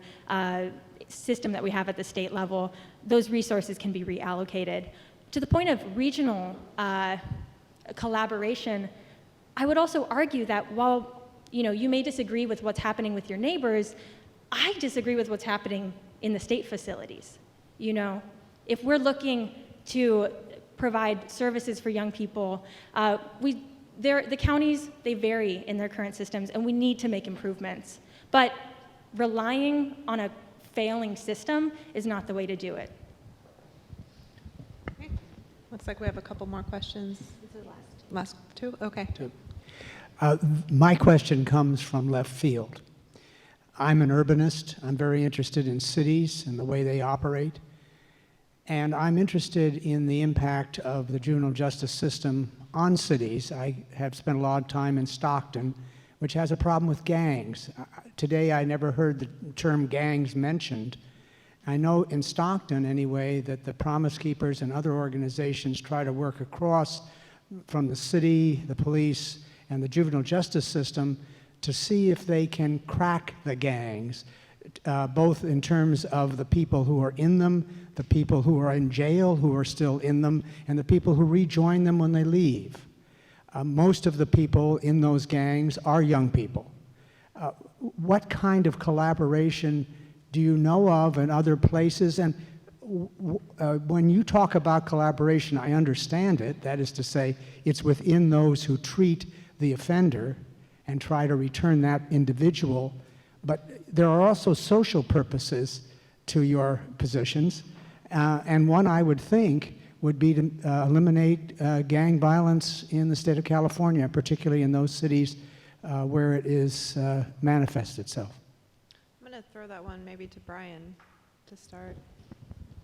M: system that we have at the state level, those resources can be reallocated. To the point of regional collaboration, I would also argue that while you may disagree with what's happening with your neighbors, I disagree with what's happening in the state facilities. If we're looking to provide services for young people, the counties, they vary in their current systems, and we need to make improvements. But relying on a failing system is not the way to do it.
L: Okay. Looks like we have a couple more questions.
M: This is
L: Last two? Okay.
R: My question comes from left field. I'm an urbanist. I'm very interested in cities and the way they operate. And I'm interested in the impact of the juvenile justice system on cities. I have spent a lot of time in Stockton, which has a problem with gangs. Today I never heard the term gangs mentioned. I know in Stockton anyway that the Promise Keepers and other organizations try to work across from the city, the police, and the juvenile justice system to see if they can crack the gangs, both in terms of the people who are in them, the people who are in jail who are still in them, and the people who rejoin them when they leave. Most of the people in those gangs are young people. What kind of collaboration do you know of in other places? And when you talk about collaboration, I understand it. That is to say, it's within those who treat the offender and try to return that individual. But there are also social purposes to your positions. And one I would think would be to eliminate gang violence in the state of California, particularly in those cities where it is manifests itself.
L: I'm going to throw that one maybe to Brian to start.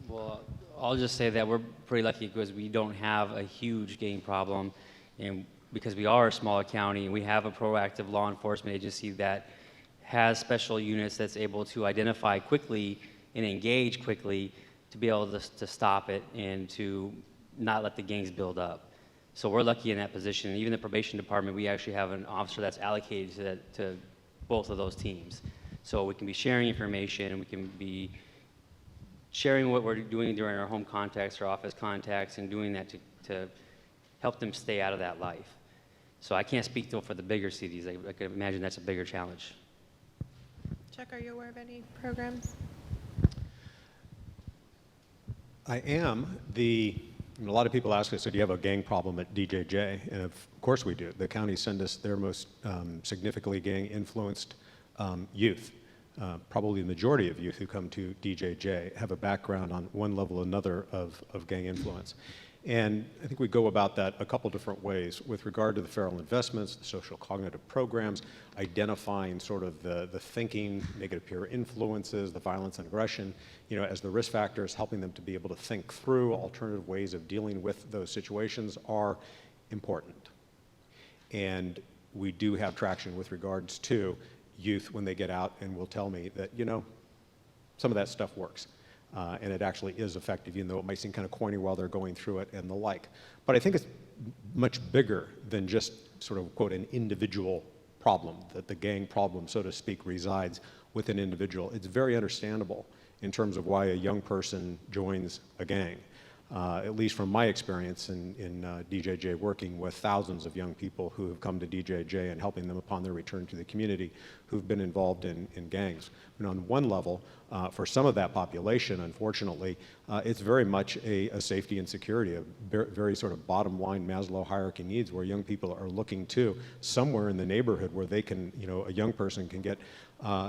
F: Well, I'll just say that we're pretty lucky because we don't have a huge gang problem, and because we are a smaller county and we have a proactive law enforcement agency that has special units that's able to identify quickly and engage quickly to be able to stop it and to not let the gangs build up. So we're lucky in that position. Even the probation department, we actually have an officer that's allocated to both of those teams. So we can be sharing information, and we can be sharing what we're doing during our home contacts, our office contacts, and doing that to help them stay out of that life. So I can't speak though for the bigger cities. I can imagine that's a bigger challenge.
L: Chuck, are you aware of any programs?
N: I am. A lot of people ask us, so do you have a gang problem at DJJ? And of course we do. The county send us their most significantly gang-influenced youth. Probably the majority of youth who come to DJJ have a background on one level or another of gang influence. And I think we go about that a couple different ways with regard to the feral investments, the social cognitive programs, identifying sort of the thinking, negative peer influences, the violence and aggression, as the risk factors, helping them to be able to think through alternative ways of dealing with those situations are important. And we do have traction with regards to youth when they get out and will tell me that, some of that stuff works. And it actually is effective, even though it might seem kind of corny while they're going through it and the like. But I think it's much bigger than just sort of, quote, an individual problem, that the gang problem, so to speak, resides with an individual. It's very understandable in terms of why a young person joins a gang. at least from my experience in DJJ, working with thousands of young people who have come to DJJ and helping them upon their return to the community who've been involved in gangs. And on one level, for some of that population, unfortunately, it's very much a safety and security, a very sort of bottom line Maslow hierarchy needs, where young people are looking to somewhere in the neighborhood where they can, a young person can get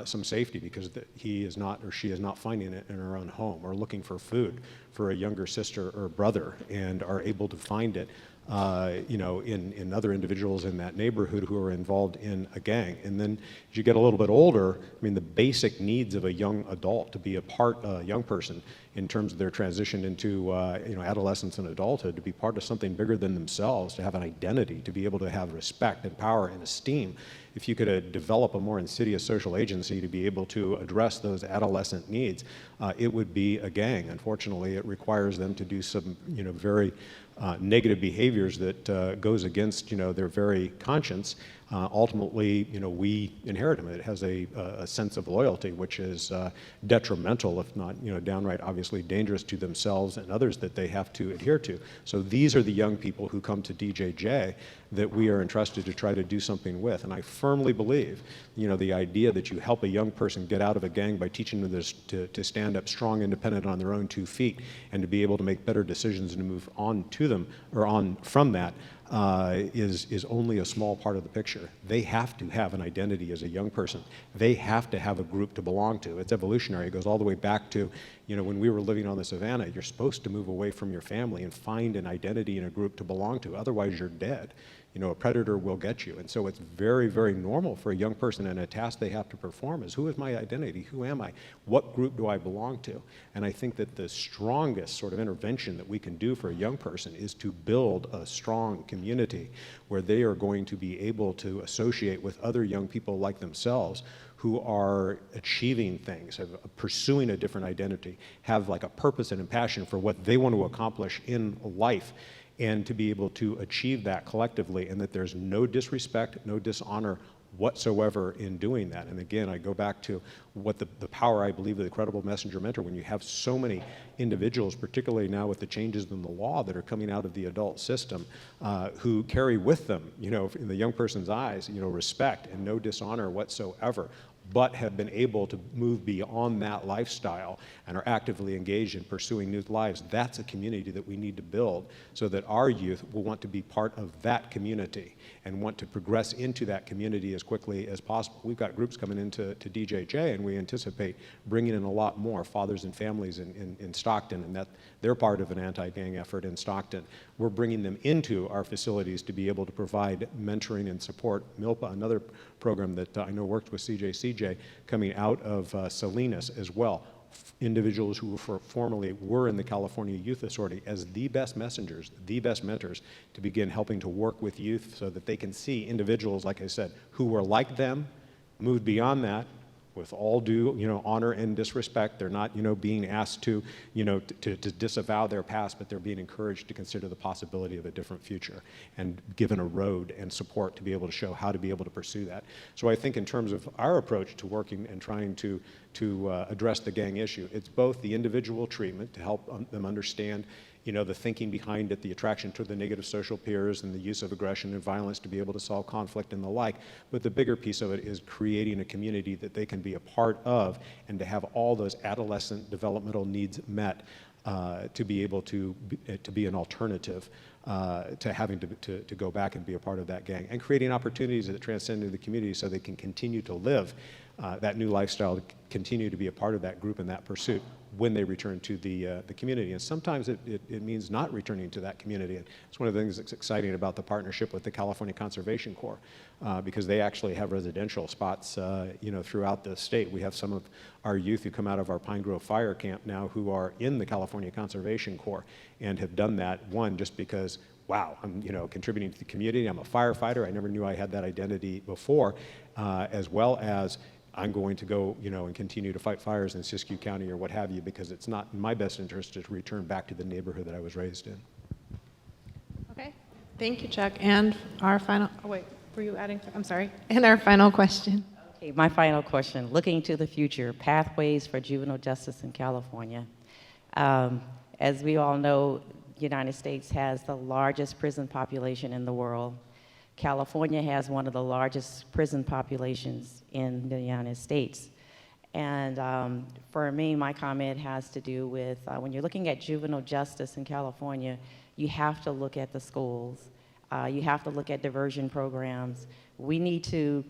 N: some safety because he is not or she is not finding it in her own home, or looking for food for a younger sister or brother and are able to find it in other individuals in that neighborhood who are involved in a gang. And then as you get a little bit older, I mean, the basic needs of a young adult to be a young person in terms of their transition into adolescence and adulthood, to be part of something bigger than themselves, to have an identity, to be able to have respect and power and esteem. If you could develop a more insidious social agency to be able to address those adolescent needs, it would be a gang. Unfortunately, it requires them to do some very negative behaviors that goes against their very conscience. Ultimately, we inherit them. It has a sense of loyalty, which is detrimental, if not downright obviously dangerous to themselves and others that they have to adhere to. So these are the young people who come to DJJ that we are entrusted to try to do something with. And I firmly believe, the idea that you help a young person get out of a gang by teaching them to stand up strong, independent on their own 2 feet, and to be able to make better decisions and to move on to them or on from that, is only a small part of the picture. They have to have an identity as a young person. They have to have a group to belong to. It's evolutionary. It goes all the way back to, when we were living on the savannah, you're supposed to move away from your family and find an identity in a group to belong to. Otherwise, you're dead. A predator will get you. And so it's very, very normal for a young person, and a task they have to perform is, who is my identity? Who am I? What group do I belong to? And I think that the strongest sort of intervention that we can do for a young person is to build a strong community where they are going to be able to associate with other young people like themselves who are achieving things, pursuing a different identity, have like a purpose and a passion for what they want to accomplish in life, and to be able to achieve that collectively, and that there's no disrespect, no dishonor whatsoever in doing that. And again, I go back to what the power, I believe, of the credible messenger mentor, when you have so many individuals, particularly now with the changes in the law that are coming out of the adult system, who carry with them, in the young person's eyes, respect and no dishonor whatsoever, but have been able to move beyond that lifestyle and are actively engaged in pursuing new lives. That's a community that we need to build so that our youth will want to be part of that community and want to progress into that community as quickly as possible. We've got groups coming into DJJ, and we anticipate bringing in a lot more fathers and families in Stockton, and that they're part of an anti-gang effort in Stockton. We're bringing them into our facilities to be able to provide mentoring and support. MILPA, another program that I know worked with CJCJ, coming out of Salinas as well. Individuals who formerly were in the California Youth Authority as the best messengers, the best mentors, to begin helping to work with youth so that they can see individuals, like I said, who were like them, moved beyond that, with all due, honor and disrespect. They're not, being asked to disavow their past, but they're being encouraged to consider the possibility of a different future and given a road and support to be able to show how to be able to pursue that. So I think in terms of our approach to working and trying to address the gang issue, it's both the individual treatment to help them understand the thinking behind it, the attraction to the negative social peers and the use of aggression and violence to be able to solve conflict and the like. But the bigger piece of it is creating a community that they can be a part of and to have all those adolescent developmental needs met, to be able to be an alternative to having to go back and be a part of that gang, and creating opportunities that transcend into the community so they can continue to live that new lifestyle, to continue to be a part of that group and that pursuit when they return to the community. And sometimes it means not returning to that community. And it's one of the things that's exciting about the partnership with the California Conservation Corps, because they actually have residential spots throughout the state. We have some of our youth who come out of our Pine Grove Fire Camp now who are in the California Conservation Corps and have done that, one, just because, wow, I'm contributing to the community, I'm a firefighter, I never knew I had that identity before, as well as I'm going to go, and continue to fight fires in Siskiyou County or what have you, because it's not in my best interest to return back to the neighborhood that I was raised in.
L: Okay, thank you, Chuck. And our final, oh wait, were you adding, I'm sorry, and our final question.
O: Okay, my final question, looking to the future, pathways for juvenile justice in California. As we all know, United States has the largest prison population in the world. California has one of the largest prison populations in the United States. And for me, my comment has to do with when you're looking at juvenile justice in California, you have to look at the schools. You have to look at diversion programs. We need to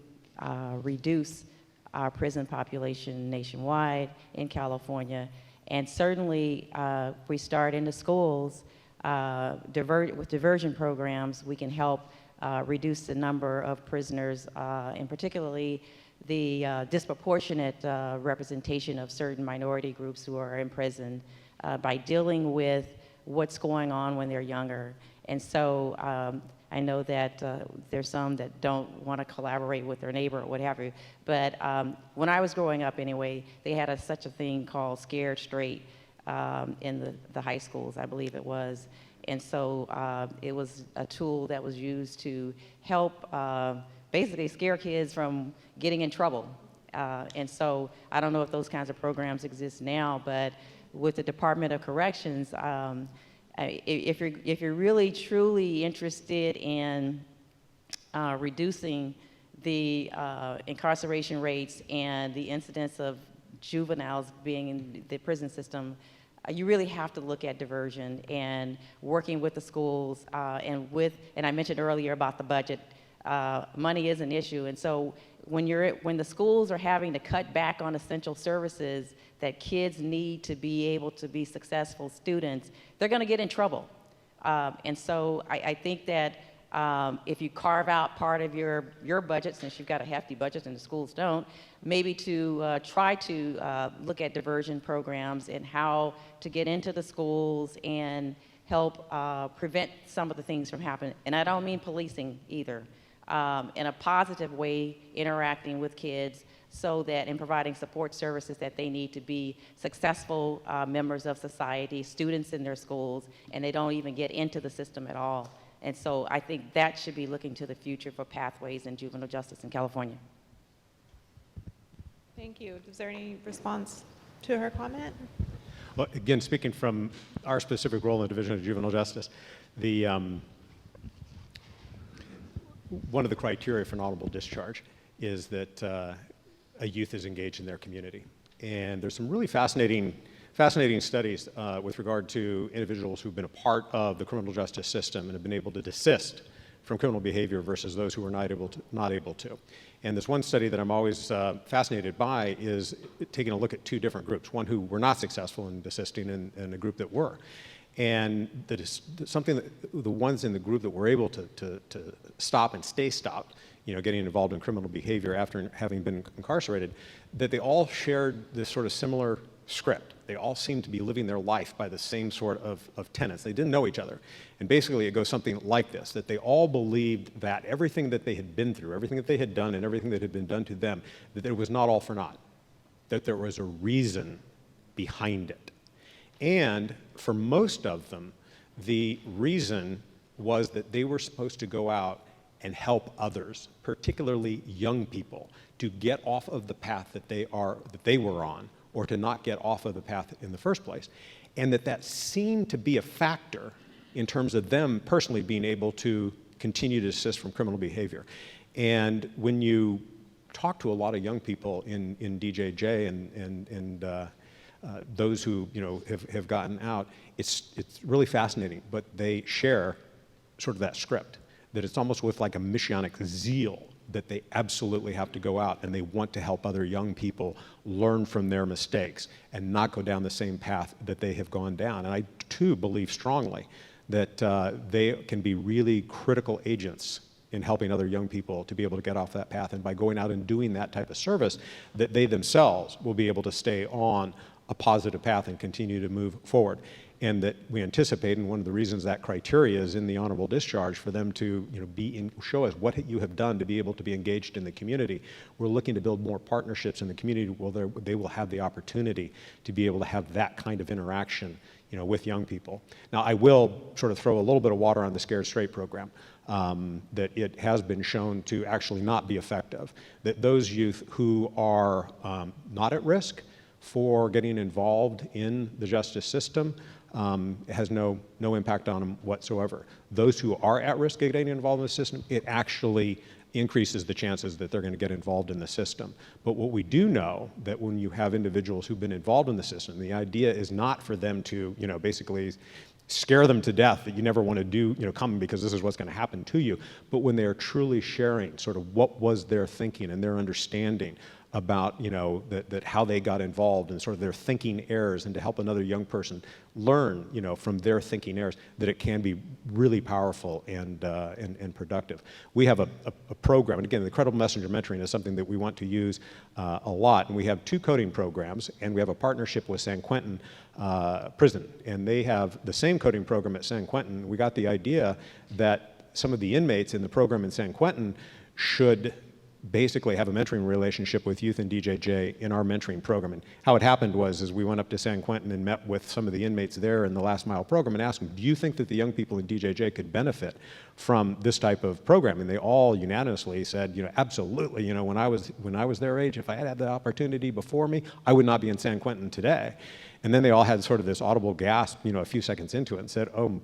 O: reduce our prison population nationwide in California. And certainly, if we start in the schools, with diversion programs, we can help reduce the number of prisoners, and particularly the disproportionate representation of certain minority groups who are in prison by dealing with what's going on when they're younger. And so I know that there's some that don't want to collaborate with their neighbor or what have you, but when I was growing up anyway, they had such a thing called Scared Straight in the high schools, I believe it was. And so it was a tool that was used to help basically scare kids from getting in trouble. And so I don't know if those kinds of programs exist now, but with the Department of Corrections, if you're really truly interested in reducing the incarceration rates and the incidence of juveniles being in the prison system, you really have to look at diversion and working with the schools and I mentioned earlier about the budget. Money is an issue, and so when the schools are having to cut back on essential services that kids need to be able to be successful students, they're going to get in trouble. And so I think that if you carve out part of your budget, since you've got a hefty budget and the schools don't, maybe to try to look at diversion programs and how to get into the schools and help prevent some of the things from happening. And I don't mean policing either. In a positive way, interacting with kids so that in providing support services that they need to be successful members of society, students in their schools, and they don't even get into the system at all. And so I think that should be looking to the future for pathways in juvenile justice in California.
L: Thank you. Is there any response to her comment?
N: Well, again, speaking from our specific role in the Division of Juvenile Justice, one of the criteria for an honorable discharge is that a youth is engaged in their community. And there's some really fascinating studies with regard to individuals who've been a part of the criminal justice system and have been able to desist from criminal behavior versus those who are not able to. And this one study that I'm always fascinated by is taking a look at two different groups, one who were not successful in desisting and a group that were. And the ones in the group that were able to stop and stay stopped, getting involved in criminal behavior after having been incarcerated, that they all shared this sort of similar script. They all seemed to be living their life by the same sort of tenets. They didn't know each other. And basically it goes something like this, that they all believed that everything that they had been through, everything that they had done and everything that had been done to them, that it was not all for naught, that there was a reason behind it. And for most of them, the reason was that they were supposed to go out and help others, particularly young people, to get off of the path that they were on, or to not get off of the path in the first place. And that seemed to be a factor in terms of them personally being able to continue to desist from criminal behavior. And when you talk to a lot of young people in DJJ and those who have gotten out, it's really fascinating, but they share sort of that script, that it's almost with like a messianic zeal that they absolutely have to go out and they want to help other young people learn from their mistakes and not go down the same path that they have gone down. And I too believe strongly that they can be really critical agents in helping other young people to be able to get off that path, and by going out and doing that type of service, that they themselves will be able to stay on a positive path and continue to move forward. And that we anticipate, and one of the reasons that criteria is in the honorable discharge, for them to show us what you have done to be able to be engaged in the community. We're looking to build more partnerships in the community where they will have the opportunity to be able to have that kind of interaction with young people. Now, I will sort of throw a little bit of water on the Scared Straight program, that it has been shown to actually not be effective, that those youth who are not at risk for getting involved in the justice system it has no impact on them whatsoever. Those who are at risk of getting involved in the system, it actually increases the chances that they're going to get involved in the system. But what we do know, that when you have individuals who've been involved in the system, the idea is not for them to, basically scare them to death that you never want to do, come because this is what's going to happen to you. But when they are truly sharing sort of what was their thinking and their understanding about, that how they got involved and sort of their thinking errors, and to help another young person learn, from their thinking errors, that it can be really powerful and productive. We have a program, and again, the Credible Messenger Mentoring is something that we want to use a lot, and we have 2 coding programs, and we have a partnership with San Quentin Prison, and they have the same coding program at San Quentin. We got the idea that some of the inmates in the program in San Quentin should basically have a mentoring relationship with youth in DJJ in our mentoring program. And how it happened was we went up to San Quentin and met with some of the inmates there in the Last Mile program and asked them, do you think that the young people in DJJ could benefit from this type of program? And they all unanimously said, absolutely. When I was their age, if I had the opportunity before me, I would not be in San Quentin today. And then they all had sort of this audible gasp, a few seconds into it, and said, oh,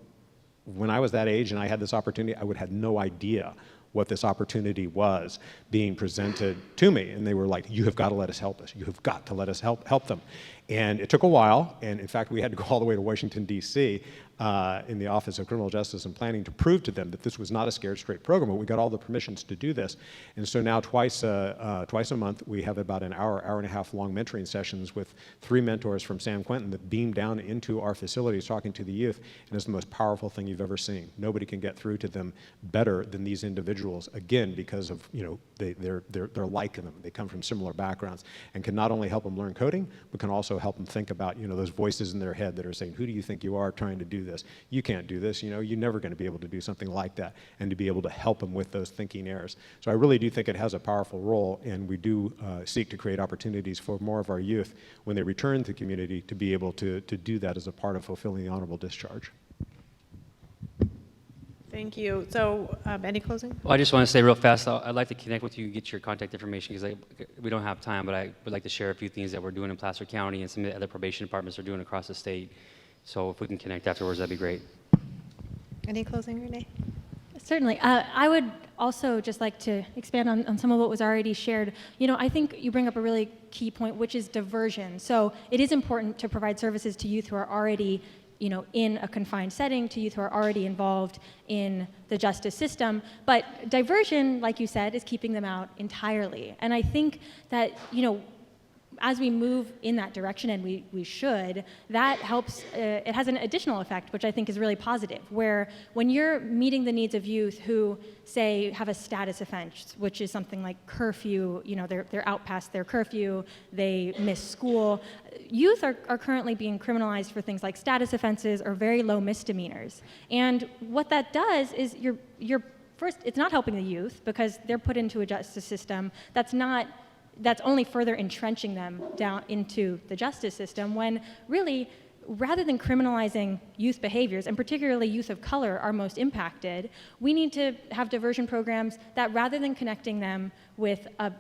N: when I was that age and I had this opportunity, I would have no idea what this opportunity was being presented to me. And they were like, you have got to let us help us. You have got to let us help them. And it took a while. And in fact, we had to go all the way to Washington, D.C. In the Office of Criminal Justice and Planning to prove to them that this was not a scared straight program, but we got all the permissions to do this. And so now twice a month, we have about an hour and a half long mentoring sessions with 3 mentors from San Quentin that beam down into our facilities talking to the youth. And it's the most powerful thing you've ever seen. Nobody can get through to them better than these individuals, again, because of, they're like them. They come from similar backgrounds and can not only help them learn coding, but can also help them think about, those voices in their head that are saying, who do you think you are trying to do this? You can't do this. You're never going to be able to do something like that, and to be able to help them with those thinking errors. So I really do think it has a powerful role, and we do seek to create opportunities for more of our youth when they return to the community to be able to do that as a part of fulfilling the honorable discharge.
L: Thank you. So, any closing?
F: Well, I just want to say real fast, I'd like to connect with you, get your contact information, because we don't have time, but I would like to share a few things that we're doing in Placer County and some of the other probation departments are doing across the state. So if we can connect afterwards, that'd be great.
L: Any closing, Renee?
M: Certainly. I would also just like to expand on some of what was already shared. I think you bring up a really key point, which is diversion. So it is important to provide services to youth who are already in a confined setting, to youth who are already involved in the justice system. But diversion, like you said, is keeping them out entirely. And I think that, as we move in that direction, and we should, that helps, it has an additional effect, which I think is really positive, where when you're meeting the needs of youth who, say, have a status offense, which is something like curfew, they're out past their curfew, they miss school. Youth are currently being criminalized for things like status offenses or very low misdemeanors. And what that does is you're first, it's not helping the youth because they're put into a justice system that's only further entrenching them down into the justice system, when really, rather than criminalizing youth behaviors, and particularly youth of color are most impacted, we need to have diversion programs that, rather than connecting them with a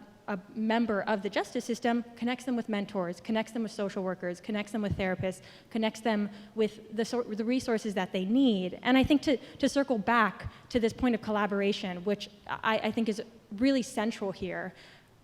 M: member of the justice system, connects them with mentors, connects them with social workers, connects them with therapists, connects them with the resources that they need. And I think to circle back to this point of collaboration, which I think is really central here,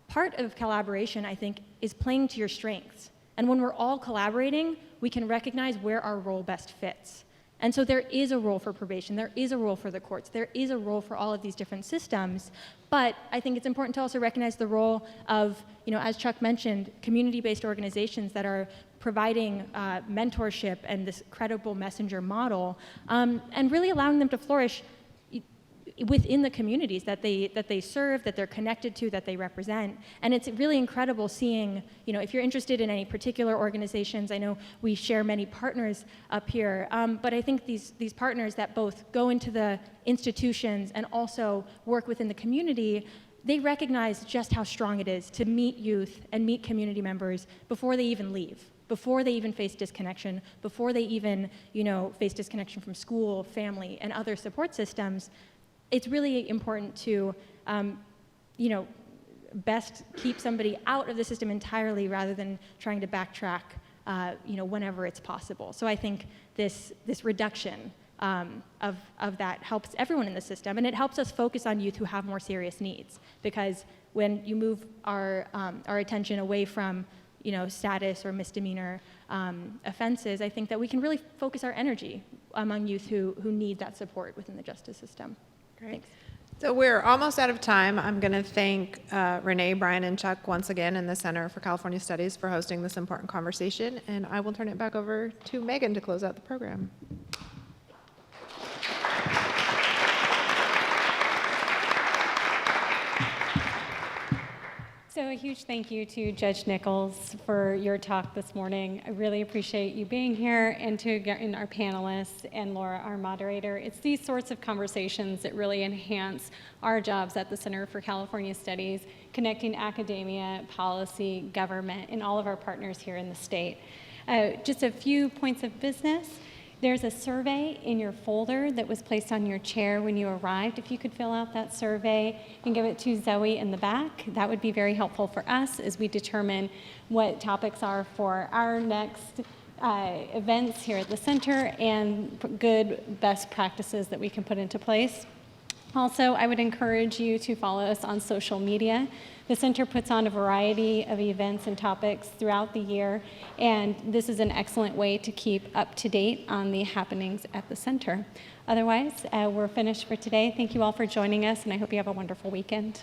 M: part of collaboration, I think, is playing to your strengths. And when we're all collaborating, we can recognize where our role best fits. And so there is a role for probation, there is a role for the courts, there is a role for all of these different systems. But I think it's important to also recognize the role of, as Chuck mentioned, community-based organizations that are providing mentorship and this credible messenger model, and really allowing them to flourish within the communities that they serve, that they're connected to, that they represent. And it's really incredible seeing, if you're interested in any particular organizations, I know we share many partners up here, but I think these partners that both go into the institutions and also work within the community, they recognize just how strong it is to meet youth and meet community members before they even leave, before they even face disconnection, before they even, face disconnection from school, family, and other support systems. It's really important to, best keep somebody out of the system entirely rather than trying to backtrack whenever it's possible. So I think this reduction of that helps everyone in the system, and it helps us focus on youth who have more serious needs. Because when you move our attention away from status or misdemeanor offenses, I think that we can really focus our energy among youth who need that support within the justice system.
L: Great.
M: Thanks.
L: So we're almost out of time. I'm going to thank Renee, Brian, and Chuck once again in the Center for California Studies for hosting this important conversation, and I will turn it back over to Megan to close out the program.
A: So a huge thank you to Judge Nichols for your talk this morning. I really appreciate you being here, and and our panelists and Laura, our moderator. It's these sorts of conversations that really enhance our jobs at the Center for California Studies, connecting academia, policy, government, and all of our partners here in the state. Just a few points of business. There's a survey in your folder that was placed on your chair when you arrived. If you could fill out that survey and give it to Zoe in the back, that would be very helpful for us as we determine what topics are for our next events here at the center and good best practices that we can put into place. Also, I would encourage you to follow us on social media. The center puts on a variety of events and topics throughout the year, and this is an excellent way to keep up to date on the happenings at the center. Otherwise, we're finished for today. Thank you all for joining us, and I hope you have a wonderful weekend.